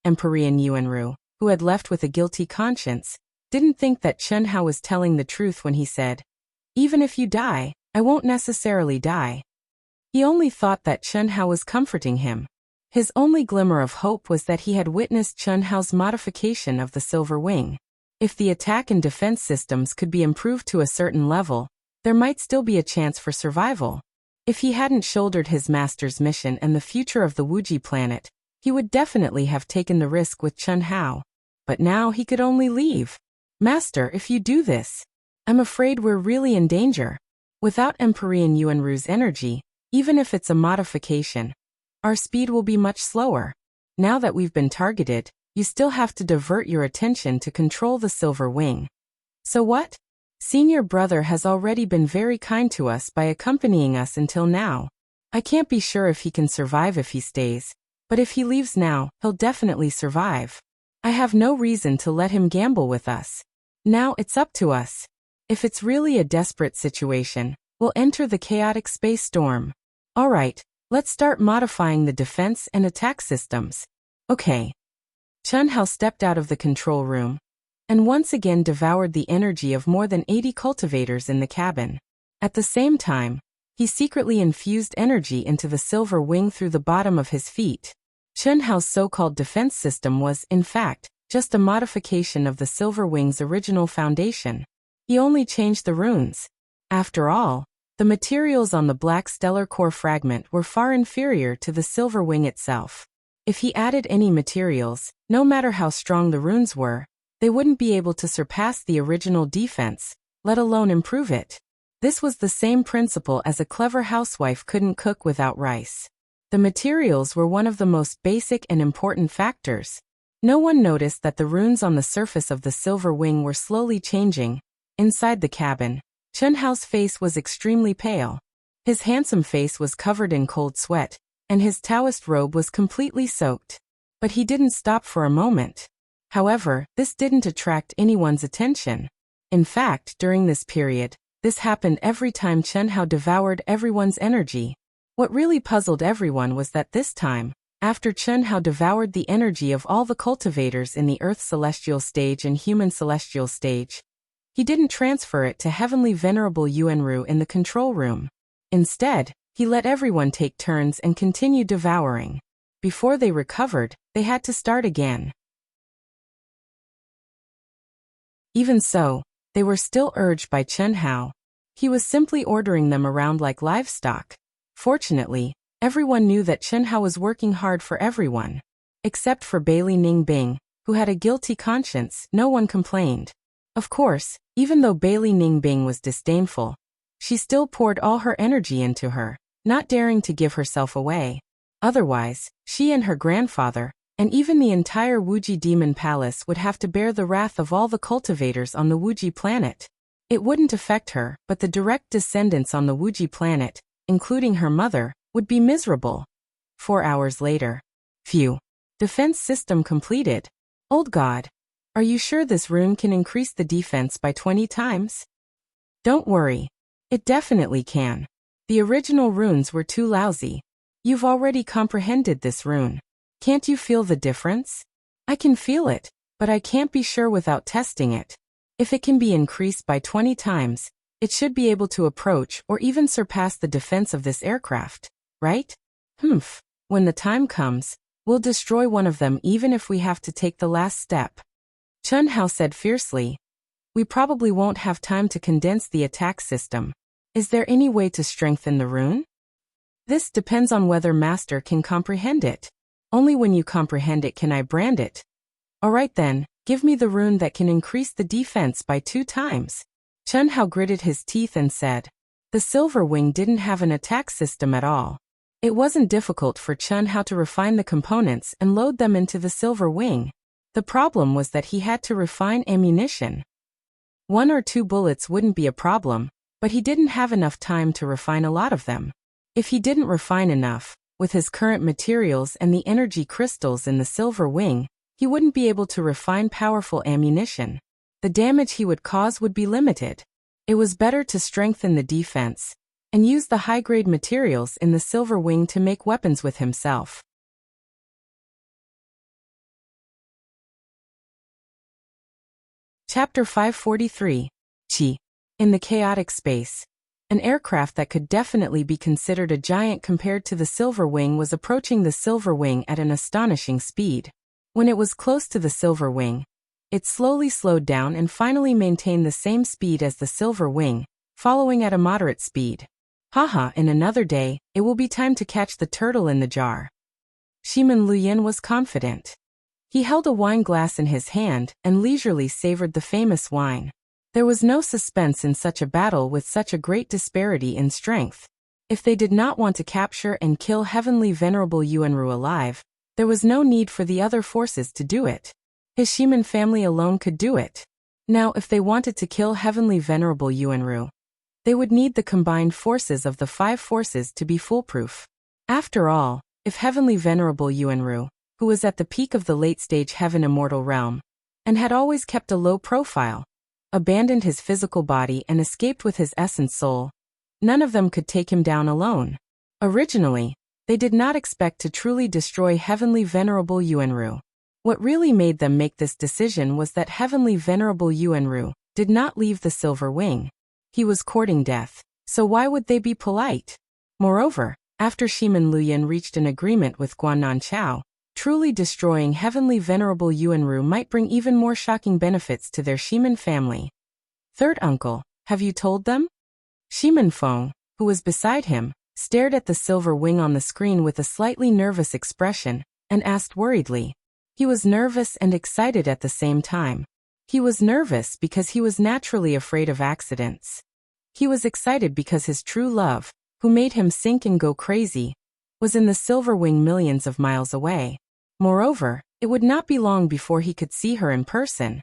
Emperor Yuanru, who had left with a guilty conscience, didn't think that Chunhao was telling the truth when he said, "Even if you die, I won't necessarily die." He only thought that Chunhao was comforting him. His only glimmer of hope was that he had witnessed Chunhao's modification of the silver wing. If the attack and defense systems could be improved to a certain level, there might still be a chance for survival. If he hadn't shouldered his master's mission and the future of the Wuxia planet, he would definitely have taken the risk with Chunhao. But now he could only leave. Master, if you do this, I'm afraid we're really in danger. Without Emperor Yuanru's energy, even if it's a modification, our speed will be much slower. Now that we've been targeted, you still have to divert your attention to control the silver wing. So what? Senior brother has already been very kind to us by accompanying us until now. I can't be sure if he can survive if he stays, but if he leaves now, he'll definitely survive. I have no reason to let him gamble with us. Now it's up to us. If it's really a desperate situation, we'll enter the chaotic space storm. All right. Let's start modifying the defense and attack systems. Okay. Chunhao stepped out of the control room and once again devoured the energy of more than 80 cultivators in the cabin. At the same time, he secretly infused energy into the silver wing through the bottom of his feet. Chunhao's so-called defense system was, in fact, just a modification of the silver wing's original foundation. He only changed the runes. After all, the materials on the black stellar core fragment were far inferior to the silver wing itself. If he added any materials, no matter how strong the runes were, they wouldn't be able to surpass the original defense, let alone improve it. This was the same principle as a clever housewife couldn't cook without rice. The materials were one of the most basic and important factors. No one noticed that the runes on the surface of the silver wing were slowly changing. Inside the cabin, Chunhao's face was extremely pale. His handsome face was covered in cold sweat, and his Taoist robe was completely soaked. But he didn't stop for a moment. However, this didn't attract anyone's attention. In fact, during this period, this happened every time Chen Hao devoured everyone's energy. What really puzzled everyone was that this time, after Chen Hao devoured the energy of all the cultivators in the Earth Celestial Stage and Human Celestial Stage, he didn't transfer it to Heavenly Venerable Yuanru in the control room. Instead, he let everyone take turns and continue devouring. Before they recovered, they had to start again. Even so, they were still urged by Chen Hao. He was simply ordering them around like livestock. Fortunately, everyone knew that Chen Hao was working hard for everyone. Except for Bailey Ningbing, who had a guilty conscience, no one complained. Of course, even though Bailey Ningbing was disdainful, she still poured all her energy into her, not daring to give herself away. Otherwise, she and her grandfather, and even the entire Wuji Demon Palace would have to bear the wrath of all the cultivators on the Wuji planet. It wouldn't affect her, but the direct descendants on the Wuji planet, including her mother, would be miserable. 4 hours later. Phew. Defense system completed. Old God. Are you sure this rune can increase the defense by 20 times? Don't worry. It definitely can. The original runes were too lousy. You've already comprehended this rune. Can't you feel the difference? I can feel it, but I can't be sure without testing it. If it can be increased by 20 times, it should be able to approach or even surpass the defense of this aircraft, right? Humph. When the time comes, we'll destroy one of them even if we have to take the last step. Chen Hao said fiercely. We probably won't have time to condense the attack system. Is there any way to strengthen the rune? This depends on whether Master can comprehend it. Only when you comprehend it can I brand it. Alright then, give me the rune that can increase the defense by 2 times. Chen Hao gritted his teeth and said. The Silver Wing didn't have an attack system at all. It wasn't difficult for Chen Hao to refine the components and load them into the Silver Wing. The problem was that he had to refine ammunition. 1 or 2 bullets wouldn't be a problem, but he didn't have enough time to refine a lot of them. If he didn't refine enough, with his current materials and the energy crystals in the Silver Wing, he wouldn't be able to refine powerful ammunition. The damage he would cause would be limited. It was better to strengthen the defense and use the high-grade materials in the Silver Wing to make weapons with himself. Chapter 543. Qi. In the chaotic space. An aircraft that could definitely be considered a giant compared to the Silver Wing was approaching the Silver Wing at an astonishing speed. When it was close to the Silver Wing, it slowly slowed down and finally maintained the same speed as the Silver Wing, following at a moderate speed. Haha, in another day, it will be time to catch the turtle in the jar. Shimin Luyan was confident. He held a wine glass in his hand and leisurely savored the famous wine. There was no suspense in such a battle with such a great disparity in strength. If they did not want to capture and kill Heavenly Venerable Yuanru alive, there was no need for the other forces to do it. His Shimin family alone could do it. Now, if they wanted to kill Heavenly Venerable Yuanru, they would need the combined forces of the 5 forces to be foolproof. After all, if Heavenly Venerable Yuanru, who was at the peak of the late-stage Heaven Immortal realm, and had always kept a low profile, abandoned his physical body and escaped with his essence soul, none of them could take him down alone. Originally, they did not expect to truly destroy Heavenly Venerable Yuanru. What really made them make this decision was that Heavenly Venerable Yuanru did not leave the Silver Wing. He was courting death, so why would they be polite? Moreover, after Shimin Luyan reached an agreement with Guannan Chao, truly destroying Heavenly Venerable Yuanru might bring even more shocking benefits to their Shimin family. Third uncle, have you told them? Shimin Feng, who was beside him, stared at the Silver Wing on the screen with a slightly nervous expression, and asked worriedly. He was nervous and excited at the same time. He was nervous because he was naturally afraid of accidents. He was excited because his true love, who made him sink and go crazy, was in the Silver Wing millions of miles away. Moreover, it would not be long before he could see her in person.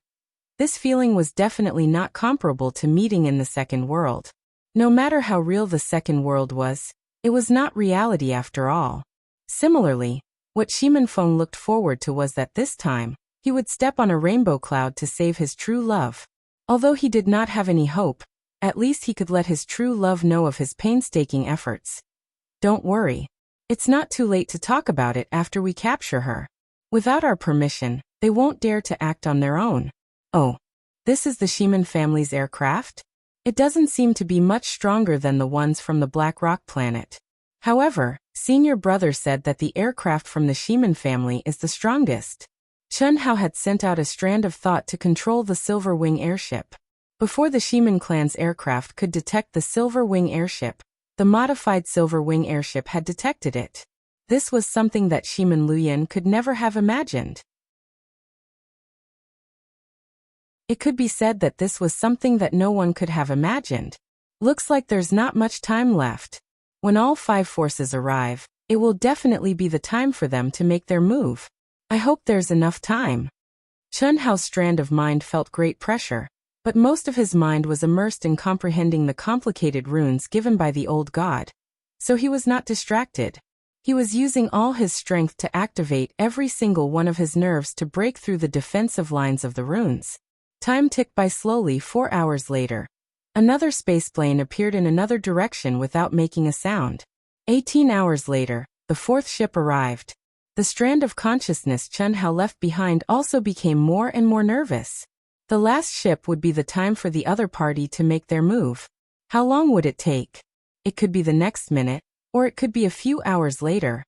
This feeling was definitely not comparable to meeting in the second world. No matter how real the second world was, it was not reality after all. Similarly, what Shimenfeng looked forward to was that this time, he would step on a rainbow cloud to save his true love. Although he did not have any hope, at least he could let his true love know of his painstaking efforts. Don't worry. It's not too late to talk about it after we capture her. Without our permission, they won't dare to act on their own. Oh, this is the Shimen family's aircraft? It doesn't seem to be much stronger than the ones from the Black Rock planet. However, senior brother said that the aircraft from the Shimen family is the strongest. Chun Hao had sent out a strand of thought to control the Silver Wing airship. Before the Shimen clan's aircraft could detect the Silver Wing airship, the modified Silver Wing airship had detected it. This was something that Shimen Luyan could never have imagined. It could be said that this was something that no one could have imagined. Looks like there's not much time left. When all 5 forces arrive, it will definitely be the time for them to make their move. I hope there's enough time. Chun Hao's strand of mind felt great pressure, but most of his mind was immersed in comprehending the complicated runes given by the old god. So he was not distracted. He was using all his strength to activate every single one of his nerves to break through the defensive lines of the runes. Time ticked by slowly. 4 hours later. Another spaceplane appeared in another direction without making a sound. 18 hours later, the 4th ship arrived. The strand of consciousness Chun Hao left behind also became more and more nervous. The last ship would be the time for the other party to make their move. How long would it take? It could be the next minute, or it could be a few hours later.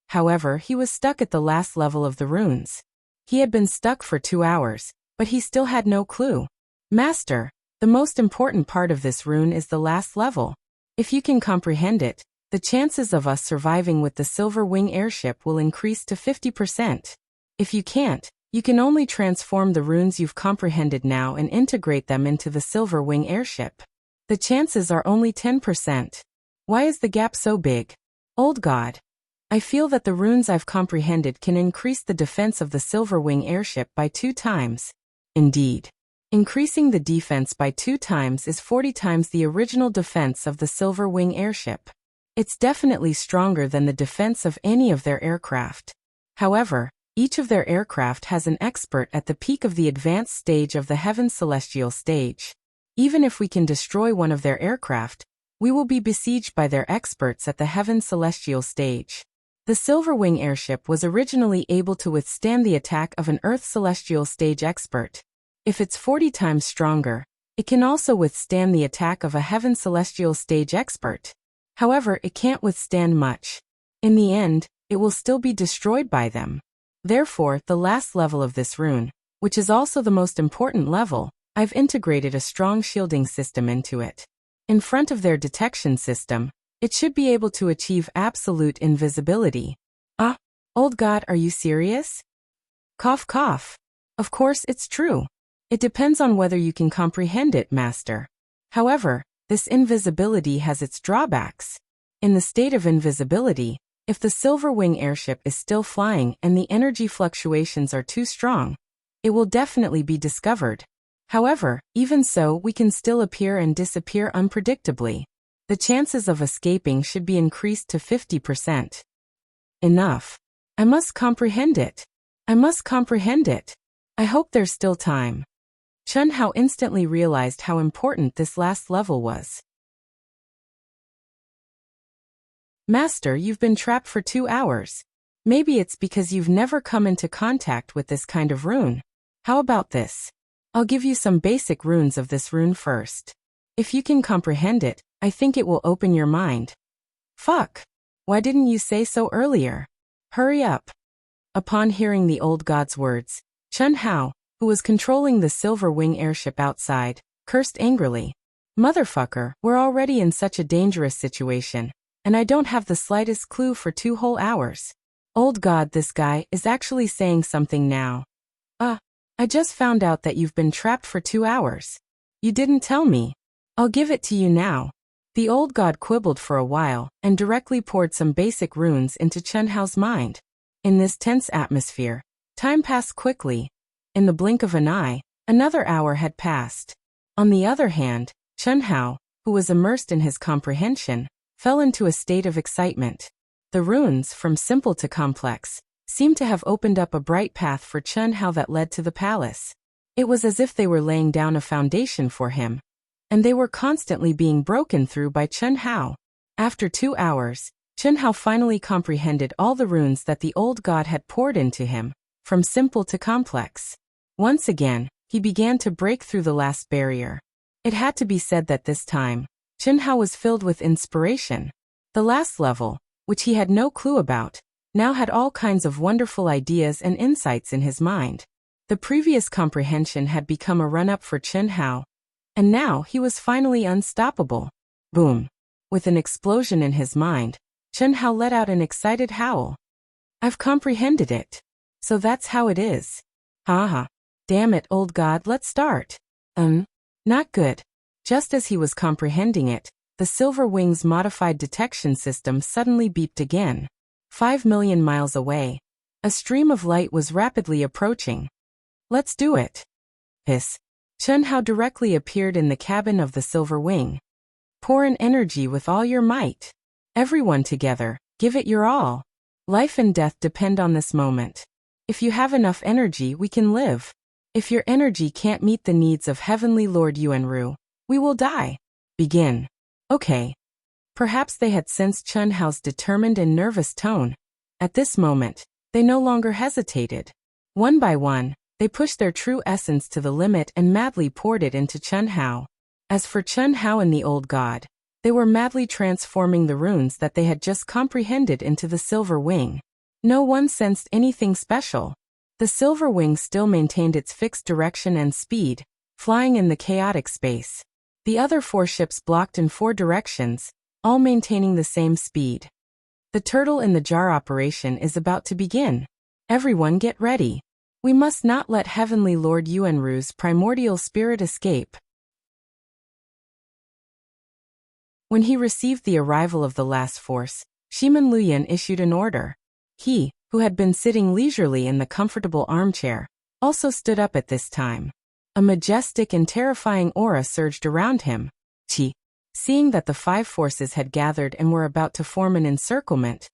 However, he was stuck at the last level of the runes. He had been stuck for 2 hours, but he still had no clue. Master, the most important part of this rune is the last level. If you can comprehend it, the chances of us surviving with the Silver Wing airship will increase to 50%. If you can't, you can only transform the runes you've comprehended now and integrate them into the Silver Wing airship. The chances are only 10%. Why is the gap so big? Old God. I feel that the runes I've comprehended can increase the defense of the Silver Wing airship by 2 times. Indeed. Increasing the defense by 2 times is 40 times the original defense of the Silver Wing airship. It's definitely stronger than the defense of any of their aircraft. However, each of their aircraft has an expert at the peak of the advanced stage of the Heaven Celestial stage. Even if we can destroy one of their aircraft, we will be besieged by their experts at the Heaven Celestial stage. The Silver Wing airship was originally able to withstand the attack of an Earth Celestial stage expert. If it's 40 times stronger, it can also withstand the attack of a Heaven Celestial stage expert. However, it can't withstand much. In the end, it will still be destroyed by them. Therefore, the last level of this rune, which is also the most important level, I've integrated a strong shielding system into it. In front of their detection system, it should be able to achieve absolute invisibility. Ah, old God, are you serious? Cough cough. Of course it's true. It depends on whether you can comprehend it, Master. However, this invisibility has its drawbacks. In the state of invisibility, if the Silver Wing airship is still flying and the energy fluctuations are too strong, it will definitely be discovered. However, even so, we can still appear and disappear unpredictably. The chances of escaping should be increased to 50%. Enough. I must comprehend it. I must comprehend it. I hope there's still time. Chun Hao instantly realized how important this last level was. Master, you've been trapped for 2 hours. Maybe it's because you've never come into contact with this kind of rune. How about this? I'll give you some basic runes of this rune first. If you can comprehend it, I think it will open your mind. Fuck. Why didn't you say so earlier? Hurry up. Upon hearing the old god's words, Chun Hao, who was controlling the Silver Wing airship outside, cursed angrily. Motherfucker, we're already in such a dangerous situation, and I don't have the slightest clue for 2 whole hours. Old God, this guy is actually saying something now. I just found out that you've been trapped for 2 hours. You didn't tell me. I'll give it to you now. The old god quibbled for a while and directly poured some basic runes into Chun Hao's mind. In this tense atmosphere, time passed quickly. In the blink of an eye, another hour had passed. On the other hand, Chun Hao, who was immersed in his comprehension, fell into a state of excitement. The runes, from simple to complex, seemed to have opened up a bright path for Chun Hao that led to the palace. It was as if they were laying down a foundation for him, and they were constantly being broken through by Chun Hao. After 2 hours, Chun Hao finally comprehended all the runes that the old god had poured into him, from simple to complex. Once again, he began to break through the last barrier. It had to be said that this time, Chun Hao was filled with inspiration. The last level, which he had no clue about, now had all kinds of wonderful ideas and insights in his mind. The previous comprehension had become a run-up for Chun Hao, and now he was finally unstoppable. Boom! With an explosion in his mind, Chun Hao let out an excited howl. I've comprehended it. So that's how it is. Haha. Damn it, old god, let's start. Not good. Just as he was comprehending it, the Silver Wing's modified detection system suddenly beeped again. 5 million miles away, a stream of light was rapidly approaching. Let's do it. Hiss. Chun Hao directly appeared in the cabin of the Silver Wing. Pour in energy with all your might. Everyone together, give it your all. Life and death depend on this moment. If you have enough energy, we can live. If your energy can't meet the needs of Heavenly Lord Yuanru, we will die. Begin. Okay. Perhaps they had sensed Chun Hao's determined and nervous tone. At this moment, they no longer hesitated. One by one, they pushed their true essence to the limit and madly poured it into Chun Hao. As for Chun Hao and the old god, they were madly transforming the runes that they had just comprehended into the Silver Wing. No one sensed anything special. The Silver Wing still maintained its fixed direction and speed, flying in the chaotic space. The other 4 ships blocked in 4 directions, all maintaining the same speed. The turtle in the jar operation is about to begin. Everyone get ready. We must not let Heavenly Lord Yuanru's primordial spirit escape. When he received the arrival of the last force, Shiman Luyan issued an order. He, who had been sitting leisurely in the comfortable armchair, also stood up at this time. A majestic and terrifying aura surged around him. Seeing that the 5 forces had gathered and were about to form an encirclement,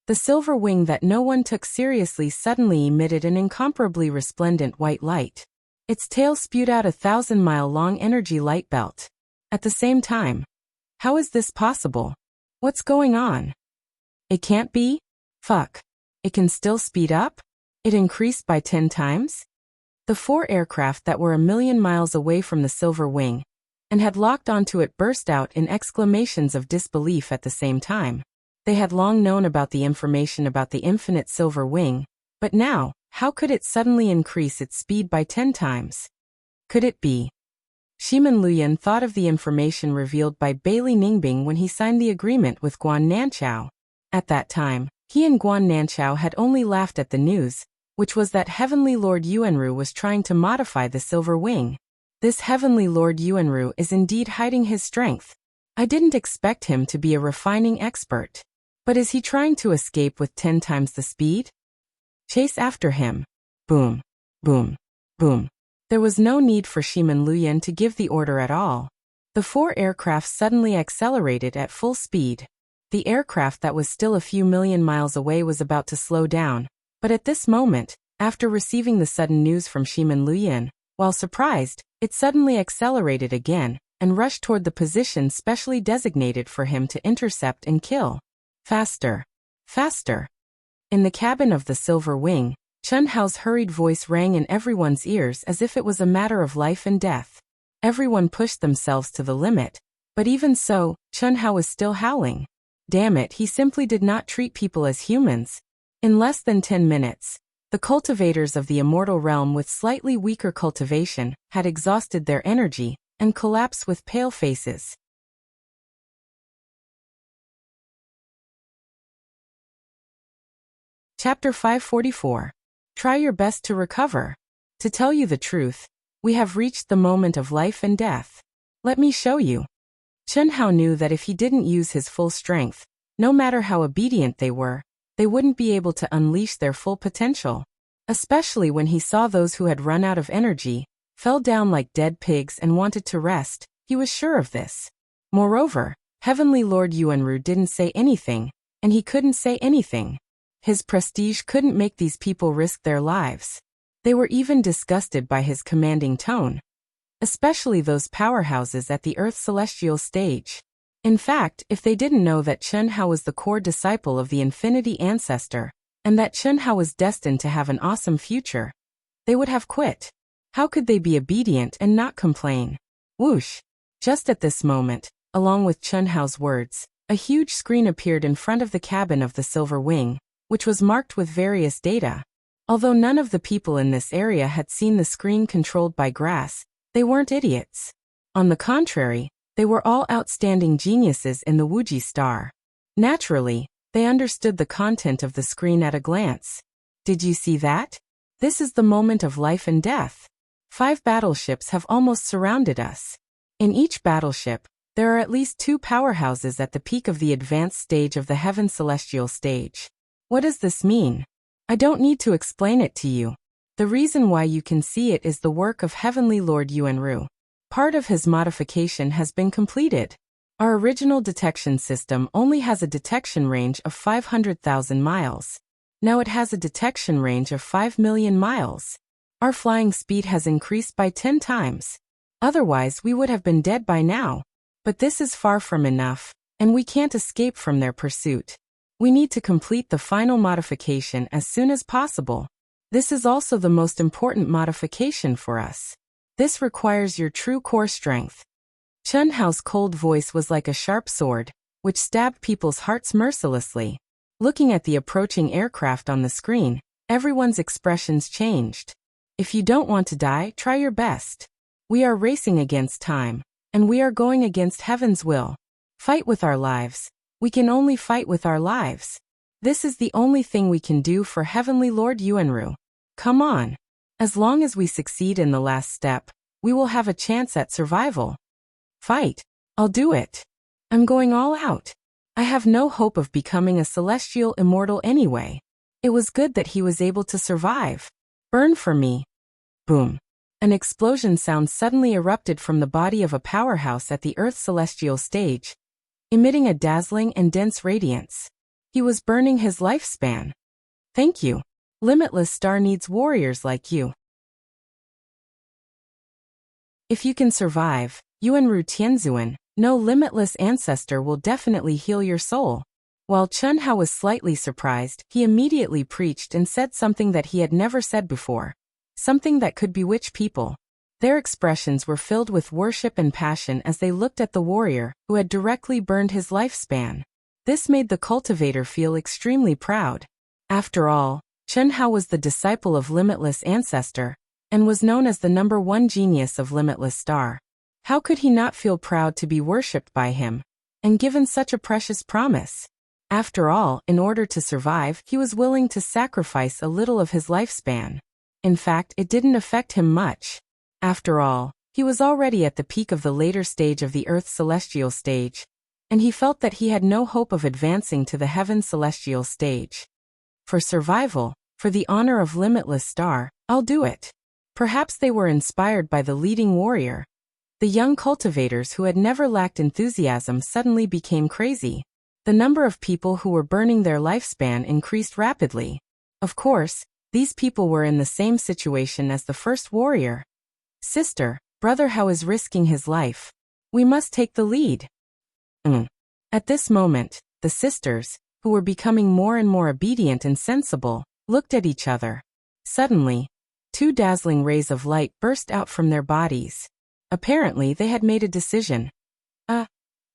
the Silver Wing that no one took seriously suddenly emitted an incomparably resplendent white light. Its tail spewed out a 1,000-mile-long energy light belt. At the same time, how is this possible? What's going on? It can't be? Fuck. It can still speed up? It increased by 10 times? The 4 aircraft that were 1,000,000 miles away from the Silver Wing and had locked onto it burst out in exclamations of disbelief at the same time. They had long known about the information about the infinite Silver Wing, but now, how could it suddenly increase its speed by 10 times? Could it be? Shiman Luyan thought of the information revealed by Bailey Ningbing when he signed the agreement with Guan Nanchao. At that time, he and Guan Nanchao had only laughed at the news, which was that Heavenly Lord Yuanru was trying to modify the Silver Wing. This Heavenly Lord Yuanru is indeed hiding his strength. I didn't expect him to be a refining expert. But is he trying to escape with 10 times the speed? Chase after him. Boom. Boom. Boom. There was no need for Shiman Luyan to give the order at all. The 4 aircraft suddenly accelerated at full speed. The aircraft that was still a few million miles away was about to slow down, but at this moment, after receiving the sudden news from Shiman Luyan, while surprised, it suddenly accelerated again and rushed toward the position specially designated for him to intercept and kill. Faster. Faster. In the cabin of the Silver Wing, Chun Hao's hurried voice rang in everyone's ears as if it was a matter of life and death. Everyone pushed themselves to the limit, but even so, Chun Hao was still howling. Damn it, he simply did not treat people as humans. In less than 10 minutes, the cultivators of the immortal realm with slightly weaker cultivation had exhausted their energy and collapsed with pale faces. Chapter 544. Try your best to recover. To tell you the truth, we have reached the moment of life and death. Let me show you. Chun Hao knew that if he didn't use his full strength, no matter how obedient they were, they wouldn't be able to unleash their full potential. Especially when he saw those who had run out of energy, fell down like dead pigs and wanted to rest, he was sure of this. Moreover, Heavenly Lord Yuanru didn't say anything, and he couldn't say anything. His prestige couldn't make these people risk their lives. They were even disgusted by his commanding tone, especially those powerhouses at the Earth celestial stage. In fact, if they didn't know that Chen Hao was the core disciple of the Infinity Ancestor, and that Chen Hao was destined to have an awesome future, they would have quit. How could they be obedient and not complain? Whoosh! Just at this moment, along with Chen Hao's words, a huge screen appeared in front of the cabin of the Silver Wing, which was marked with various data. Although none of the people in this area had seen the screen controlled by grass, they weren't idiots. On the contrary, they were all outstanding geniuses in the Wuji star. Naturally, they understood the content of the screen at a glance. Did you see that? This is the moment of life and death. 5 battleships have almost surrounded us. In each battleship, there are at least 2 powerhouses at the peak of the advanced stage of the Heaven Celestial stage. What does this mean? I don't need to explain it to you. The reason why you can see it is the work of Heavenly Lord Yuanru. Part of his modification has been completed. Our original detection system only has a detection range of 500,000 miles. Now it has a detection range of 5 million miles. Our flying speed has increased by 10 times. Otherwise, we would have been dead by now. But this is far from enough, and we can't escape from their pursuit. We need to complete the final modification as soon as possible. This is also the most important modification for us. This requires your true core strength. Chen Hao's cold voice was like a sharp sword, which stabbed people's hearts mercilessly. Looking at the approaching aircraft on the screen, everyone's expressions changed. If you don't want to die, try your best. We are racing against time, and we are going against heaven's will. Fight with our lives. We can only fight with our lives. This is the only thing we can do for Heavenly Lord Yuanru. Come on. As long as we succeed in the last step, we will have a chance at survival. Fight. I'll do it. I'm going all out. I have no hope of becoming a celestial immortal anyway. It was good that he was able to survive. Burn for me. Boom. An explosion sound suddenly erupted from the body of a powerhouse at the Earth celestial stage, emitting a dazzling and dense radiance. He was burning his lifespan. Thank you. Limitless Star needs warriors like you. If you can survive, Yuanru Tianzuan, no limitless ancestor will definitely heal your soul. While Chen Hao was slightly surprised, he immediately preached and said something that he had never said before. Something that could bewitch people. Their expressions were filled with worship and passion as they looked at the warrior who had directly burned his lifespan. This made the cultivator feel extremely proud. After all, Chen Hao was the disciple of Limitless Ancestor, and was known as the #1 genius of Limitless Star. How could he not feel proud to be worshipped by him, and given such a precious promise? After all, in order to survive, he was willing to sacrifice a little of his lifespan. In fact, it didn't affect him much. After all, he was already at the peak of the later stage of the Earth celestial stage, and he felt that he had no hope of advancing to the Heaven celestial stage. For survival, for the honor of Limitless Star, I'll do it. Perhaps they were inspired by the leading warrior. The young cultivators who had never lacked enthusiasm suddenly became crazy. The number of people who were burning their lifespan increased rapidly. Of course, these people were in the same situation as the first warrior. Sister, brother Hao is risking his life. We must take the lead. At this moment, the sisters, who were becoming more and more obedient and sensible, looked at each other. Suddenly, 2 dazzling rays of light burst out from their bodies. Apparently, they had made a decision.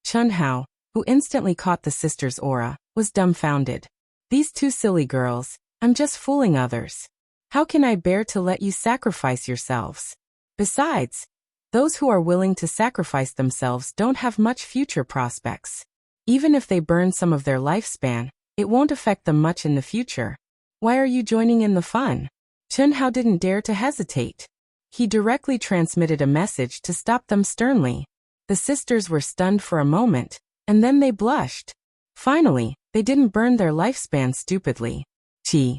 Chen Hao, who instantly caught the sisters' aura, was dumbfounded. These 2 silly girls, I'm just fooling others. How can I bear to let you sacrifice yourselves? Besides, those who are willing to sacrifice themselves don't have much future prospects. Even if they burn some of their lifespan, it won't affect them much in the future. Why are you joining in the fun? Chen Hao didn't dare to hesitate. He directly transmitted a message to stop them sternly. The sisters were stunned for a moment, and then they blushed. Finally, they didn't burn their lifespan stupidly. Chi.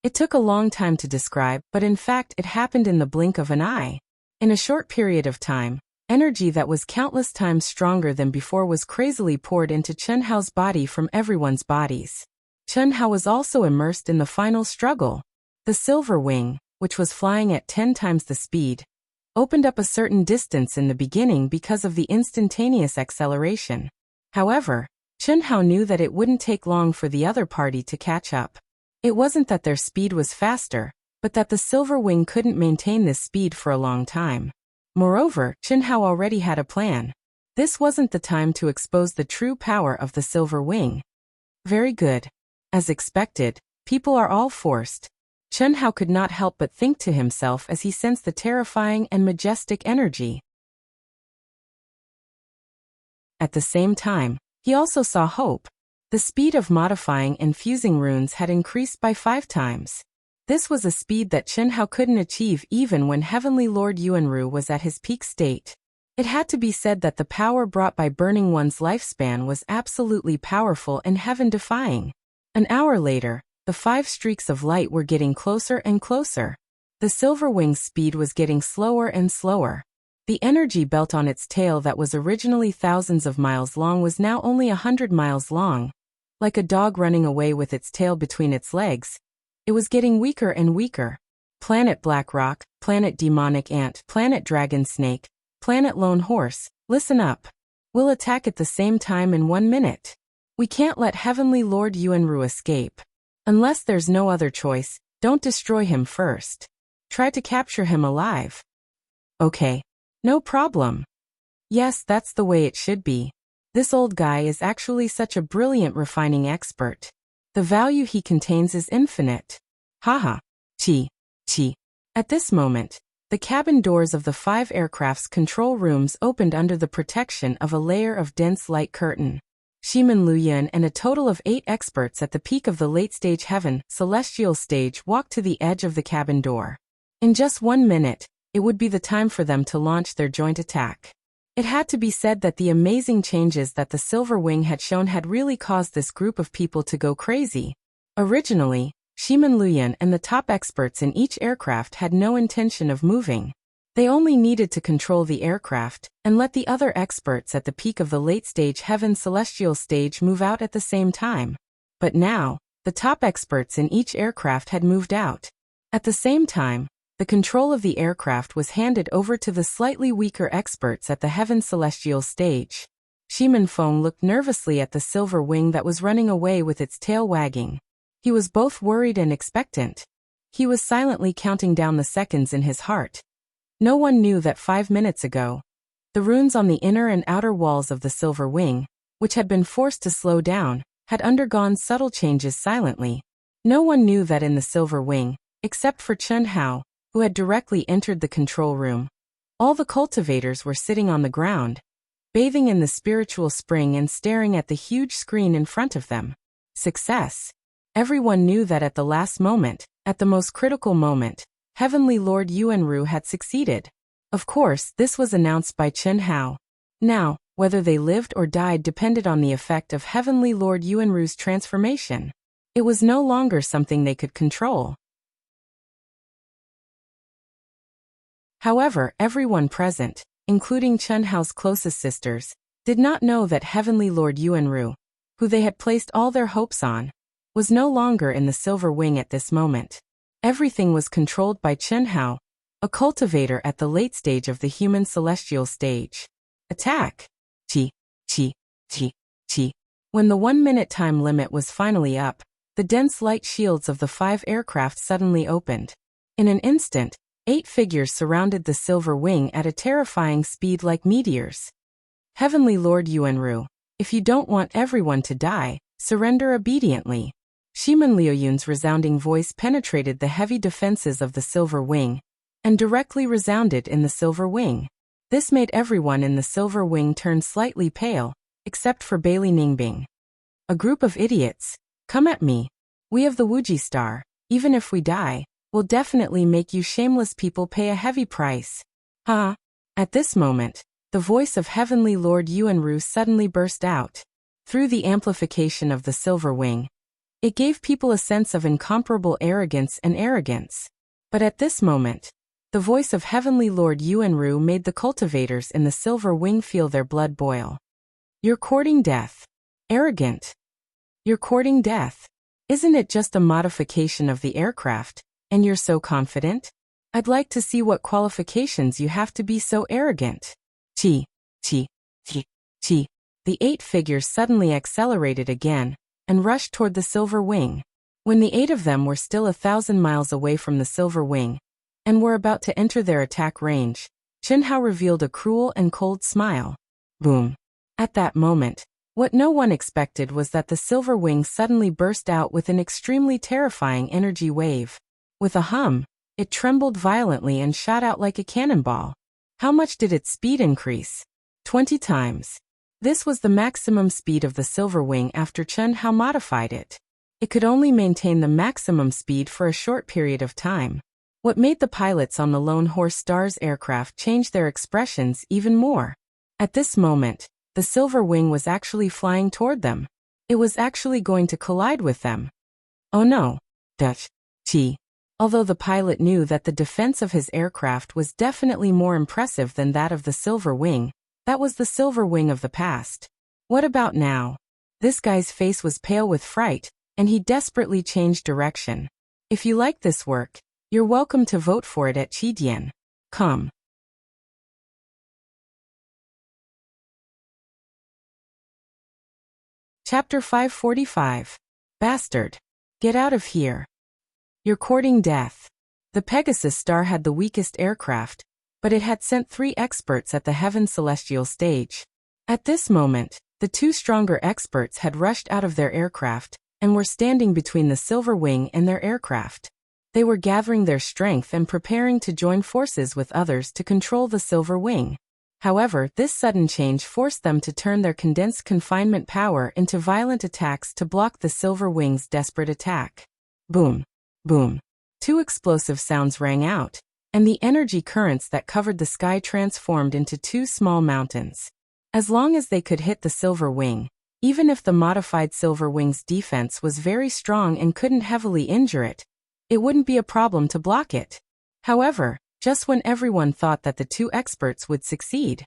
It took a long time to describe, but in fact it happened in the blink of an eye. In a short period of time, Energy that was countless times stronger than before was crazily poured into Chen Hao's body from everyone's bodies. Chen Hao was also immersed in the final struggle. The silver wing, which was flying at 10 times the speed, opened up a certain distance in the beginning because of the instantaneous acceleration. However, Chen Hao knew that it wouldn't take long for the other party to catch up. It wasn't that their speed was faster, but that the silver wing couldn't maintain this speed for a long time. Moreover, Chen Hao already had a plan. This wasn't the time to expose the true power of the silver wing. Very good. As expected, people are all forced. Chen Hao could not help but think to himself as he sensed the terrifying and majestic energy. At the same time, he also saw hope. The speed of modifying and fusing runes had increased by 5 times. This was a speed that Chen Hao couldn't achieve even when Heavenly Lord Yuanru was at his peak state. It had to be said that the power brought by burning one's lifespan was absolutely powerful and heaven-defying. An hour later, the 5 streaks of light were getting closer and closer. The silver wing's speed was getting slower and slower. The energy belt on its tail that was originally thousands of miles long was now only 100 miles long. Like a dog running away with its tail between its legs, it was getting weaker and weaker. Planet Black Rock, Planet Demonic Ant, Planet Dragon Snake, Planet Lone Horse, listen up. We'll attack at the same time in 1 minute. We can't let Heavenly Lord Yuanru escape. Unless there's no other choice, don't destroy him first. Try to capture him alive. Okay. No problem. Yes, that's the way it should be. This old guy is actually such a brilliant refining expert. The value he contains is infinite. Haha. Chi. At this moment, the cabin doors of the 5 aircraft's control rooms opened under the protection of a layer of dense light curtain. Shimin Luyan and a total of 8 experts at the peak of the late-stage heaven, celestial stage walked to the edge of the cabin door. In just 1 minute, it would be the time for them to launch their joint attack. It had to be said that the amazing changes that the silver wing had shown had really caused this group of people to go crazy. Originally, Shimin Luyan and the top experts in each aircraft had no intention of moving. They only needed to control the aircraft and let the other experts at the peak of the late-stage heaven celestial stage move out at the same time. But now, the top experts in each aircraft had moved out. At the same time, the control of the aircraft was handed over to the slightly weaker experts at the heaven celestial stage. Shimin Feng looked nervously at the silver wing that was running away with its tail wagging. He was both worried and expectant. He was silently counting down the seconds in his heart. No one knew that 5 minutes ago, the runes on the inner and outer walls of the silver wing, which had been forced to slow down, had undergone subtle changes silently. No one knew that in the silver wing, except for Chen Hao, who had directly entered the control room. All the cultivators were sitting on the ground, bathing in the spiritual spring and staring at the huge screen in front of them. Success. Everyone knew that at the last moment, at the most critical moment, Heavenly Lord Yuanru had succeeded. Of course, this was announced by Chen Hao. Now, whether they lived or died depended on the effect of Heavenly Lord Yuanru's transformation. It was no longer something they could control. However, everyone present, including Chen Hao's closest sisters, did not know that Heavenly Lord Yuanru, who they had placed all their hopes on, was no longer in the silver wing at this moment. Everything was controlled by Chen Hao, a cultivator at the late stage of the human celestial stage. Attack! Chi. When the 1-minute time limit was finally up, the dense light shields of the 5 aircraft suddenly opened. In an instant, 8 figures surrounded the silver wing at a terrifying speed like meteors. Heavenly Lord Yuanru, if you don't want everyone to die, surrender obediently. Shimin Liuyun's resounding voice penetrated the heavy defenses of the silver wing, and directly resounded in the silver wing. This made everyone in the silver wing turn slightly pale, except for Bailey Ningbing. A group of idiots. Come at me. We of the Wuji Star, even if we die, will definitely make you shameless people pay a heavy price. Huh? At this moment, the voice of Heavenly Lord Yuanru suddenly burst out. Through the amplification of the silver wing, it gave people a sense of incomparable arrogance. But at this moment, The voice of Heavenly Lord Yuanru made the cultivators in the silver wing feel their blood boil. You're courting death. Arrogant. You're courting death. Isn't it just a modification of the aircraft, and you're so confident? I'd like to see what qualifications you have to be so arrogant. Chi. Chi. Chi. Chi. The 8 figures suddenly accelerated again, and rushed toward the silver wing. When the 8 of them were still 1,000 miles away from the silver wing, and were about to enter their attack range, Chunhao revealed a cruel and cold smile. Boom. At that moment, what no one expected was that the silver wing suddenly burst out with an extremely terrifying energy wave. With a hum, it trembled violently and shot out like a cannonball. How much did its speed increase? 20 times. This was the maximum speed of the silver wing after Chunhao modified it. It could only maintain the maximum speed for a short period of time. What made the pilots on the Lone Horse Stars aircraft change their expressions even more? At this moment, the silver wing was actually flying toward them. It was actually going to collide with them. Oh no. Dutch. Chi. Although the pilot knew that the defense of his aircraft was definitely more impressive than that of the silver wing, that was the silver wing of the past. What about now? This guy's face was pale with fright, and he desperately changed direction. If you like this work, you're welcome to vote for it at Chidian. Come. Chapter 545. Bastard. Get out of here. You're courting death. The Pegasus Star had the weakest aircraft, but it had sent 3 experts at the Heaven Celestial stage. At this moment, the 2 stronger experts had rushed out of their aircraft and were standing between the silver wing and their aircraft. They were gathering their strength and preparing to join forces with others to control the silver wing. However, this sudden change forced them to turn their condensed confinement power into violent attacks to block the silver wing's desperate attack. Boom. Boom. 2 explosive sounds rang out, and the energy currents that covered the sky transformed into 2 small mountains. As long as they could hit the silver wing, even if the modified silver wing's defense was very strong and couldn't heavily injure it, it wouldn't be a problem to block it. However, just when everyone thought that the 2 experts would succeed.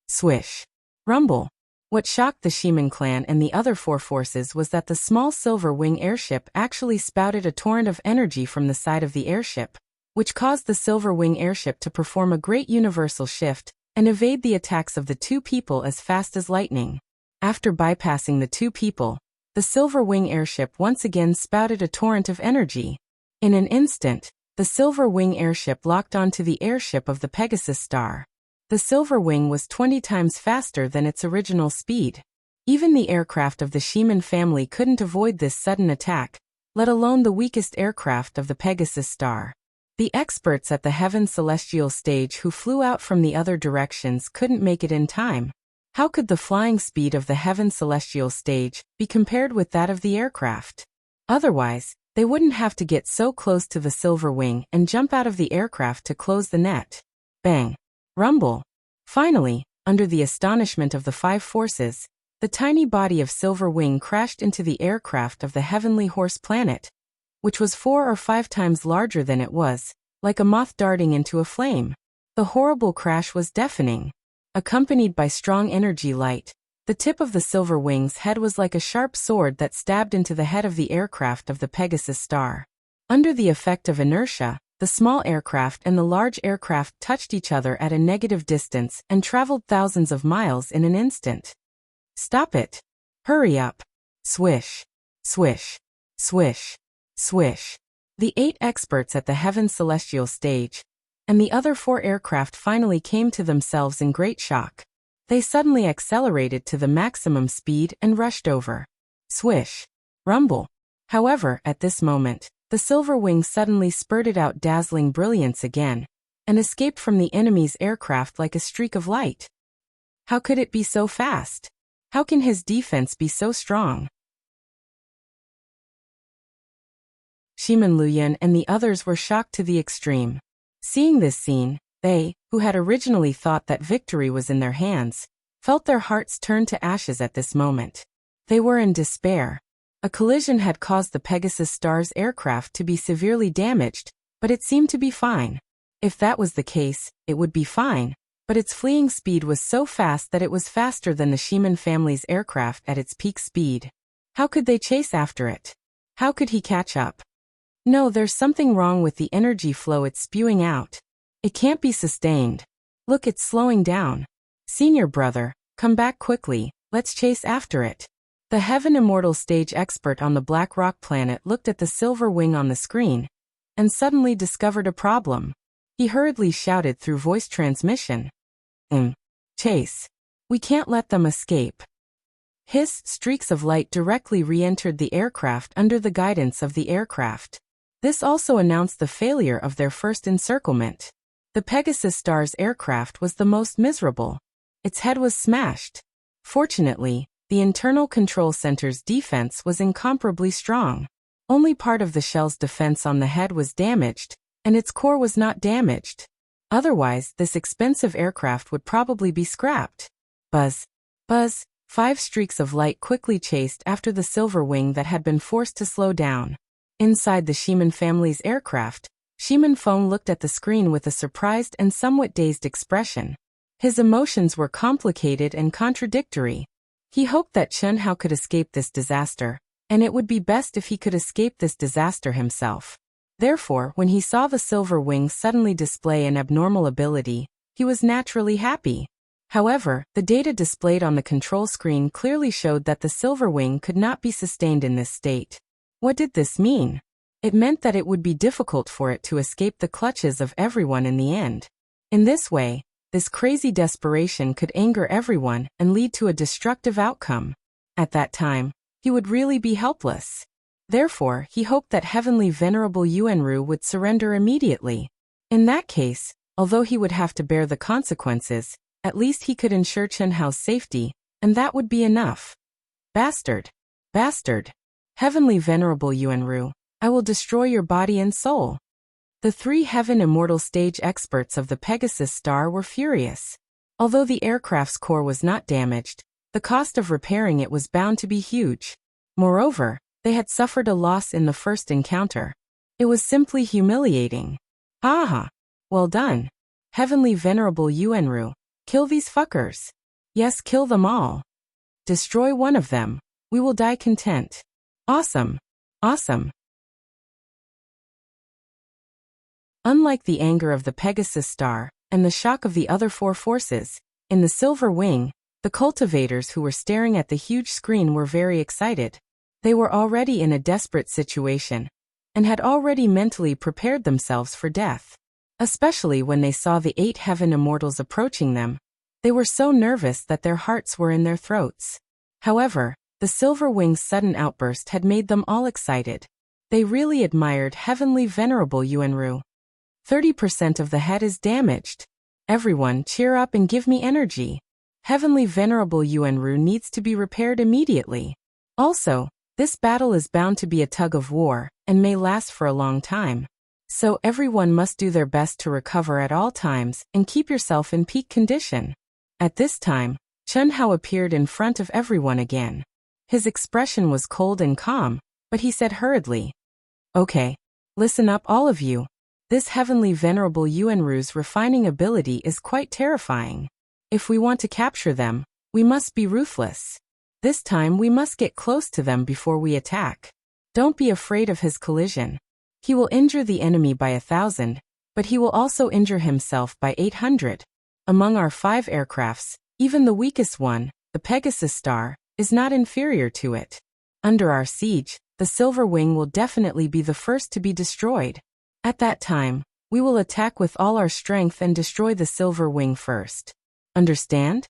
Swish. Rumble. What shocked the Shiman clan and the other 4 forces was that the small silver wing airship actually spouted a torrent of energy from the side of the airship, which caused the silver wing airship to perform a great universal shift and evade the attacks of the 2 people as fast as lightning. After bypassing the 2 people, the silver wing airship once again spouted a torrent of energy. In an instant, the silver wing airship locked onto the airship of the Pegasus Star. The silver wing was 20 times faster than its original speed. Even the aircraft of the Shiman family couldn't avoid this sudden attack, let alone the weakest aircraft of the Pegasus Star. The experts at the Heaven Celestial stage who flew out from the other directions couldn't make it in time. How could the flying speed of the Heaven Celestial stage be compared with that of the aircraft? Otherwise, they wouldn't have to get so close to the silver wing and jump out of the aircraft to close the net. Bang. Rumble. Finally, under the astonishment of the 5 forces, the tiny body of Silver Wing crashed into the aircraft of the Heavenly Horse planet, which was 4 or 5 times larger than it was, like a moth darting into a flame. The horrible crash was deafening. Accompanied by strong energy light, the tip of the Silver Wing's head was like a sharp sword that stabbed into the head of the aircraft of the Pegasus Star. Under the effect of inertia, the small aircraft and the large aircraft touched each other at a negative distance and traveled thousands of miles in an instant. Stop it! Hurry up! Swish! Swish! Swish! Swish! The 8 experts at the Heaven Celestial stage, and the other 4 aircraft finally came to themselves in great shock. They suddenly accelerated to the maximum speed and rushed over. Swish! Rumble! However, at this moment, the Silver Wing suddenly spurted out dazzling brilliance again, and escaped from the enemy's aircraft like a streak of light. How could it be so fast? How can his defense be so strong? Shiman Luyan and the others were shocked to the extreme. Seeing this scene, they, who had originally thought that victory was in their hands, felt their hearts turn to ashes at this moment. They were in despair. A collision had caused the Pegasus Star's aircraft to be severely damaged, but it seemed to be fine. If that was the case, it would be fine, but its fleeing speed was so fast that it was faster than the Shiman family's aircraft at its peak speed. How could they chase after it? How could he catch up? No, there's something wrong with the energy flow it's spewing out. It can't be sustained. Look, it's slowing down. Senior brother, come back quickly, let's chase after it. The Heaven Immortal stage expert on the Black Rock planet looked at the silver wing on the screen, and suddenly discovered a problem. He hurriedly shouted through voice transmission. Chase. We can't let them escape. Hiss, streaks of light directly re-entered the aircraft under the guidance of the aircraft. This also announced the failure of their first encirclement. The Pegasus Star's aircraft was the most miserable. Its head was smashed. Fortunately, the internal control center's defense was incomparably strong. Only part of the shell's defense on the head was damaged, and its core was not damaged. Otherwise, this expensive aircraft would probably be scrapped. Buzz. Buzz. 5 streaks of light quickly chased after the silver wing that had been forced to slow down. Inside the Shiman family's aircraft, Shiman Feng looked at the screen with a surprised and somewhat dazed expression. His emotions were complicated and contradictory. He hoped that Chen Hao could escape this disaster, and it would be best if he could escape this disaster himself. Therefore, when he saw the silver wing suddenly display an abnormal ability, he was naturally happy. However, the data displayed on the control screen clearly showed that the silver wing could not be sustained in this state. What did this mean? It meant that it would be difficult for it to escape the clutches of everyone in the end. In this way, this crazy desperation could anger everyone and lead to a destructive outcome. At that time, he would really be helpless. Therefore, he hoped that Heavenly Venerable Yuanru would surrender immediately. In that case, although he would have to bear the consequences, at least he could ensure Chen Hao's safety, and that would be enough. Bastard! Bastard! Heavenly Venerable Yuanru, I will destroy your body and soul. The 3 Heaven Immortal stage experts of the Pegasus Star were furious. Although the aircraft's core was not damaged, the cost of repairing it was bound to be huge. Moreover, they had suffered a loss in the first encounter. It was simply humiliating. Aha! Well done. Heavenly Venerable Yuanru, kill these fuckers. Yes, kill them all. Destroy one of them. We will die content. Awesome. Awesome. Unlike the anger of the Pegasus Star and the shock of the other 4 forces, in the Silver Wing, the cultivators who were staring at the huge screen were very excited. They were already in a desperate situation, and had already mentally prepared themselves for death. Especially when they saw the 8 Heaven Immortals approaching them, they were so nervous that their hearts were in their throats. However, the Silver Wing's sudden outburst had made them all excited. They really admired Heavenly Venerable Yuanru. 30% of the head is damaged. Everyone cheer up and give me energy. Heavenly Venerable Yuanru needs to be repaired immediately. Also, this battle is bound to be a tug of war, and may last for a long time. So everyone must do their best to recover at all times and keep yourself in peak condition. At this time, Chen Hao appeared in front of everyone again. His expression was cold and calm, but he said hurriedly, "Okay, listen up all of you. This Heavenly Venerable Yuanru's refining ability is quite terrifying. If we want to capture them, we must be ruthless. This time we must get close to them before we attack. Don't be afraid of his collision. He will injure the enemy by 1,000, but he will also injure himself by 800. Among our 5 aircrafts, even the weakest one, the Pegasus Star, is not inferior to it. Under our siege, the Silver Wing will definitely be the first to be destroyed. At that time, we will attack with all our strength and destroy the Silver Wing first. Understand?"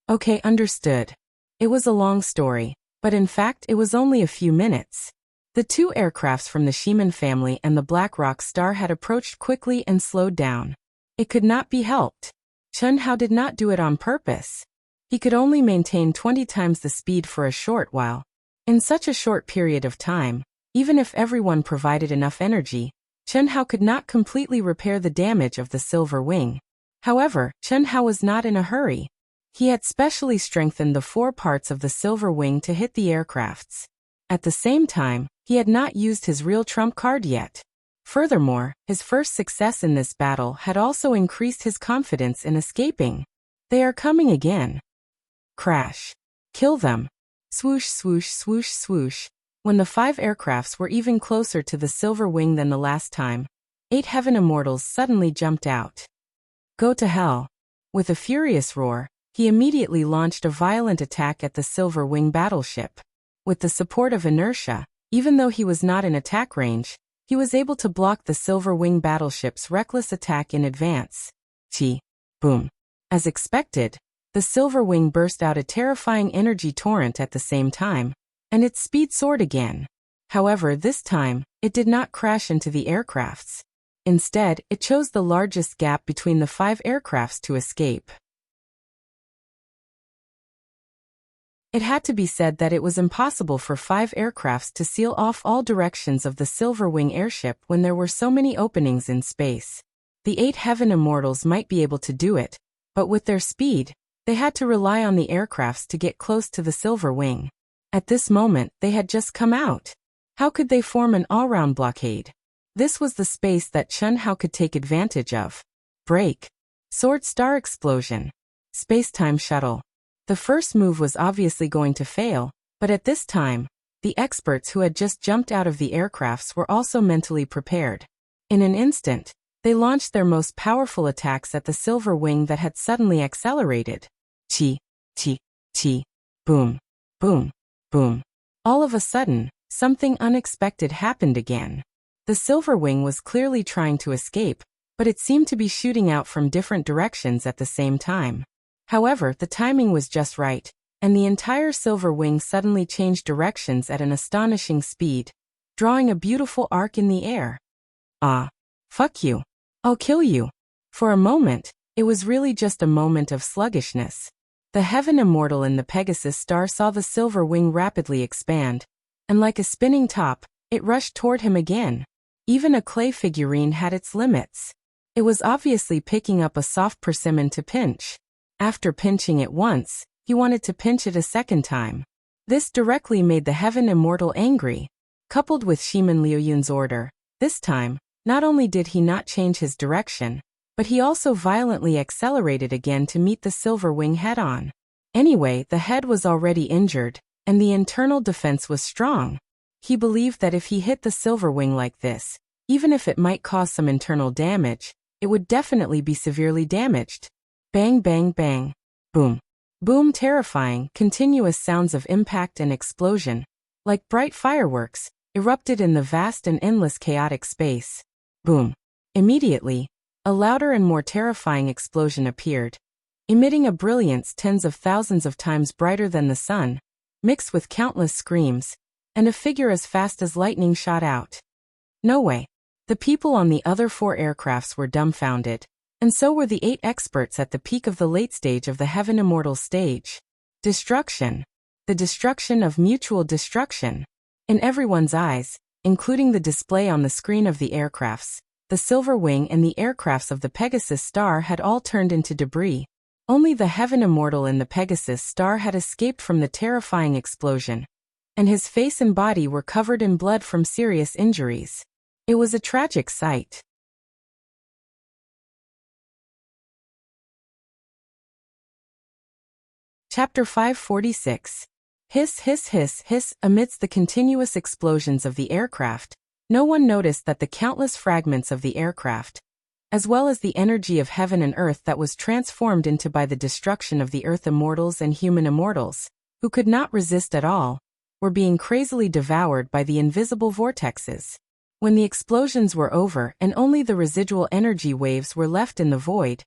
Okay, understood. It was a long story, but in fact it was only a few minutes. The 2 aircrafts from the Shiman family and the Black Rock Star had approached quickly and slowed down. It could not be helped. Chen Hao did not do it on purpose. He could only maintain 20 times the speed for a short while. In such a short period of time, even if everyone provided enough energy, Chen Hao could not completely repair the damage of the Silver Wing. However, Chen Hao was not in a hurry. He had specially strengthened the 4 parts of the Silver Wing to hit the aircrafts. At the same time, he had not used his real trump card yet. Furthermore, his first success in this battle had also increased his confidence in escaping. They are coming again. Crash. Kill them. Swoosh, swoosh, swoosh, swoosh. When the 5 aircrafts were even closer to the silver wing than the last time, 8 heaven immortals suddenly jumped out. Go to hell. With a furious roar, he immediately launched a violent attack at the silver wing battleship. With the support of inertia, even though he was not in attack range, he was able to block the silver wing battleship's reckless attack in advance. Boom. As expected, the silver wing burst out a terrifying energy torrent at the same time, and its speed soared again. However, this time, it did not crash into the aircrafts. Instead, it chose the largest gap between the 5 aircrafts to escape. It had to be said that it was impossible for 5 aircrafts to seal off all directions of the Silver Wing airship when there were so many openings in space. The 8 heaven immortals might be able to do it, but with their speed, they had to rely on the aircrafts to get close to the Silver Wing. At this moment, they had just come out. How could they form an all-round blockade? This was the space that Chun Hao could take advantage of. Break. Sword Star Explosion. Space-time shuttle. The first move was obviously going to fail, but at this time, the experts who had just jumped out of the aircrafts were also mentally prepared. In an instant, they launched their most powerful attacks at the Silver Wing that had suddenly accelerated. Chi, chi, chi. Boom, boom, boom. All of a sudden, something unexpected happened again. The Silver Wing was clearly trying to escape, but it seemed to be shooting out from different directions at the same time. However, the timing was just right, and the entire Silver Wing suddenly changed directions at an astonishing speed, drawing a beautiful arc in the air. Ah, fuck you. I'll kill you. For a moment, it was really just a moment of sluggishness. The Heaven Immortal in the Pegasus star saw the Silver Wing rapidly expand, and like a spinning top, it rushed toward him again. Even a clay figurine had its limits. It was obviously picking up a soft persimmon to pinch. After pinching it once, he wanted to pinch it a second time. This directly made the Heaven Immortal angry. Coupled with Shiman Liuyun's order, this time, not only did he not change his direction, but he also violently accelerated again to meet the Silver Wing head-on. Anyway, the head was already injured, and the internal defense was strong. He believed that if he hit the Silver Wing like this, even if it might cause some internal damage, it would definitely be severely damaged. Bang, bang, bang. Boom. Boom. Terrifying, continuous sounds of impact and explosion, like bright fireworks, erupted in the vast and endless chaotic space. Boom. Immediately, a louder and more terrifying explosion appeared, emitting a brilliance tens of thousands of times brighter than the sun, mixed with countless screams, and a figure as fast as lightning shot out. No way. The people on the other 4 aircrafts were dumbfounded. And so were the 8 experts at the peak of the late stage of the Heaven Immortal stage. Destruction. The destruction of mutual destruction. In everyone's eyes, including the display on the screen of the aircrafts, the Silver Wing and the aircrafts of the Pegasus star had all turned into debris. Only the Heaven Immortal in the Pegasus star had escaped from the terrifying explosion, and his face and body were covered in blood from serious injuries. It was a tragic sight. Chapter 546. Hiss, hiss, hiss, hiss. Amidst the continuous explosions of the aircraft, no one noticed that the countless fragments of the aircraft, as well as the energy of heaven and earth that was transformed into by the destruction of the earth immortals and human immortals, who could not resist at all, were being crazily devoured by the invisible vortexes. When the explosions were over and only the residual energy waves were left in the void,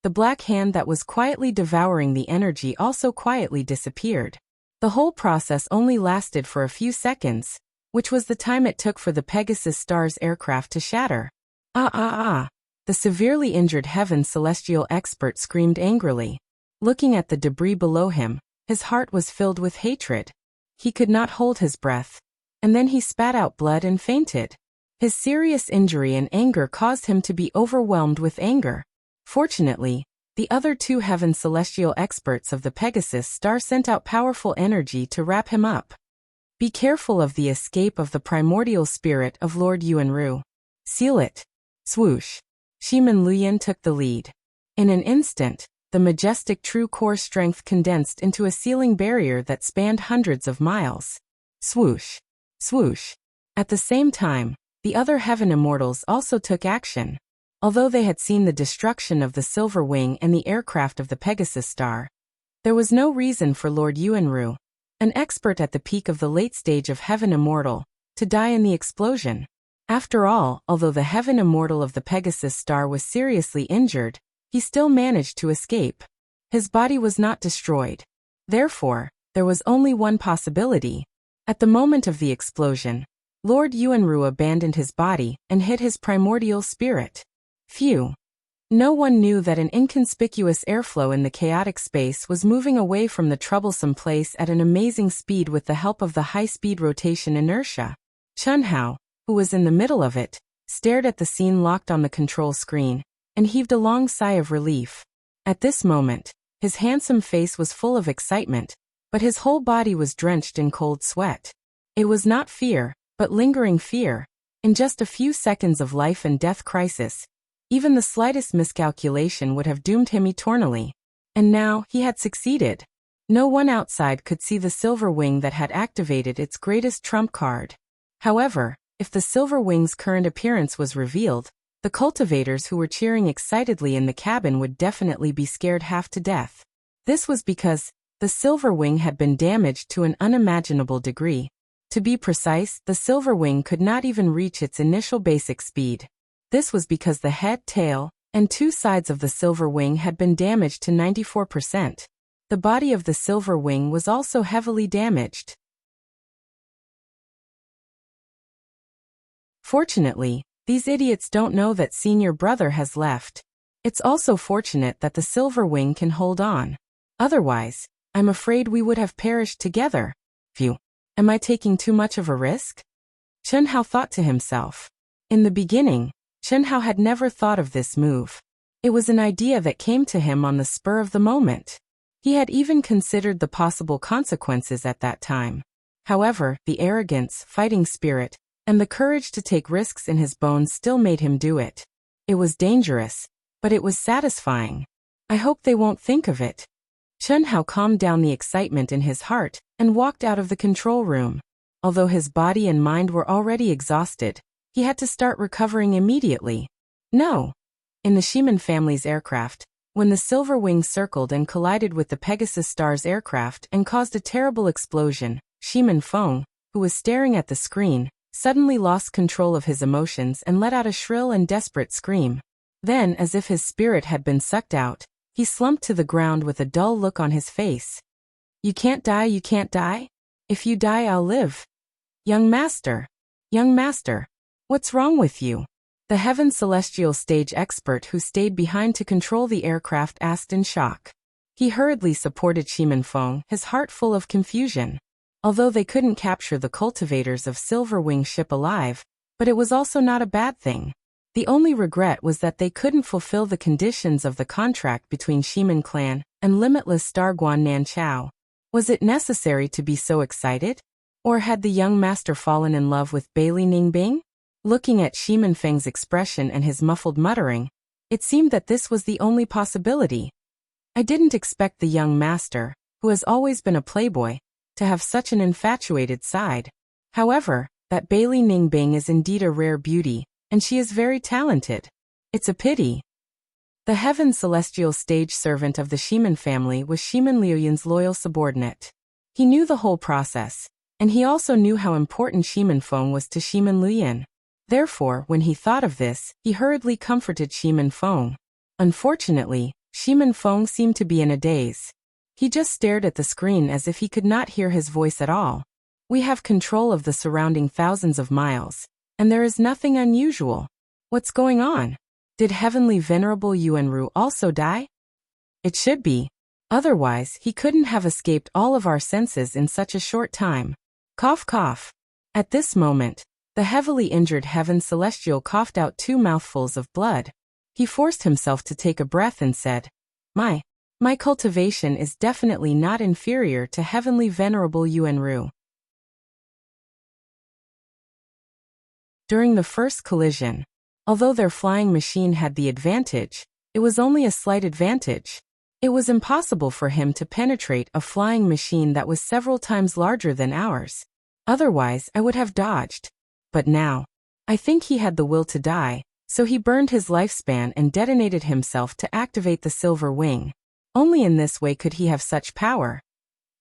the black hand that was quietly devouring the energy also quietly disappeared. The whole process only lasted for a few seconds, which was the time it took for the Pegasus star's aircraft to shatter. The severely injured Heaven Celestial expert screamed angrily. Looking at the debris below him, his heart was filled with hatred. He could not hold his breath, and then he spat out blood and fainted. His serious injury and anger caused him to be overwhelmed with anger. Fortunately, the other 2 Heaven Celestial experts of the Pegasus star sent out powerful energy to wrap him up. Be careful of the escape of the primordial spirit of Lord Yuanru. Seal it. Swoosh. Shimin Luyan took the lead. In an instant, the majestic true core strength condensed into a sealing barrier that spanned hundreds of miles. Swoosh. Swoosh. At the same time, the other heaven immortals also took action. Although they had seen the destruction of the Silver Wing and the aircraft of the Pegasus Star, there was no reason for Lord Yuanru, an expert at the peak of the late stage of Heaven Immortal, to die in the explosion. After all, although the Heaven Immortal of the Pegasus Star was seriously injured, he still managed to escape. His body was not destroyed. Therefore, there was only one possibility. At the moment of the explosion, Lord Yuanru abandoned his body and hid his primordial spirit. Phew. No one knew that an inconspicuous airflow in the chaotic space was moving away from the troublesome place at an amazing speed with the help of the high-speed rotation inertia. Chunhao, who was in the middle of it, stared at the scene locked on the control screen, and heaved a long sigh of relief. At this moment, his handsome face was full of excitement, but his whole body was drenched in cold sweat. It was not fear, but lingering fear. In just a few seconds of life and death crisis, even the slightest miscalculation would have doomed him eternally. And now, he had succeeded. No one outside could see the Silver Wing that had activated its greatest trump card. However, if the Silver Wing's current appearance was revealed, the cultivators who were cheering excitedly in the cabin would definitely be scared half to death. This was because the Silver Wing had been damaged to an unimaginable degree. To be precise, the Silver Wing could not even reach its initial basic speed. This was because the head, tail, and two sides of the Silver Wing had been damaged to 94%. The body of the Silver Wing was also heavily damaged. Fortunately, these idiots don't know that senior brother has left. It's also fortunate that the Silver Wing can hold on. Otherwise, I'm afraid we would have perished together. Phew. Am I taking too much of a risk? Chunhao thought to himself. In the beginning, Chunhao had never thought of this move. It was an idea that came to him on the spur of the moment. He had even considered the possible consequences at that time. However, the arrogance, fighting spirit, and the courage to take risks in his bones still made him do it. It was dangerous, but it was satisfying. I hope they won't think of it. Chunhao calmed down the excitement in his heart and walked out of the control room. Although his body and mind were already exhausted, he had to start recovering immediately. No. In the Shimin family's aircraft, when the Silver Wing circled and collided with the Pegasus Star's aircraft and caused a terrible explosion, Shimin Feng, who was staring at the screen, suddenly lost control of his emotions and let out a shrill and desperate scream. Then, as if his spirit had been sucked out, he slumped to the ground with a dull look on his face. You can't die, you can't die? If you die, I'll live. Young master. Young master. What's wrong with you? The Heaven Celestial stage expert who stayed behind to control the aircraft asked in shock. He hurriedly supported Shimin Feng, his heart full of confusion. Although they couldn't capture the cultivators of Silver Wing ship alive, but it was also not a bad thing. The only regret was that they couldn't fulfill the conditions of the contract between Shimin Clan and Limitless Star Guan Nan Chao. Was it necessary to be so excited? Or had the young master fallen in love with Bailey Ningbing? Looking at Shimin Feng's expression and his muffled muttering, it seemed that this was the only possibility. I didn't expect the young master, who has always been a playboy, to have such an infatuated side. However, that Bailey Ningbing is indeed a rare beauty, and she is very talented. It's a pity. The Heaven Celestial stage servant of the Shimin family was Shimin Liuyan's loyal subordinate. He knew the whole process, and he also knew how important Shimin Feng was to Shimin Liuyan. Therefore, when he thought of this, he hurriedly comforted Shimin Feng. Unfortunately, Shimin Feng seemed to be in a daze. He just stared at the screen as if he could not hear his voice at all. We have control of the surrounding thousands of miles, and there is nothing unusual. What's going on? Did Heavenly Venerable Yuanru also die? It should be. Otherwise, he couldn't have escaped all of our senses in such a short time. Cough cough. At this moment, the heavily injured Heaven Celestial coughed out 2 mouthfuls of blood. He forced himself to take a breath and said, My cultivation is definitely not inferior to Heavenly Venerable Yuanru. During the first collision, Although their flying machine had the advantage, it was only a slight advantage. It was impossible for him to penetrate a flying machine that was several times larger than ours. Otherwise, I would have dodged. But now, I think he had the will to die, so he burned his lifespan and detonated himself to activate the silver wing. Only in this way could he have such power.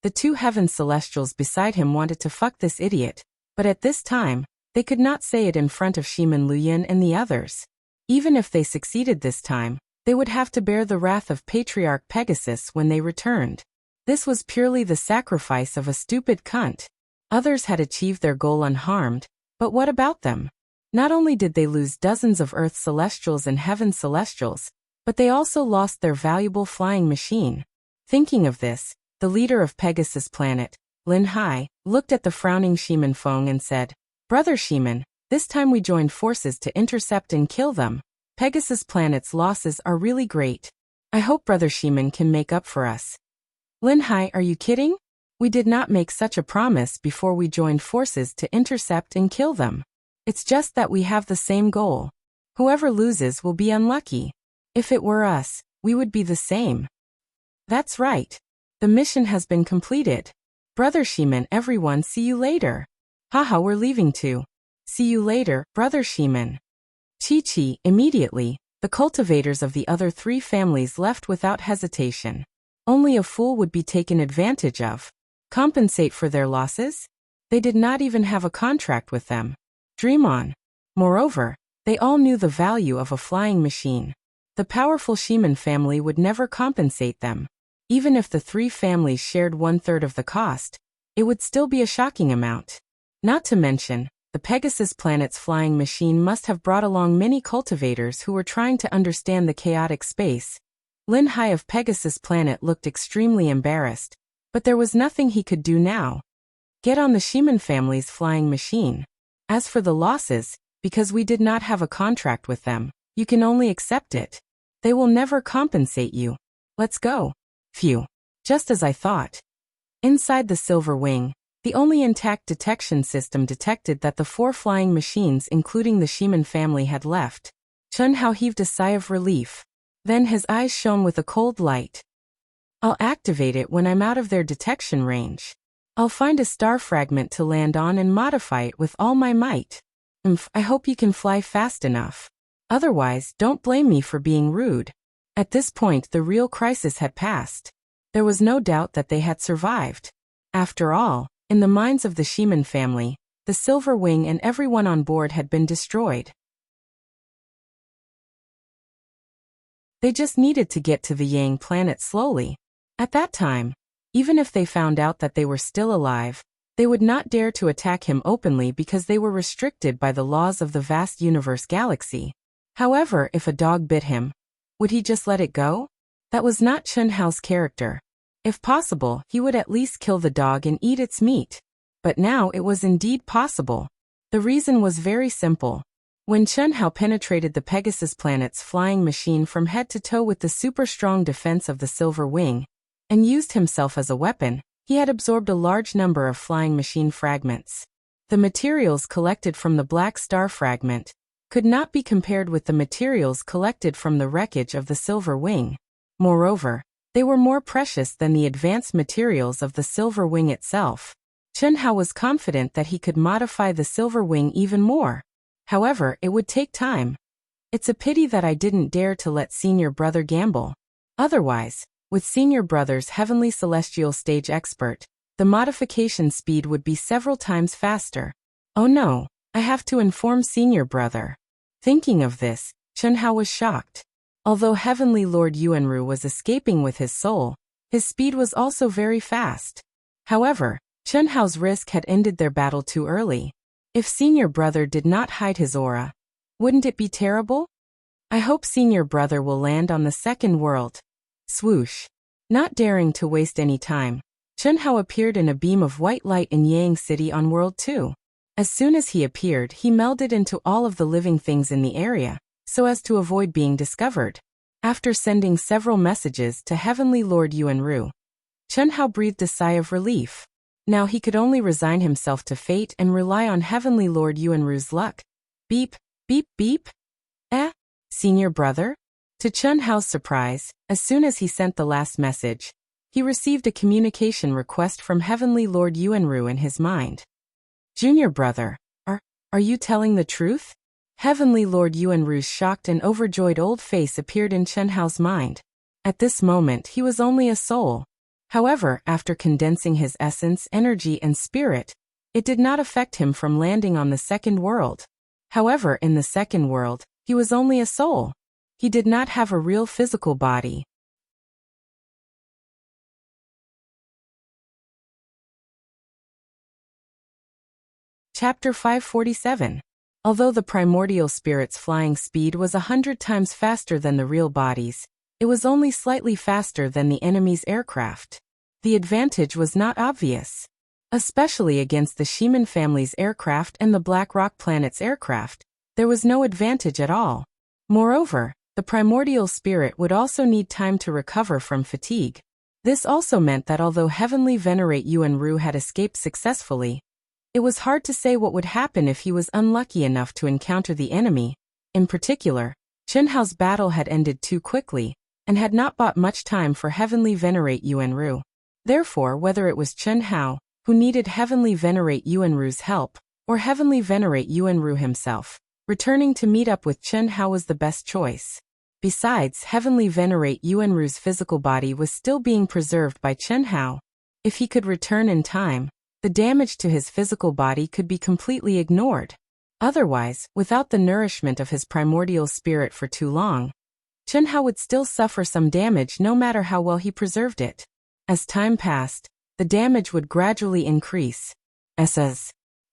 The two heaven celestials beside him wanted to fuck this idiot, but at this time, they could not say it in front of Shimin Luyin and the others. Even if they succeeded this time, they would have to bear the wrath of Patriarch Pegasus when they returned. This was purely the sacrifice of a stupid cunt. Others had achieved their goal unharmed, but what about them? Not only did they lose dozens of Earth Celestials and Heaven Celestials, but they also lost their valuable flying machine. Thinking of this, the leader of Pegasus Planet, Lin Hai, looked at the frowning Shimin Feng and said, "Brother Shimin, this time we joined forces to intercept and kill them. Pegasus Planet's losses are really great. I hope Brother Shimin can make up for us." Lin Hai, are you kidding? We did not make such a promise before we joined forces to intercept and kill them. It's just that we have the same goal. Whoever loses will be unlucky. If it were us, we would be the same. That's right. The mission has been completed. Brother Shimin, everyone, see you later. Haha, we're leaving too. See you later, Brother Shimin. Chi-Chi, immediately, the cultivators of the other three families left without hesitation. Only a fool would be taken advantage of. Compensate for their losses? They did not even have a contract with them. Dream on. Moreover, they all knew the value of a flying machine. The powerful Shimin family would never compensate them. Even if the three families shared 1/3 of the cost, it would still be a shocking amount. Not to mention, the Pegasus Planet's flying machine must have brought along many cultivators who were trying to understand the chaotic space. Lin Hai of Pegasus Planet looked extremely embarrassed, but there was nothing he could do now. Get on the Shimin family's flying machine. As for the losses, because we did not have a contract with them, you can only accept it. They will never compensate you. Let's go. Phew. Just as I thought. Inside the silver wing, the only intact detection system detected that the 4 flying machines including the Shimin family had left. Chun Hao heaved a sigh of relief. Then his eyes shone with a cold light. I'll activate it when I'm out of their detection range. I'll find a star fragment to land on and modify it with all my might. I hope you can fly fast enough. Otherwise, don't blame me for being rude. At this point, the real crisis had passed. There was no doubt that they had survived. After all, in the minds of the Shimin family, the Silver Wing and everyone on board had been destroyed. They just needed to get to the Yang planet slowly. At that time, even if they found out that they were still alive, they would not dare to attack him openly because they were restricted by the laws of the vast universe galaxy. However, if a dog bit him, would he just let it go? That was not Chun Hao's character. If possible, he would at least kill the dog and eat its meat. But now it was indeed possible. The reason was very simple. When Chun Hao penetrated the Pegasus planet's flying machine from head to toe with the super strong defense of the Silver Wing, and used himself as a weapon, he had absorbed a large number of flying machine fragments. The materials collected from the Black Star fragment could not be compared with the materials collected from the wreckage of the Silver Wing. Moreover, they were more precious than the advanced materials of the Silver Wing itself. Chun Hao was confident that he could modify the Silver Wing even more. However, it would take time. It's a pity that I didn't dare to let Senior Brother gamble. Otherwise, with Senior Brother's Heavenly Celestial Stage Expert, the modification speed would be several times faster. Oh no, I have to inform Senior Brother. Thinking of this, Chun Hao was shocked. Although Heavenly Lord Yuanru was escaping with his soul, his speed was also very fast. However, Chun Hao's risk had ended their battle too early. If Senior Brother did not hide his aura, wouldn't it be terrible? I hope Senior Brother will land on the second world. Swoosh. Not daring to waste any time, Chun Hao appeared in a beam of white light in Yang City on World 2. As soon as he appeared, he melded into all of the living things in the area, so as to avoid being discovered. After sending several messages to Heavenly Lord Yuanru, Chun Hao breathed a sigh of relief. Now he could only resign himself to fate and rely on Heavenly Lord Yuanru's luck. Beep, beep, beep. Eh? Senior brother? To Chun Hao's surprise, as soon as he sent the last message, he received a communication request from Heavenly Lord Yuanru in his mind. Junior brother, are you telling the truth? Heavenly Lord Yuanru's shocked and overjoyed old face appeared in Chun Hao's mind. At this moment he was only a soul. However, after condensing his essence, energy and spirit, it did not affect him from landing on the second world. However, in the second world, he was only a soul. He did not have a real physical body. Chapter 547. Although the primordial spirit's flying speed was 100 times faster than the real bodies, it was only slightly faster than the enemy's aircraft. The advantage was not obvious. Especially against the Shiman family's aircraft and the Black Rock planet's aircraft, there was no advantage at all. Moreover, the primordial spirit would also need time to recover from fatigue. This also meant that although Heavenly Venerate Yuanru had escaped successfully, it was hard to say what would happen if he was unlucky enough to encounter the enemy. In particular, Chun Hao's battle had ended too quickly, and had not bought much time for Heavenly Venerate Yuanru. Therefore, whether it was Chun Hao, who needed Heavenly Venerate Yuanru's help, or Heavenly Venerate Yuanru himself, returning to meet up with Chun Hao was the best choice. Besides, Heavenly Venerate Yuanru's physical body was still being preserved by Chun Hao. If he could return in time, the damage to his physical body could be completely ignored. Otherwise, without the nourishment of his primordial spirit for too long, Chun Hao would still suffer some damage no matter how well he preserved it. As time passed, the damage would gradually increase.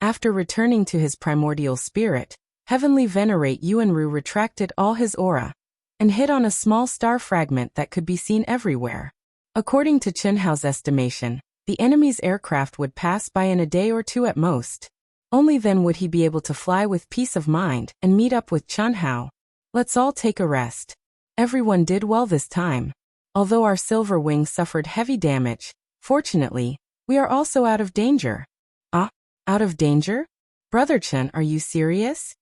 After returning to his primordial spirit, Heavenly Venerate Yuanru retracted all his aura, and hit on a small star fragment that could be seen everywhere. According to Chun Hao's estimation, the enemy's aircraft would pass by in a day or two at most. Only then would he be able to fly with peace of mind and meet up with Chun Hao. Let's all take a rest. Everyone did well this time. Although our silver wing suffered heavy damage, fortunately, we are also out of danger. Ah, out of danger? Brother Chun, are you serious?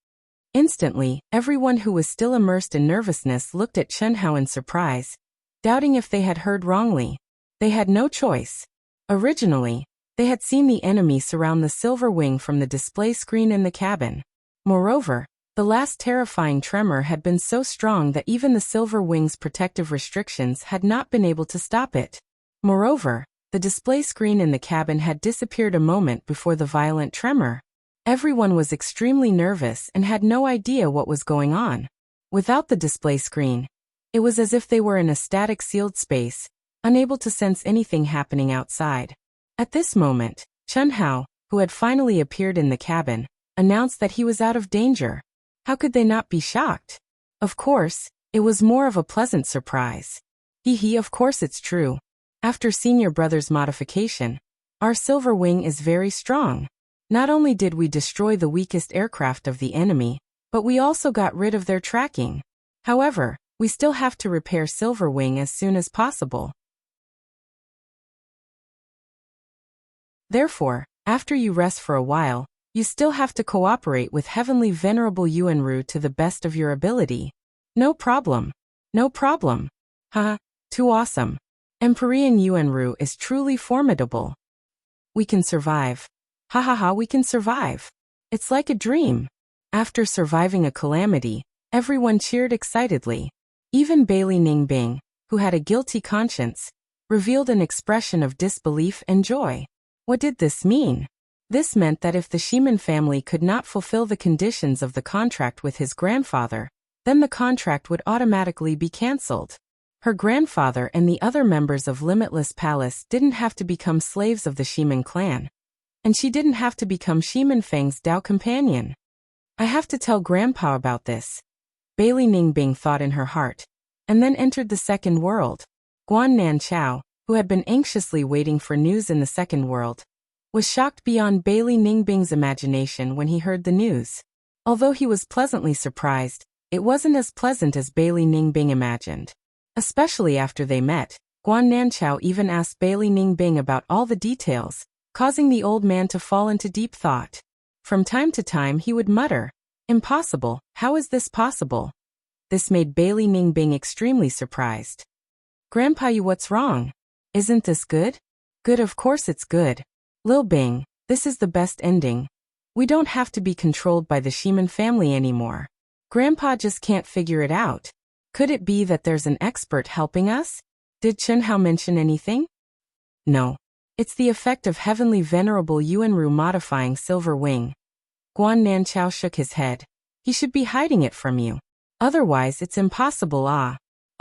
Instantly, everyone who was still immersed in nervousness looked at Chun Hao in surprise, doubting if they had heard wrongly. They had no choice. Originally, they had seen the enemy surround the silver wing from the display screen in the cabin. Moreover, the last terrifying tremor had been so strong that even the silver wing's protective restrictions had not been able to stop it. Moreover, the display screen in the cabin had disappeared a moment before the violent tremor. Everyone was extremely nervous and had no idea what was going on. Without the display screen, it was as if they were in a static sealed space, unable to sense anything happening outside. At this moment, Chun Hao, who had finally appeared in the cabin, announced that he was out of danger. How could they not be shocked? Of course, it was more of a pleasant surprise. Of course it's true. After Senior Brother's modification, our silver wing is very strong. Not only did we destroy the weakest aircraft of the enemy, but we also got rid of their tracking. However, we still have to repair Silver Wing as soon as possible. Therefore, after you rest for a while, you still have to cooperate with Heavenly Venerable Yuanru to the best of your ability. No problem. No problem. Haha, too awesome. Empyrean Yuanru is truly formidable. We can survive. Ha ha ha, we can survive. It's like a dream. After surviving a calamity, everyone cheered excitedly. Even Bailey Ningbing, who had a guilty conscience, revealed an expression of disbelief and joy. What did this mean? This meant that if the Shiman family could not fulfill the conditions of the contract with his grandfather, then the contract would automatically be cancelled. Her grandfather and the other members of Limitless Palace didn't have to become slaves of the Shiman clan. And she didn't have to become Shiman Feng's Dao companion. I have to tell Grandpa about this, Bailey Ningbing thought in her heart, and then entered the second world. Guan Nan Chao, who had been anxiously waiting for news in the second world, was shocked beyond Bailey Ningbing's imagination when he heard the news. Although he was pleasantly surprised, it wasn't as pleasant as Bailey Ningbing imagined. Especially after they met, Guan Nan Chao even asked Bailey Ningbing about all the details, causing the old man to fall into deep thought. From time to time he would mutter, "Impossible, how is this possible? This made Bailey Ningbing extremely surprised. Grandpa, what's wrong? Isn't this good? Good, of course it's good. Lil Bing, this is the best ending. We don't have to be controlled by the Shiman family anymore. Grandpa just can't figure it out. Could it be that there's an expert helping us? Did Chen Hao mention anything? No. It's the effect of Heavenly Venerable Yuanru modifying Silver Wing. Guan Nanchao shook his head. He should be hiding it from you. Otherwise it's impossible.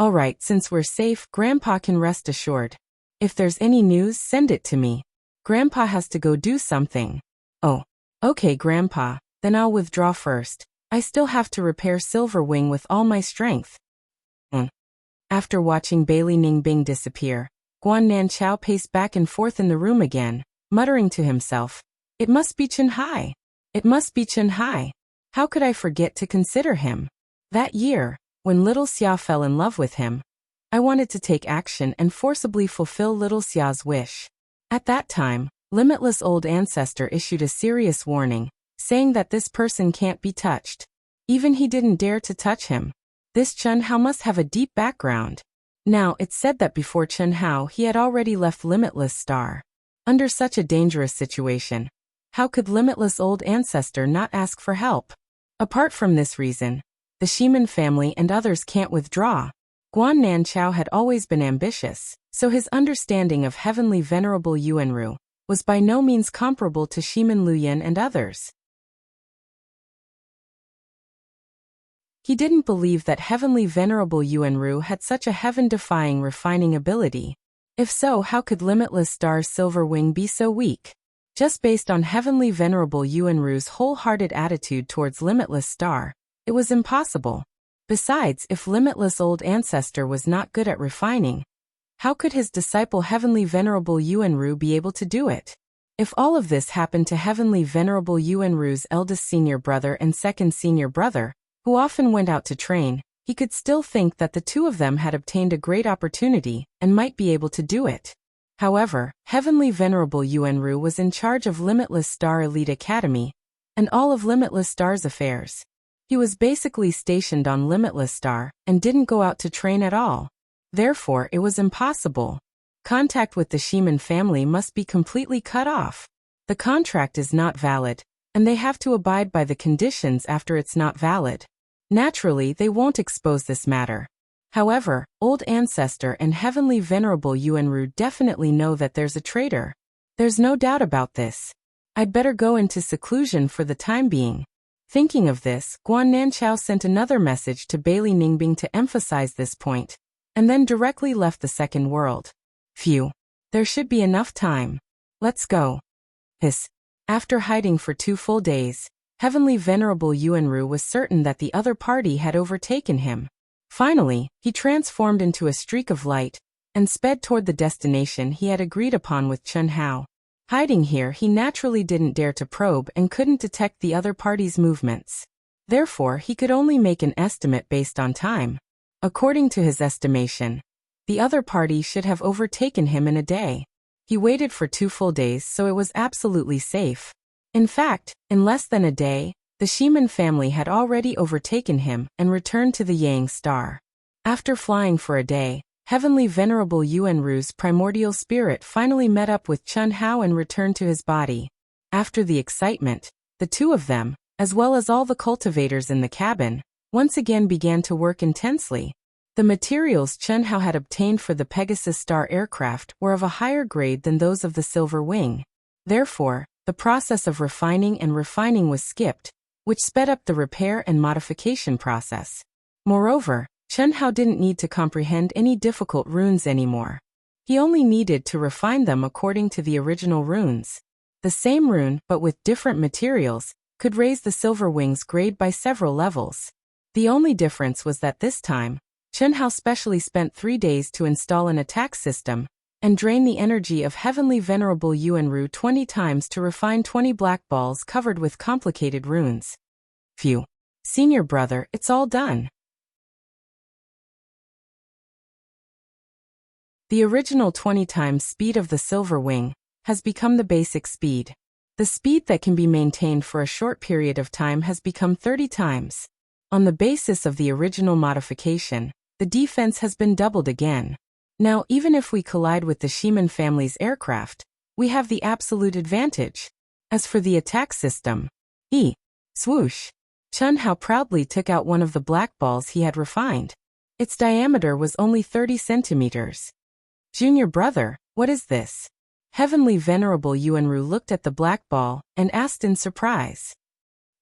Alright, since we're safe, Grandpa can rest assured. If there's any news, send it to me. Grandpa has to go do something. Oh. Okay, Grandpa, then I'll withdraw first. I still have to repair Silver Wing with all my strength. After watching Bailey Ningbing disappear, Guan Nanchao paced back and forth in the room again, muttering to himself, "It must be Chen Hai. It must be Chen Hai. How could I forget to consider him? That year, when little Xia fell in love with him, I wanted to take action and forcibly fulfill little Xia's wish. At that time, Limitless Old Ancestor issued a serious warning, saying that this person can't be touched. Even he didn't dare to touch him. This Chen Hao must have a deep background. Now, it's said that before Chen Hao he had already left Limitless Star. Under such a dangerous situation, how could Limitless Old Ancestor not ask for help? Apart from this reason, the Shiman family and others can't withdraw. Guan Nanchao had always been ambitious, so his understanding of Heavenly Venerable Yuanru was by no means comparable to Shiman Luyan and others. He didn't believe that Heavenly Venerable Yuanru had such a heaven-defying refining ability. If so, how could Limitless Star's Silver Wing be so weak? Just based on Heavenly Venerable Yuanru's wholehearted attitude towards Limitless Star, it was impossible. Besides, if Limitless Old Ancestor was not good at refining, how could his disciple Heavenly Venerable Yuanru be able to do it? If all of this happened to Heavenly Venerable Yuanru's eldest senior brother and second senior brother, who often went out to train, he could still think that the two of them had obtained a great opportunity and might be able to do it. However, Heavenly Venerable Yuanru was in charge of Limitless Star Elite Academy and all of Limitless Star's affairs. He was basically stationed on Limitless Star and didn't go out to train at all. Therefore, it was impossible. Contact with the Shiman family must be completely cut off. The contract is not valid, and they have to abide by the conditions after it's not valid. Naturally, they won't expose this matter. However, Old Ancestor and Heavenly Venerable Yuanru definitely know that there's a traitor. There's no doubt about this. I'd better go into seclusion for the time being. Thinking of this, Guan Nanchao sent another message to Bailey Ningbing to emphasize this point, and then directly left the second world. Phew. There should be enough time. Let's go. Hiss. After hiding for 2 full days, Heavenly Venerable Yuanru was certain that the other party had overtaken him. Finally, he transformed into a streak of light and sped toward the destination he had agreed upon with Chen Hao. Hiding here, he naturally didn't dare to probe and couldn't detect the other party's movements. Therefore, he could only make an estimate based on time. According to his estimation, the other party should have overtaken him in a day. He waited for 2 full days, so it was absolutely safe. In fact, in less than a day, the Shiman family had already overtaken him and returned to the Yang Star. After flying for a day, Heavenly Venerable Yuanru's primordial spirit finally met up with Chen Hao and returned to his body. After the excitement, the two of them, as well as all the cultivators in the cabin, once again began to work intensely. The materials Chen Hao had obtained for the Pegasus Star aircraft were of a higher grade than those of the Silver Wing. Therefore, the process of refining was skipped, which sped up the repair and modification process. Moreover, Chen Hao didn't need to comprehend any difficult runes anymore. He only needed to refine them according to the original runes. The same rune, but with different materials, could raise the Silver Wing's grade by several levels. The only difference was that this time, Chen Hao specially spent 3 days to install an attack system and drain the energy of Heavenly Venerable Yuanru 20 times to refine 20 black balls covered with complicated runes. Phew. Senior brother, it's all done. The original 20 times speed of the Silver Wing has become the basic speed. The speed that can be maintained for a short period of time has become 30 times. On the basis of the original modification, the defense has been doubled again. Now, even if we collide with the Shiman family's aircraft, we have the absolute advantage. As for the attack system, swoosh. Chun Hao proudly took out one of the black balls he had refined. Its diameter was only 30 centimeters. Junior brother, what is this? Heavenly Venerable Yuanru looked at the black ball and asked in surprise.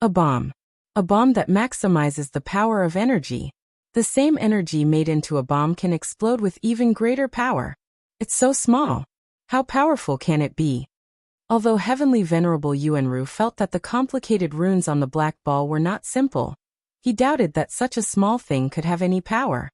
A bomb. A bomb that maximizes the power of energy. The same energy made into a bomb can explode with even greater power. It's so small. How powerful can it be? Although Heavenly Venerable Yuanru felt that the complicated runes on the black ball were not simple, he doubted that such a small thing could have any power.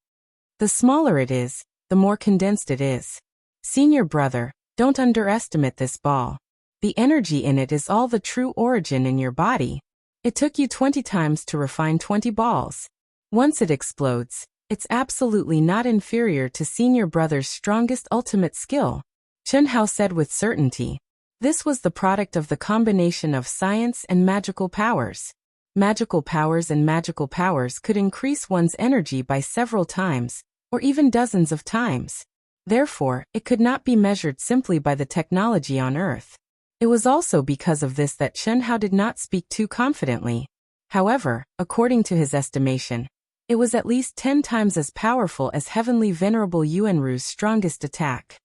The smaller it is, the more condensed it is. Senior brother, don't underestimate this ball. The energy in it is all the true origin in your body. It took you 20 times to refine 20 balls. Once it explodes, it's absolutely not inferior to senior brother's strongest ultimate skill. Chun Hao said with certainty. This was the product of the combination of science and magical powers. Magical powers and magical powers could increase one's energy by several times, or even dozens of times. Therefore, it could not be measured simply by the technology on Earth. It was also because of this that Chun Hao did not speak too confidently. However, according to his estimation, it was at least 10 times as powerful as Heavenly Venerable Yuanru's strongest attack.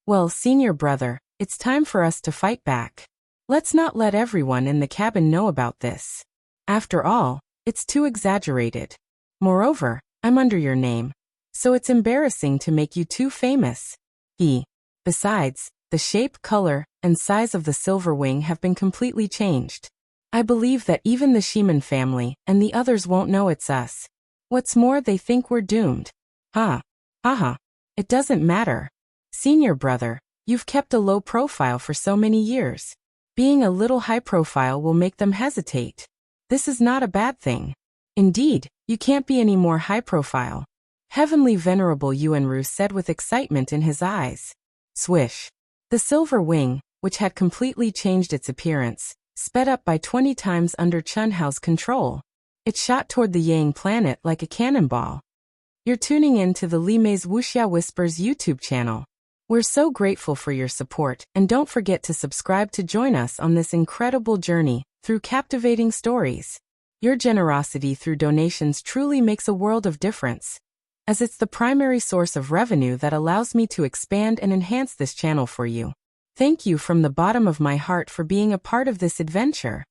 Well, senior brother, it's time for us to fight back. Let's not let everyone in the cabin know about this. After all, it's too exaggerated. Moreover, I'm under your name, so it's embarrassing to make you too famous. Besides, the shape, color, and size of the silver wing have been completely changed. I believe that even the Shiman family and the others won't know it's us. What's more, they think we're doomed. It doesn't matter. Senior brother, you've kept a low profile for so many years. Being a little high profile will make them hesitate. This is not a bad thing. Indeed, you can't be any more high profile. Heavenly Venerable Yuanru said with excitement in his eyes. Swish. The silver wing, which had completely changed its appearance, sped up by 20 times under Chun Hao's control. It shot toward the Yang planet like a cannonball. You're tuning in to the Li Mei's Wuxia Whispers YouTube channel. We're so grateful for your support, and don't forget to subscribe to join us on this incredible journey through captivating stories. Your generosity through donations truly makes a world of difference, as it's the primary source of revenue that allows me to expand and enhance this channel for you. Thank you from the bottom of my heart for being a part of this adventure.